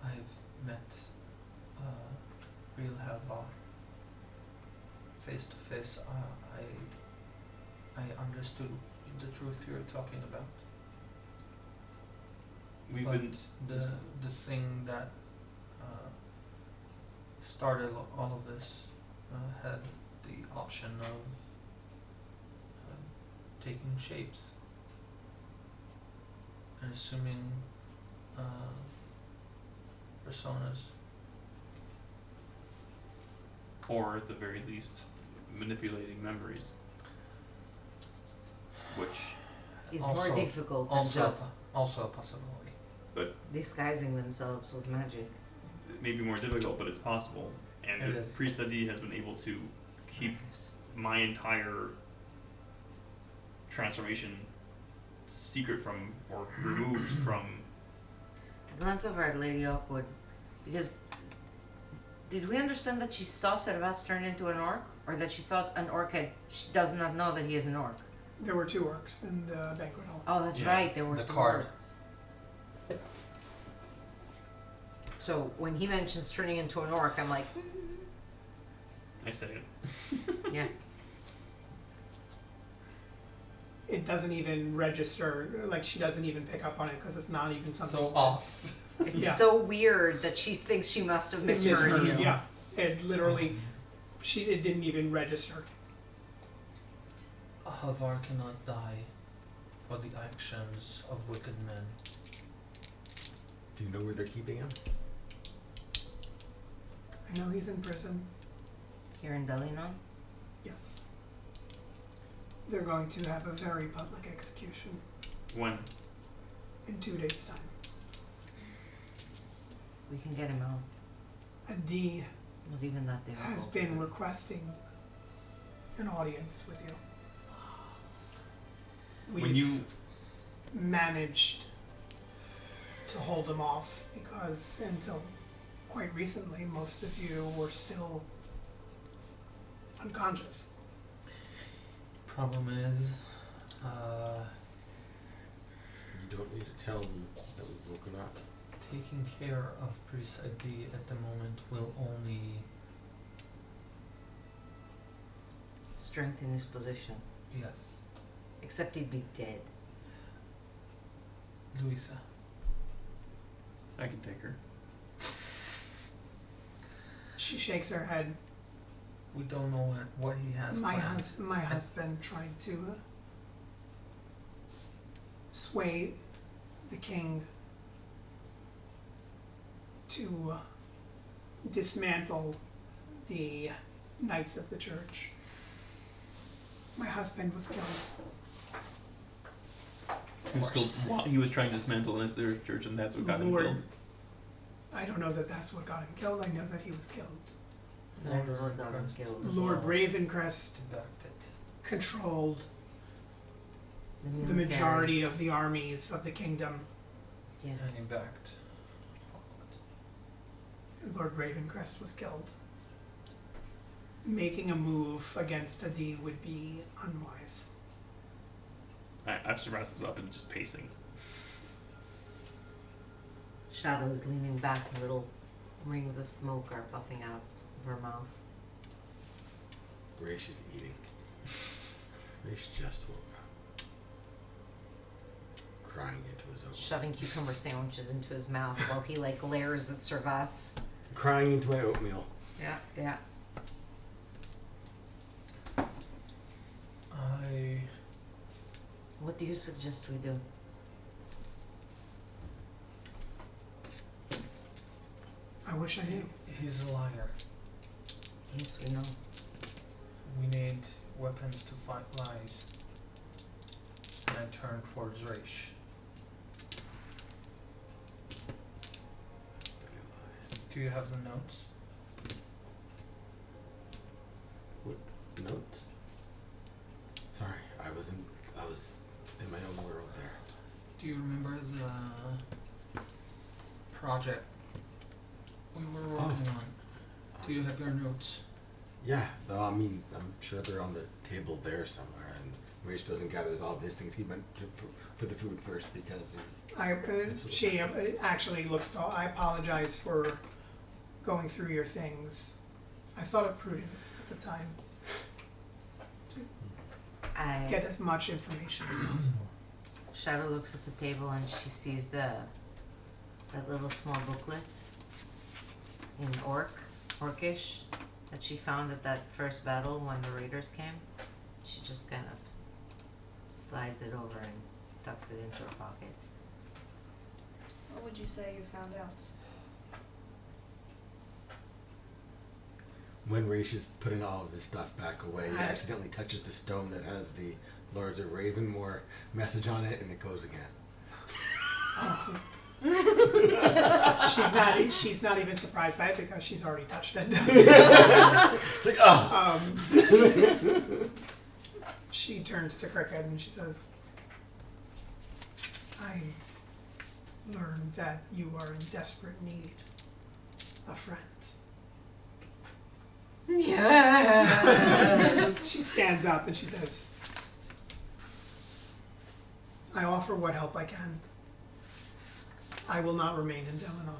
I've met real Halvar face to face, I understood the truth you're talking about. we've But been the thing that started all of this had the option of taking shapes and assuming personas. or at the very least manipulating memories, which Is Also- more difficult than Also, just also a possibility. disguising themselves with magic. may be more difficult, but it's possible. And It if is. Priest Adi has been able to keep my entire transformation secret from or removed from. Glance over at Lady Oakwood, because did we understand that she saw Servas turn into an orc, or that she thought an orc had? She does not know that he is an orc. There were 2 orcs in the banquet hall. Oh, that's Yeah, right. There were the two card. orcs. So when he mentions turning into an orc, I'm like, I say it. yeah. It doesn't even register, like she doesn't even pick up on it because it's not even something. So off. It's Yeah. so weird that she thinks she must have misheard you. Yeah, it literally, it didn't even register. Halvar cannot die for the actions of wicked men. Do you know where they're keeping him? I know he's in prison. Here in Delinon? Yes. They're going to have a very public execution When? in 2 days' time. We can get him out. A D Not even that difficult. has been requesting an audience with you. When We've you managed to hold him off because until quite recently, most of you were still unconscious. Problem is, You don't need to tell them that we've woken up. taking care of Priest Adi at the moment will only Strengthen his position. yes. Except he'd be dead. Louisa. I can take her. She shakes her head. We don't know what he has planned. My husband tried to sway the king to dismantle the Knights of the Church. My husband was killed. He was killed while he was trying to dismantle their church, and that's what got him Lord, killed. I don't know that that's what got him killed. I know that he was killed. That's what got him killed. Lord Ravencrest Backed it. controlled the military. majority of the armies of the kingdom. Yes. And he backed. Lord Ravencrest was killed. Making a move against Adi would be unwise. Abstermass is up and just pacing. Shadow is leaning back, little rings of smoke are puffing out of her mouth. Raish is eating. Raish just woke up. Crying into his own. Shoving cucumber sandwiches into his mouth while he like glares at Servas. Crying into my oatmeal. Yeah, yeah. What do you suggest we do? I wish I knew. He's a liar. Yes, we know. We need weapons to fight lies. And I turn towards Raish. Do you have the notes? What notes? Sorry, I was in my own world there. Do you remember the project we were working on? Do you have your notes? Yeah, though, I mean, I'm sure they're on the table there somewhere, and Raish goes and gathers all of his things. He went for the food first because it was... She actually looks to. I apologize for going through your things. I thought it prudent at the time to get as much information as possible. Shadow looks at the table and she sees that little small booklet in Orcish that she found at that first battle when the raiders came. She just kind of slides it over and tucks it into her pocket. What would you say you found out? When Raish is putting all of his stuff back away, he I- accidentally touches the stone that has the Lords of Ravenmore message on it, and it goes again. She's not even surprised by it because she's already touched it. It's like, oh! She turns to Cricket and she says, I learned that you are in desperate need of friends. Yeah. She stands up and she says, I offer what help I can. I will not remain in Delanon.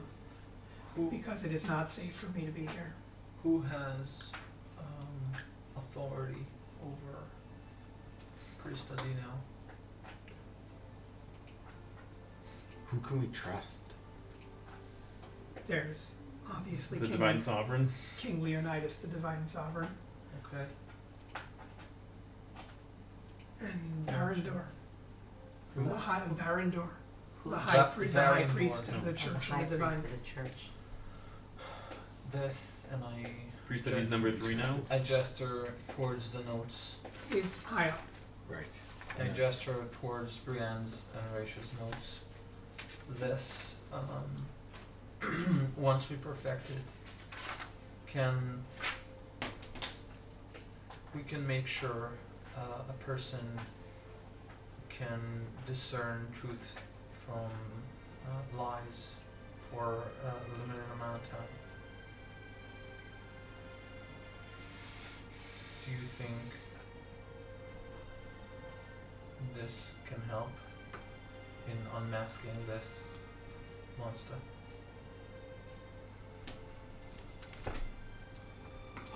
because it is not safe for me to be here. Who has authority over Priest Adino? Who can we trust? There's obviously The King, Divine Sovereign. King Leonidas, the Divine Sovereign, Okay. and Varandor. Who? The High Varandor. Who- The Va- high Varandor. priest of the Oh, Church high of the Divine. priest of the church. This, and I. Priest of he's number 3 now. I gesture towards the notes. He's high up. Right. I gesture towards Brienne's and Raisha's notes. This, once we perfect it, we can make sure a person can discern truth from lies for a limited amount of time. Do you think this can help in unmasking this monster?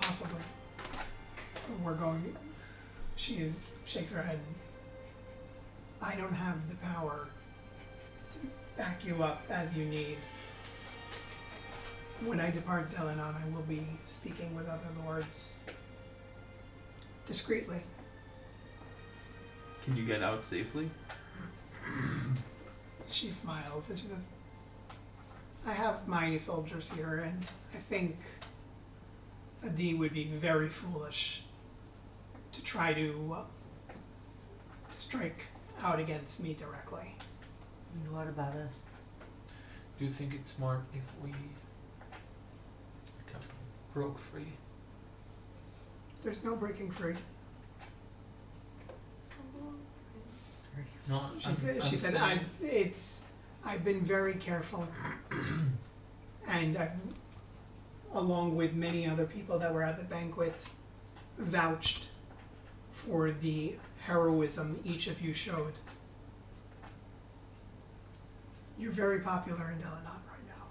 Possibly. We're going. She shakes her head. I don't have the power to back you up as you need. When I depart Delanon, I will be speaking with other lords. Discreetly. Can you get out safely? She smiles and she says, I have my soldiers here, and I think Adi would be very foolish to try to strike out against me directly. And what about us? Do you think it's smart if we broke free? There's no breaking free. Sorry. No, She said, I've been very careful, and I've, along with many other people that were at the banquet, vouched for the heroism each of you showed. You're very popular in Delanon right now.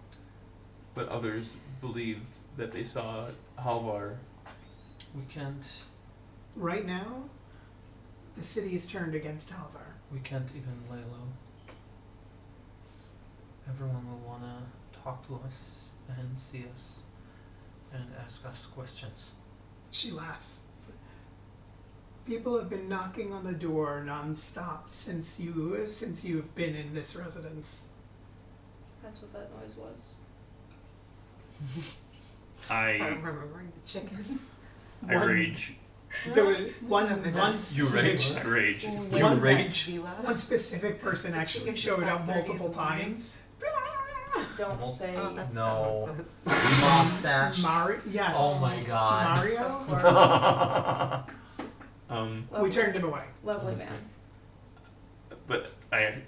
But others believed that they saw Halvar. we can't Right now, the city is turned against Halvar. we can't even lay low. Everyone will wanna talk to us and see us and ask us questions. She laughs. People have been knocking on the door nonstop since you've been in this residence. That's what that noise was. Start I remembering the chickens. rage. There was one You specific I rage. You One- rage? one specific person actually showed up multiple times. Don't Well, say Oh, that's No. that was- Mustache. Yes. Oh my god. Mario? lovely, We turned him away. lovely man. But I,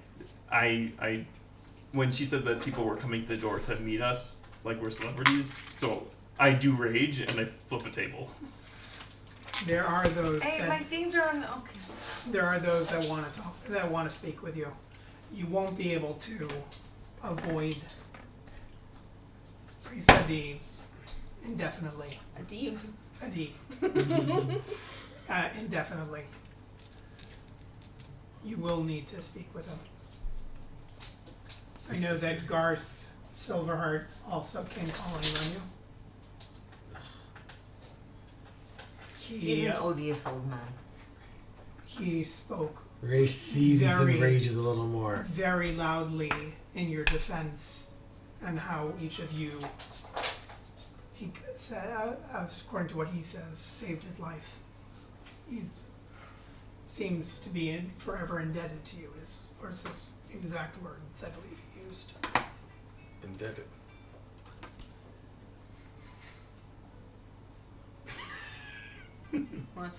when she says that people were coming to the door to meet us, like we're celebrities, so I do rage and I flip a table. There are those Hey, that my things are on. Okay. there are those that want to talk, that want to speak with you. You won't be able to avoid Priest Adi indefinitely. Adib. Adi. Indefinitely. You will need to speak with him. I know that Garth Silverheart also came calling on you. He's an odious old man. He spoke Rage seethes Very- and rages a little more. very loudly in your defense, and how each of you, he said, according to what he says, saved his life. He seems to be forever indebted to you, or is this the exact words I believe he used. Indebted. What?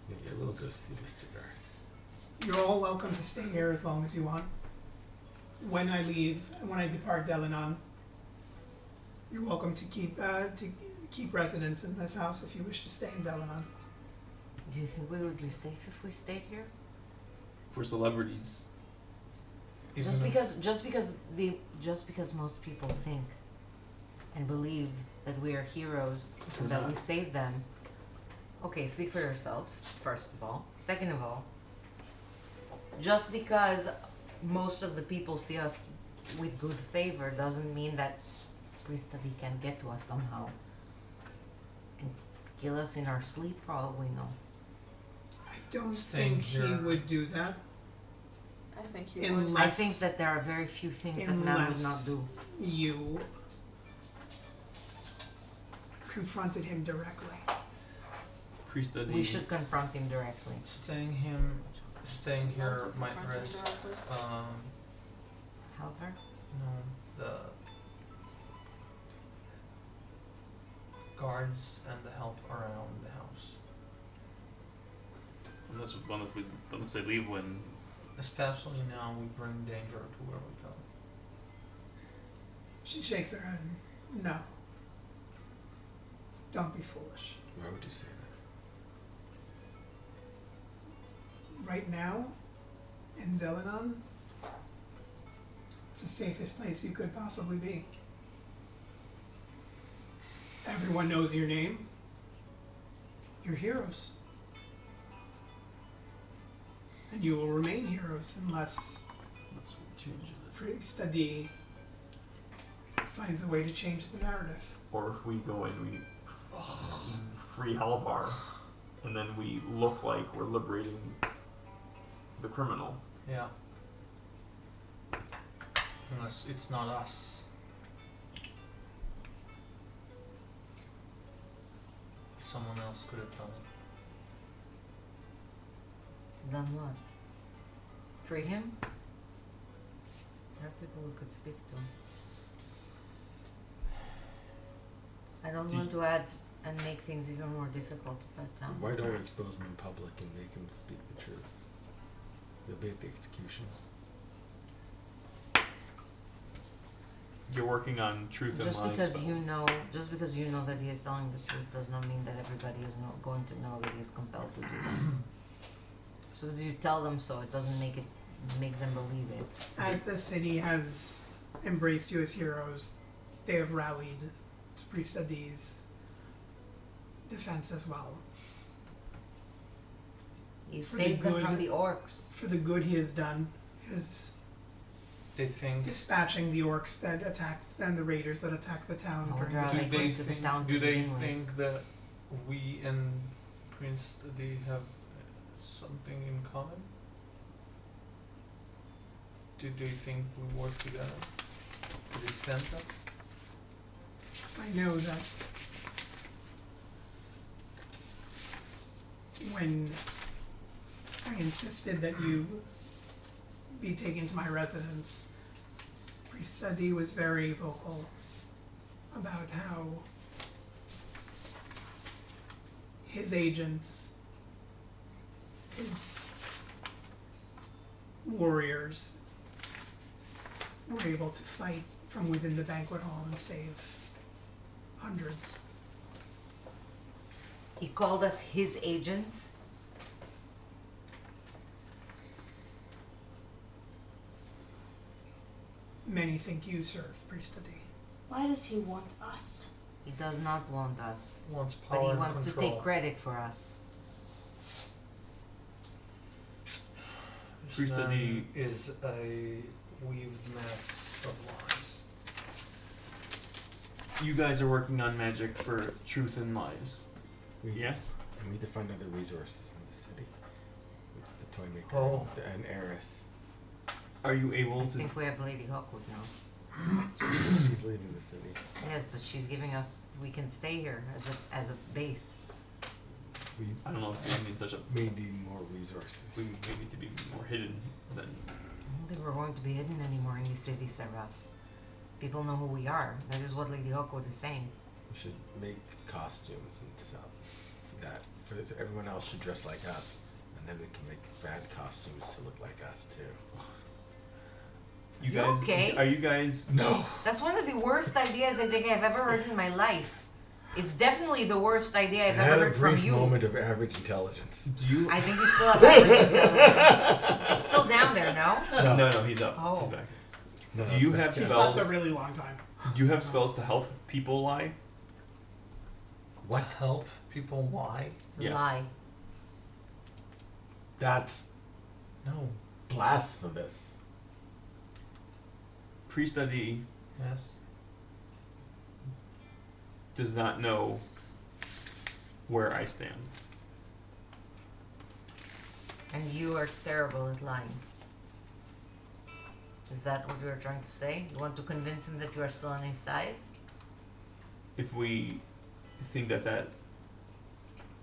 Yeah, we'll go see Mr. Gar. You're all welcome to stay here as long as you want. When I depart Delanon, you're welcome to keep residence in this house if you wish to stay in Delanon. Do you think we would be safe if we stayed here? For celebrities, Even Just if- because most people think and believe that we are heroes and that we save them. Okay, speak for yourself, first of all. Second of all, just because most of the people see us with good favor doesn't mean that Priestadi can get to us somehow and kill us in our sleep for all we know. I don't Staying think he here. would do that I think he would. unless I think that there are very few things that man would not do. you confronted him directly. Priest Adi. We should confront him directly. Staying here might risk However, the guards and the help around the house. Unless they leave when. Especially now we bring danger to where we go. She shakes her head. No. Don't be foolish. Why would you say that? Right now, in Delanon, it's the safest place you could possibly be. Everyone knows your name. You're heroes. And you will remain heroes unless Unless we change it. Priest Adi finds a way to change the narrative. Or if we go and we free Halvar, and then we look like we're liberating the criminal. Yeah. Unless it's not us. Someone else could have done it. done what? Free him? There are people we could speak to. I don't want to add and make things even more difficult, but Why don't we expose him in public and make him speak the truth? He'll be at the execution. You're working on truth and just lies because spells. you know that he is telling the truth does not mean that everybody is going to know that he is compelled to do that. So as you tell them so, it doesn't make them believe it. As the city has embraced you as heroes, they have rallied to Priest Adi's defense as well. He For the saved them good- from the orcs. For the good he has done, his They think. dispatching the orcs that attacked and the raiders that attacked the town. Oh, during the right. Do Like they went to the think? town Do to they begin with. think that we and Prince Adi have something in common? Do they think we work together? Do they send us? I know that when I insisted that you be taken to my residence, Priest Adi was very vocal about how his agents, his warriors, were able to fight from within the banquet hall and save hundreds. He called us his agents. Many think you serve Priest Adi. Why does he want us? He does not want us, Wants but power he and wants to control. take credit for us. This Priest man Adi- is a weaved mess of lies. You guys are working on magic for truth and lies. We need Yes? To, we need to find other resources in the city. The toy maker Oh. and heiress. Are you able I to? think we have Lady Hawkwood now. She's leaving the city. Yes, but she's giving us. We can stay here as a base. We I don't know if we need such a. may need more resources. We may need to be more hidden than. I don't think we're going to be hidden anymore in the city, Sarras. People know who we are. That is what Lady Hawkwood is saying. We should make costumes and stuff. So everyone else should dress like us, and then we can make bad costumes to look like us too. You You guys. okay? Are you guys? No. That's one of the worst ideas I think I've ever heard in my life. It's definitely the worst idea I've I had ever a heard from brief you. moment of average intelligence. Do you? I think you still have average intelligence. It's still down there, no? No, he's up. Oh. He's back. No, Do you it's have He spells? slept a really long time. Do you have spells to help people lie? What? Help people lie? Yes. Lie. That's No. blasphemous. Pre-study Yes. does not know where I stand. And you are terrible at lying. Is that what you are trying to say? You want to convince him that you are still on his side? If we think that that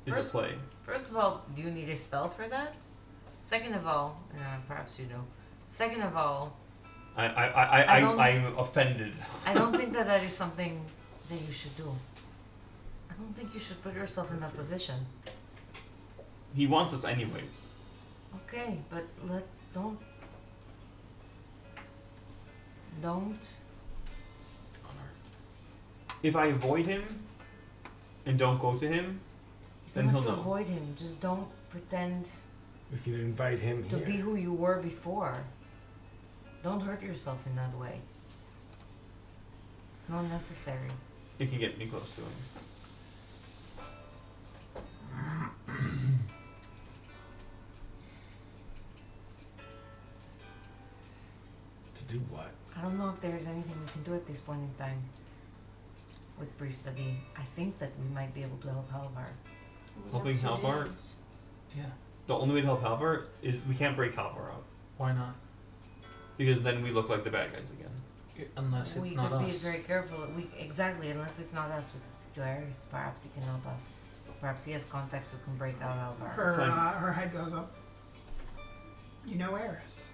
is a First- play. First of all, do you need a spell for that? Second of all, perhaps you do. Second of all, I don't- I'm offended. I don't think that that is something that you should do. I don't think you should put yourself in that position. He wants us anyways. Okay, but don't. If I avoid him and don't go to him, You then don't he'll have to know. avoid him. Just don't pretend We can invite him to here. be who you were before. Don't hurt yourself in that way. It's not necessary. It can get me close to him. To do what? I don't know if there's anything we can do at this point in time with pre-study. I think that we might be able to help Halvar. Helping Halvar? Yeah. The only way to help Halvar is we can't break Halvar out. Why not? Because then we look like the bad guys again. Unless it's We not could be us. very careful. Exactly, unless it's not us, we could speak to Ares. Perhaps he can help us. Perhaps he has contacts who can break out Halvar. Her head goes up. You know Eris.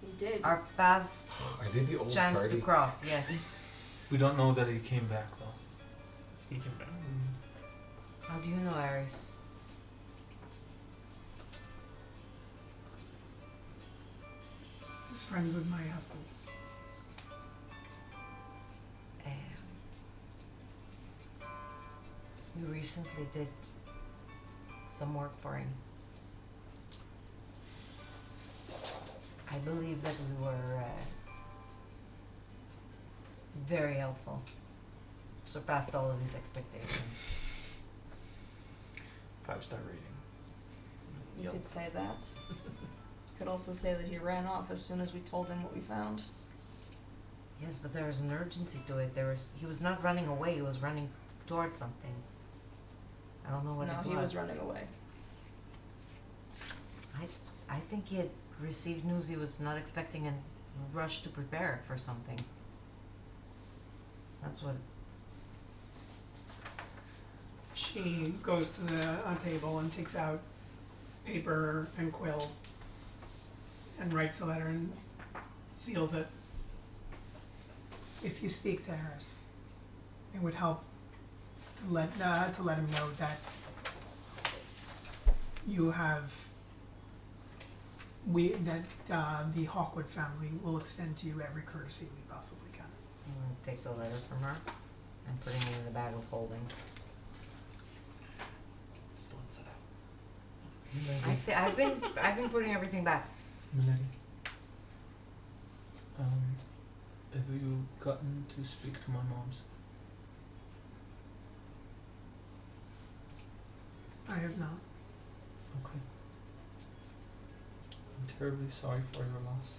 He did. Our paths Are they the old chance party? to cross, yes. We don't know that he came back though. He can back. How do you know Ares? Who's friends with my husband. We recently did some work for him. I believe that we were very helpful. Surpassed all of his expectations. 5-star rating. You could say that. You could also say that he ran off as soon as we told him what we found. Yes, but there was an urgency to it. He was not running away, he was running towards something. I don't know what No, it was. he was running away. I think he had received news he was not expecting and rushed to prepare for something. That's what. She goes to the table and takes out paper and quill and writes a letter and seals it. If you speak to Eris, it would help to let him know that you have the Hawkwood family will extend to you every courtesy we possibly can. I'm gonna take the letter from her and putting it in the bag of holding. Still inside out. I've been putting everything back. Milady. Have you gotten to speak to my moms? I have not. Okay. I'm terribly sorry for your loss,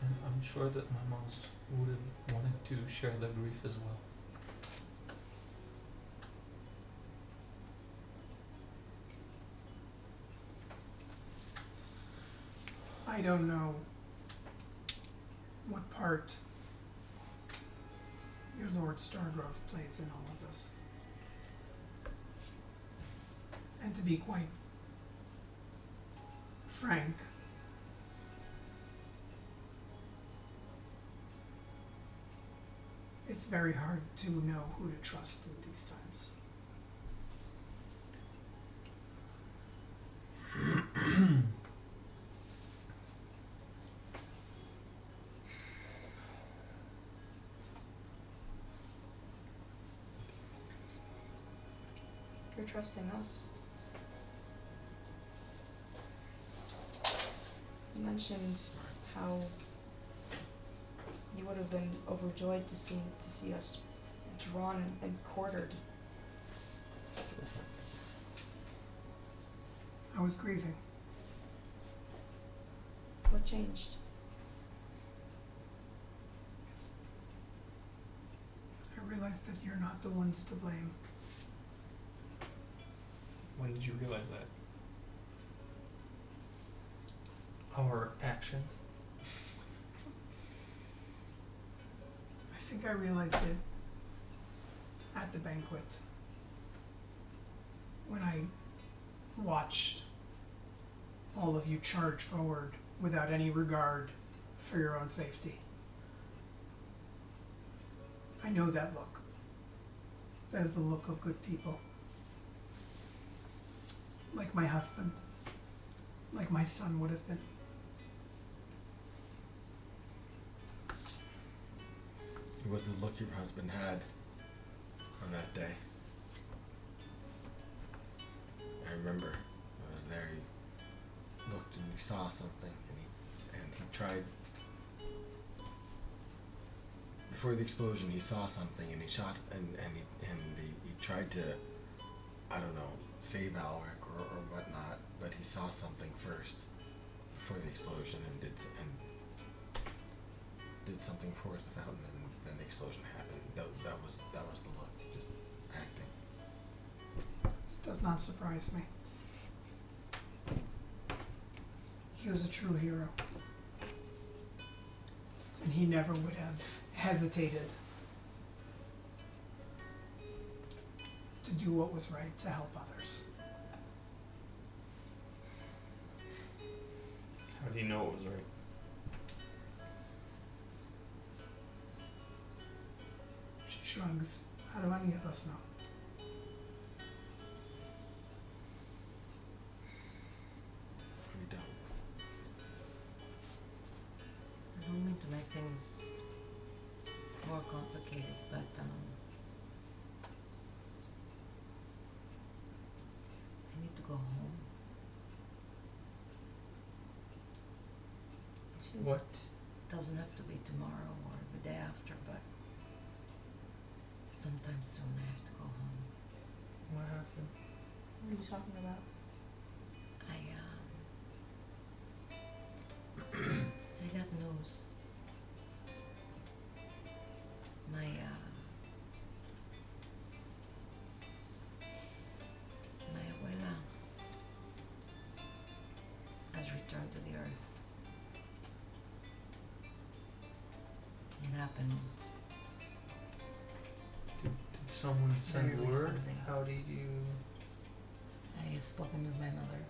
and I'm sure that my moms would have wanted to share the grief as well. I don't know what part your Lord Stargrove plays in all of this. And to be quite frank, it's very hard to know who to trust in these times. You're trusting us. You mentioned how you would have been overjoyed to see us drawn and quartered. I was grieving. What changed? I realized that you're not the ones to blame. When did you realize that? Our actions. I think I realized it at the banquet when I watched all of you charge forward without any regard for your own safety. I know that look. That is the look of good people. Like my husband. Like my son would have been. It was the look your husband had on that day. I remember I was there. He looked and he saw something, and he tried. Before the explosion, he saw something, and he shot, and he tried to, I don't know, save Alric or whatnot, but he saw something first before the explosion, and did something towards the fountain, and then the explosion happened. That was the look, just acting. This does not surprise me. He was a true hero. And he never would have hesitated to do what was right to help others. How do you know it was right? She shrugs. How do any of us know? We don't. I don't mean to make things more complicated, but I need to go home. What? Doesn't have to be tomorrow or the day after, but sometime soon I have to go home. What happened? What are you talking about? I got news. My abuela has returned to the earth. It happened. Did someone send Very word? recently. How did you? I have spoken with my mother.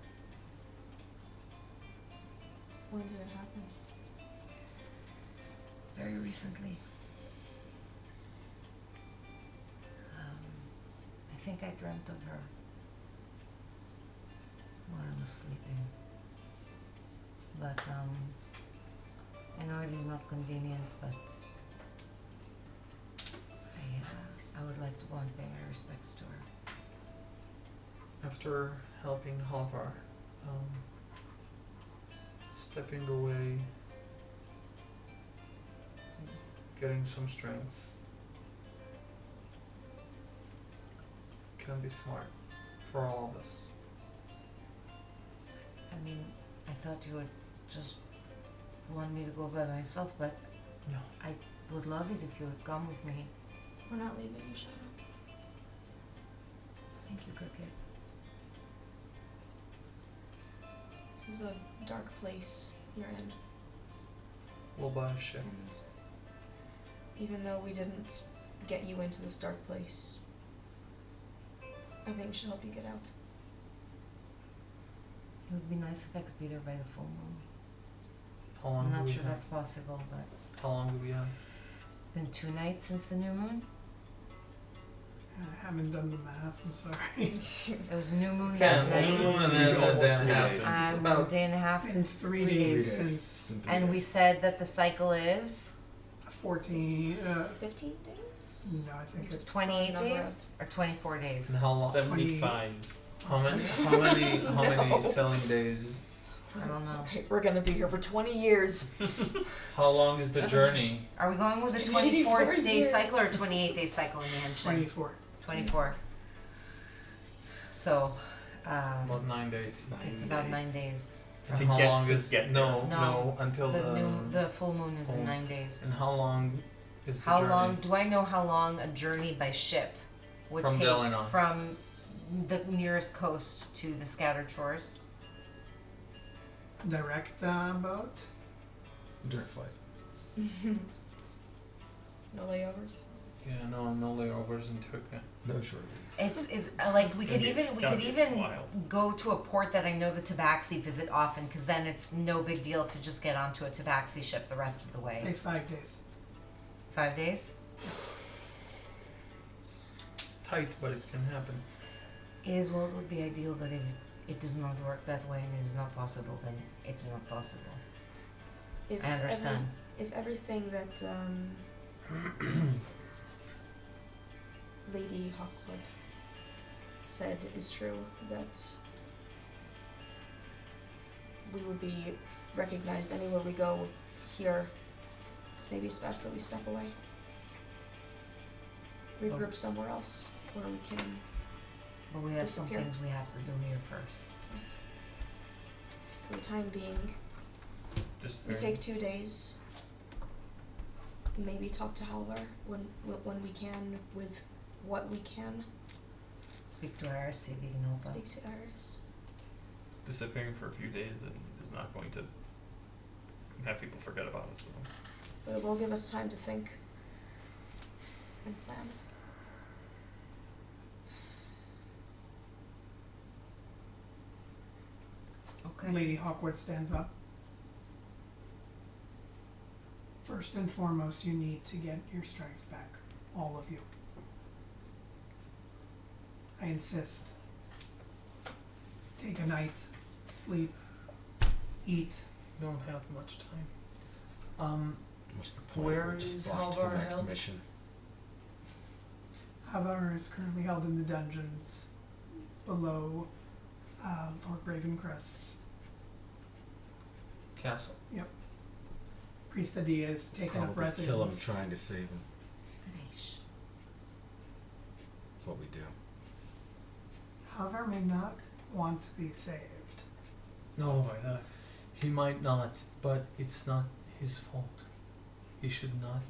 When did it happen? Very recently. I think I dreamt of her while I was sleeping. But I know it is not convenient, but I would like to go and pay my respects to her. After helping Halvar, stepping away, getting some strength, can be smart for all of us. I mean, I thought you would just want me to go by myself, but No. I would love it if you would come with me. We're not leaving you, Shadow. Thank you, Cricket. This is a dark place you're in. We'll buy a ship. And even though we didn't get you into this dark place, I think we should help you get out. It would be nice if I could be there by the full moon. How long I'm do not we sure have? that's possible, but How long do we have? it's been 2 nights since the new moon. I haven't done the math, I'm sorry. It was new moon Yeah, that new night. moon and then a day and a half. Uh, It's 1 about day and a half It's been to 3 3 days days. since And we said that the cycle is 14, 15 days? no, I think it's 28 Number days or 24 days. and how long? 75. How many selling days I don't know. Okay, we're gonna be here for 20 years. How long is the journey? Are we going with a It's been 84 24-day years. cycle or a 28-day cycle in Mansion? 24. 24. So, About 9 days. it's about 9 days. And To how get- long to is get no, there. no, until The full moon is full- in 9 days. And how long is the How journey? long? Do I know how long a journey by ship would From take Delanon. from the nearest coast to the scattered shores? Direct boat. Direct flight. No layovers. Yeah, no layovers in Turkey. No short. It's like we could even It's gotta be wild. go to a port that I know the Tabaxi visit often, because then it's no big deal to just get onto a Tabaxi ship the rest of the way. Say 5 days. 5 days. Tight, but it can happen. It is what would be ideal, but if it does not work that way and it is not possible, then it's not possible. If I understand. if everything that Lady Hawkwood said is true, that we would be recognized anywhere we go here, maybe it's best that we step away. Regroup somewhere else where we can. But we have some Disappear. things we have to do here first. Yes. For the time being, Just we take 2 days. Maybe talk to Halvar when we can with what we can. Speak to Iris, see if he can help Speak us. to Iris. disappearing for a few days and is not going to have people forget about us. So. But it will give us time to think and plan. Okay. Lady Hawkwood stands up. First and foremost, you need to get your strength back. All of you. I insist. Take a night, sleep, eat. We don't have much time. What's the point? Where We just is blocked the Halvar next held? mission. Havar is currently held in the dungeons below Lord Ravencrest's. Castle. Priest Adia has taken up Probably residence. kill him trying to save him. Nice. That's what we do. Havar may not want to be saved. No, he might not, but it's not his fault. He should not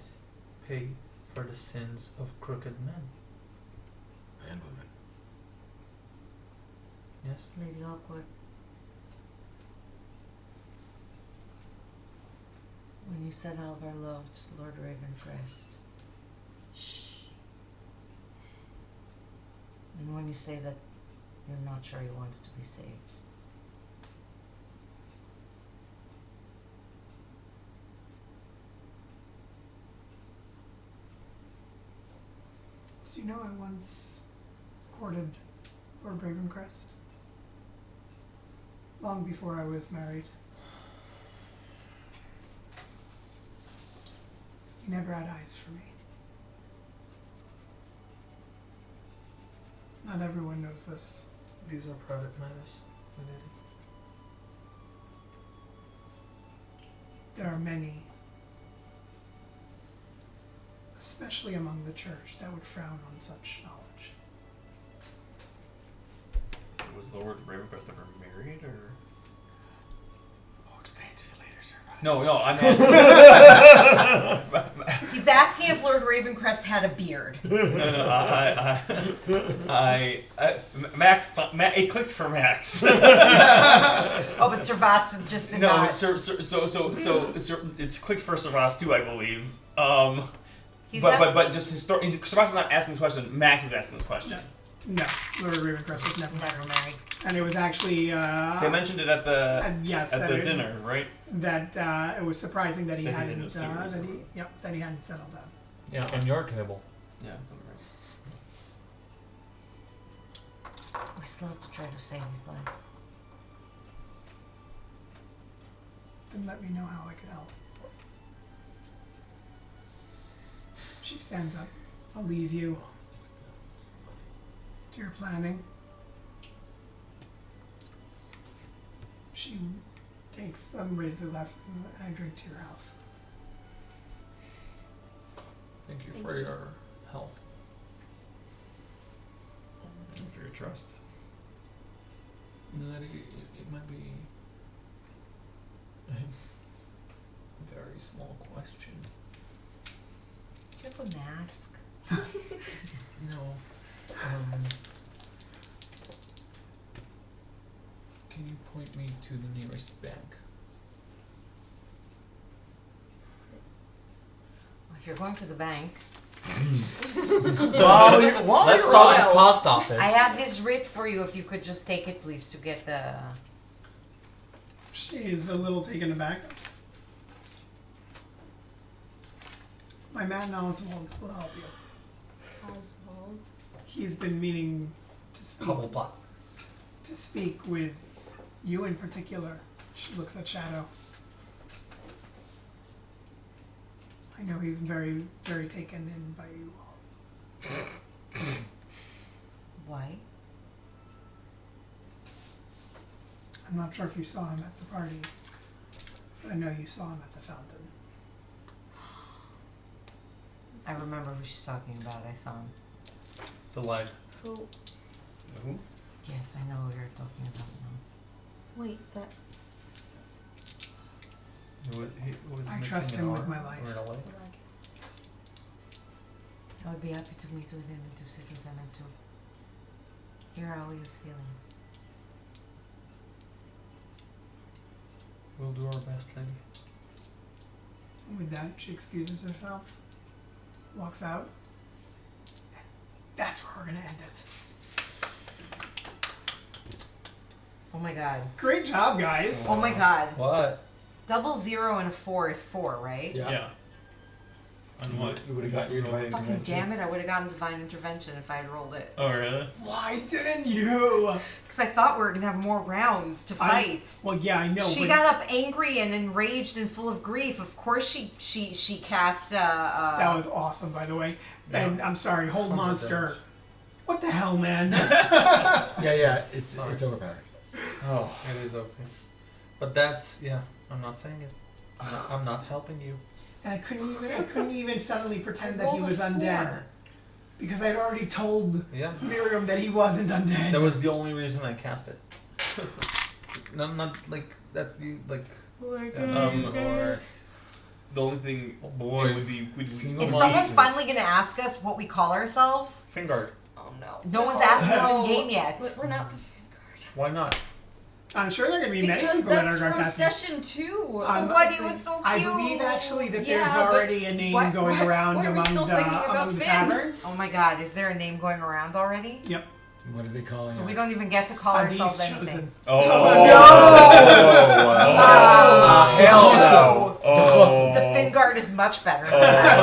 pay for the sins of crooked men. And women. Yes? Lady Hawkwood. When you said Alvar loved Lord Ravencrest, and when you say that you're not sure he wants to be saved, Did you know I once courted Lord Ravencrest? Long before I was married. He never had eyes for me. Not everyone knows this. These are private matters, my lady. There are many, especially among the church, that would frown on such knowledge. Was Lord Ravencrest ever married, or? I'll explain to you later, sir. No, I'm asking. he's asking if Lord Ravencrest had a beard. No, Max, it clicked for Max. Oh, but Servas just did No, not. so it's clicked for Servas too, I believe. He's but asking- just Servas is not asking this question. Max is asking this question. No, Lord Ravencrest was never married. Never married. And it was actually, They mentioned it at the yes, at that the it- dinner, right? that it was surprising that he That he hadn't, didn't know serious that about he, it. that he hadn't settled down. Yeah, and your table. Yeah, something right. We still have to try to save his life. Then let me know how I can help. She stands up. I'll leave you to your planning. She Thanks. Raise the glasses and I drink to your health. Thank you for your help. And for your trust. That it might be a very small question. Do you have a mask? No. Can you point me to the nearest bank? If you're going to the bank, While you're Let's on- talk the post office. I have this writ for you. If you could just take it, please, to get the. She is a little taken aback. My man Oswald will help you. Oswald. He's been meaning to speak with you in particular. She looks at Shadow. I know he's very, very taken in by you all. Why? I'm not sure if you saw him at the party, but I know you saw him at the fountain. I remember who she's talking about. I saw him. The light. Who? Who? Yes, I know who you're talking about now. Wait, that. Who was I missing trust an him with arm my life. or a leg? I would be happy to meet with him and to sit with him and to hear how he was feeling. We'll do our best, lady. With that, she excuses herself, walks out, and that's where we're gonna end it. Oh my god. Great job, guys. Oh my god. What? 00 and a 4 is 4, right? Yeah. On what? You would have gotten your divine Fucking intervention. damn it, I would have gotten divine intervention if I had rolled it. Oh, really? Why didn't you? Because I thought we were going to have more rounds to fight. Well, yeah, I know. She but got up angry and enraged and full of grief. Of course she cast that was awesome, by the way. And I'm sorry, hold 100 monster. damage. What the hell, man? Yeah, it's Sorry. it's overpowered. Oh, it is okay. But that's I'm not saying it. I'm not helping you. And I couldn't even suddenly pretend I that he rolled a was undead 4. because I'd already told Yeah. Miriam that he wasn't undead. That was the only reason I cast it. not like that's the like. Or The only thing Oh, boy. it would be would Single Is we someone monsters. finally going to ask us what we call ourselves? Fingard. Oh no. No one's asked us No. in game yet. We're not the Vanguard. Why not? I'm sure there are going to be many Because people that that's are from casting. session 2. What? It was so cute. I believe actually that Yeah, there's but already a name why- going why- around why are we among still thinking about among the Finn? taverns. Oh my god, is there a name going around already? Yep. What are they calling So us? we don't even get to call Adi's ourselves anything. chosen. Oh, Hell no. Oh. The Fingard is much better than that.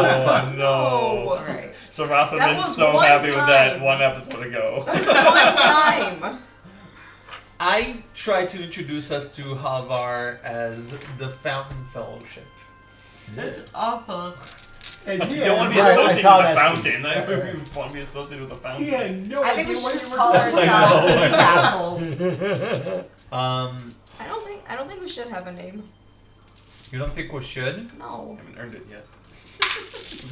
Oh, no. Alright. So Ross would That have been was so one happy with that time. one episode ago. One time. I try to introduce us to Halvar as the Fountain Fellowship. That's awful. And You he don't want to be had, I associated with saw the that fountain. I scene. would want to be associated with the he fountain. had no I idea think we should what just you were call doing. Ourselves know. these assholes. I don't think we should have a name. You don't think we should? I No. haven't earned it yet.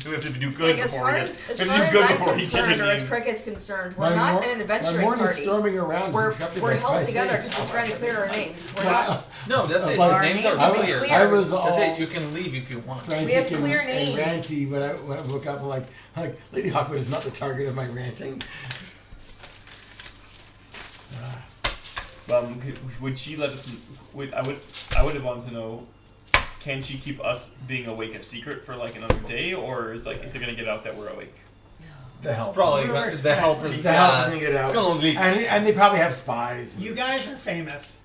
We have to do Like good as before far we as, get. as We far have to as do good I'm before we get concerned, a or as name. Cricket's concerned, we're not an My adventuring morning party. storming around. We're interrupted we're by held my together face. because we're trying to clear our names. We're not. No, that's it. Like, The our names names are will be clear. clear. I was all That's it. You can leave if you want. frantic We have clear and names. ranty when I woke up. I'm like Lady Hawkwood is not the target of my ranting. Would she let us? I would have wanted to know. Can she keep us being awake a secret for like another day, or is it gonna get out that we're awake? The help. Probably Reverse the help back. is The help doesn't get out. It's gonna leak. And they probably have spies. You guys are famous.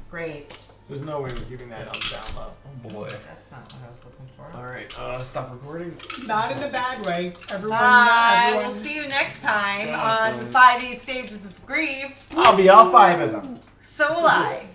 Great. There's no way we're keeping that on the down low. Oh boy. That's not what I was looking for. All right, stop recording. Not in a bad way. Everyone. Bye. everyone We'll see you next time Bye. on 5 8 Stages of Grief. I'll be all 5 of them. So will I.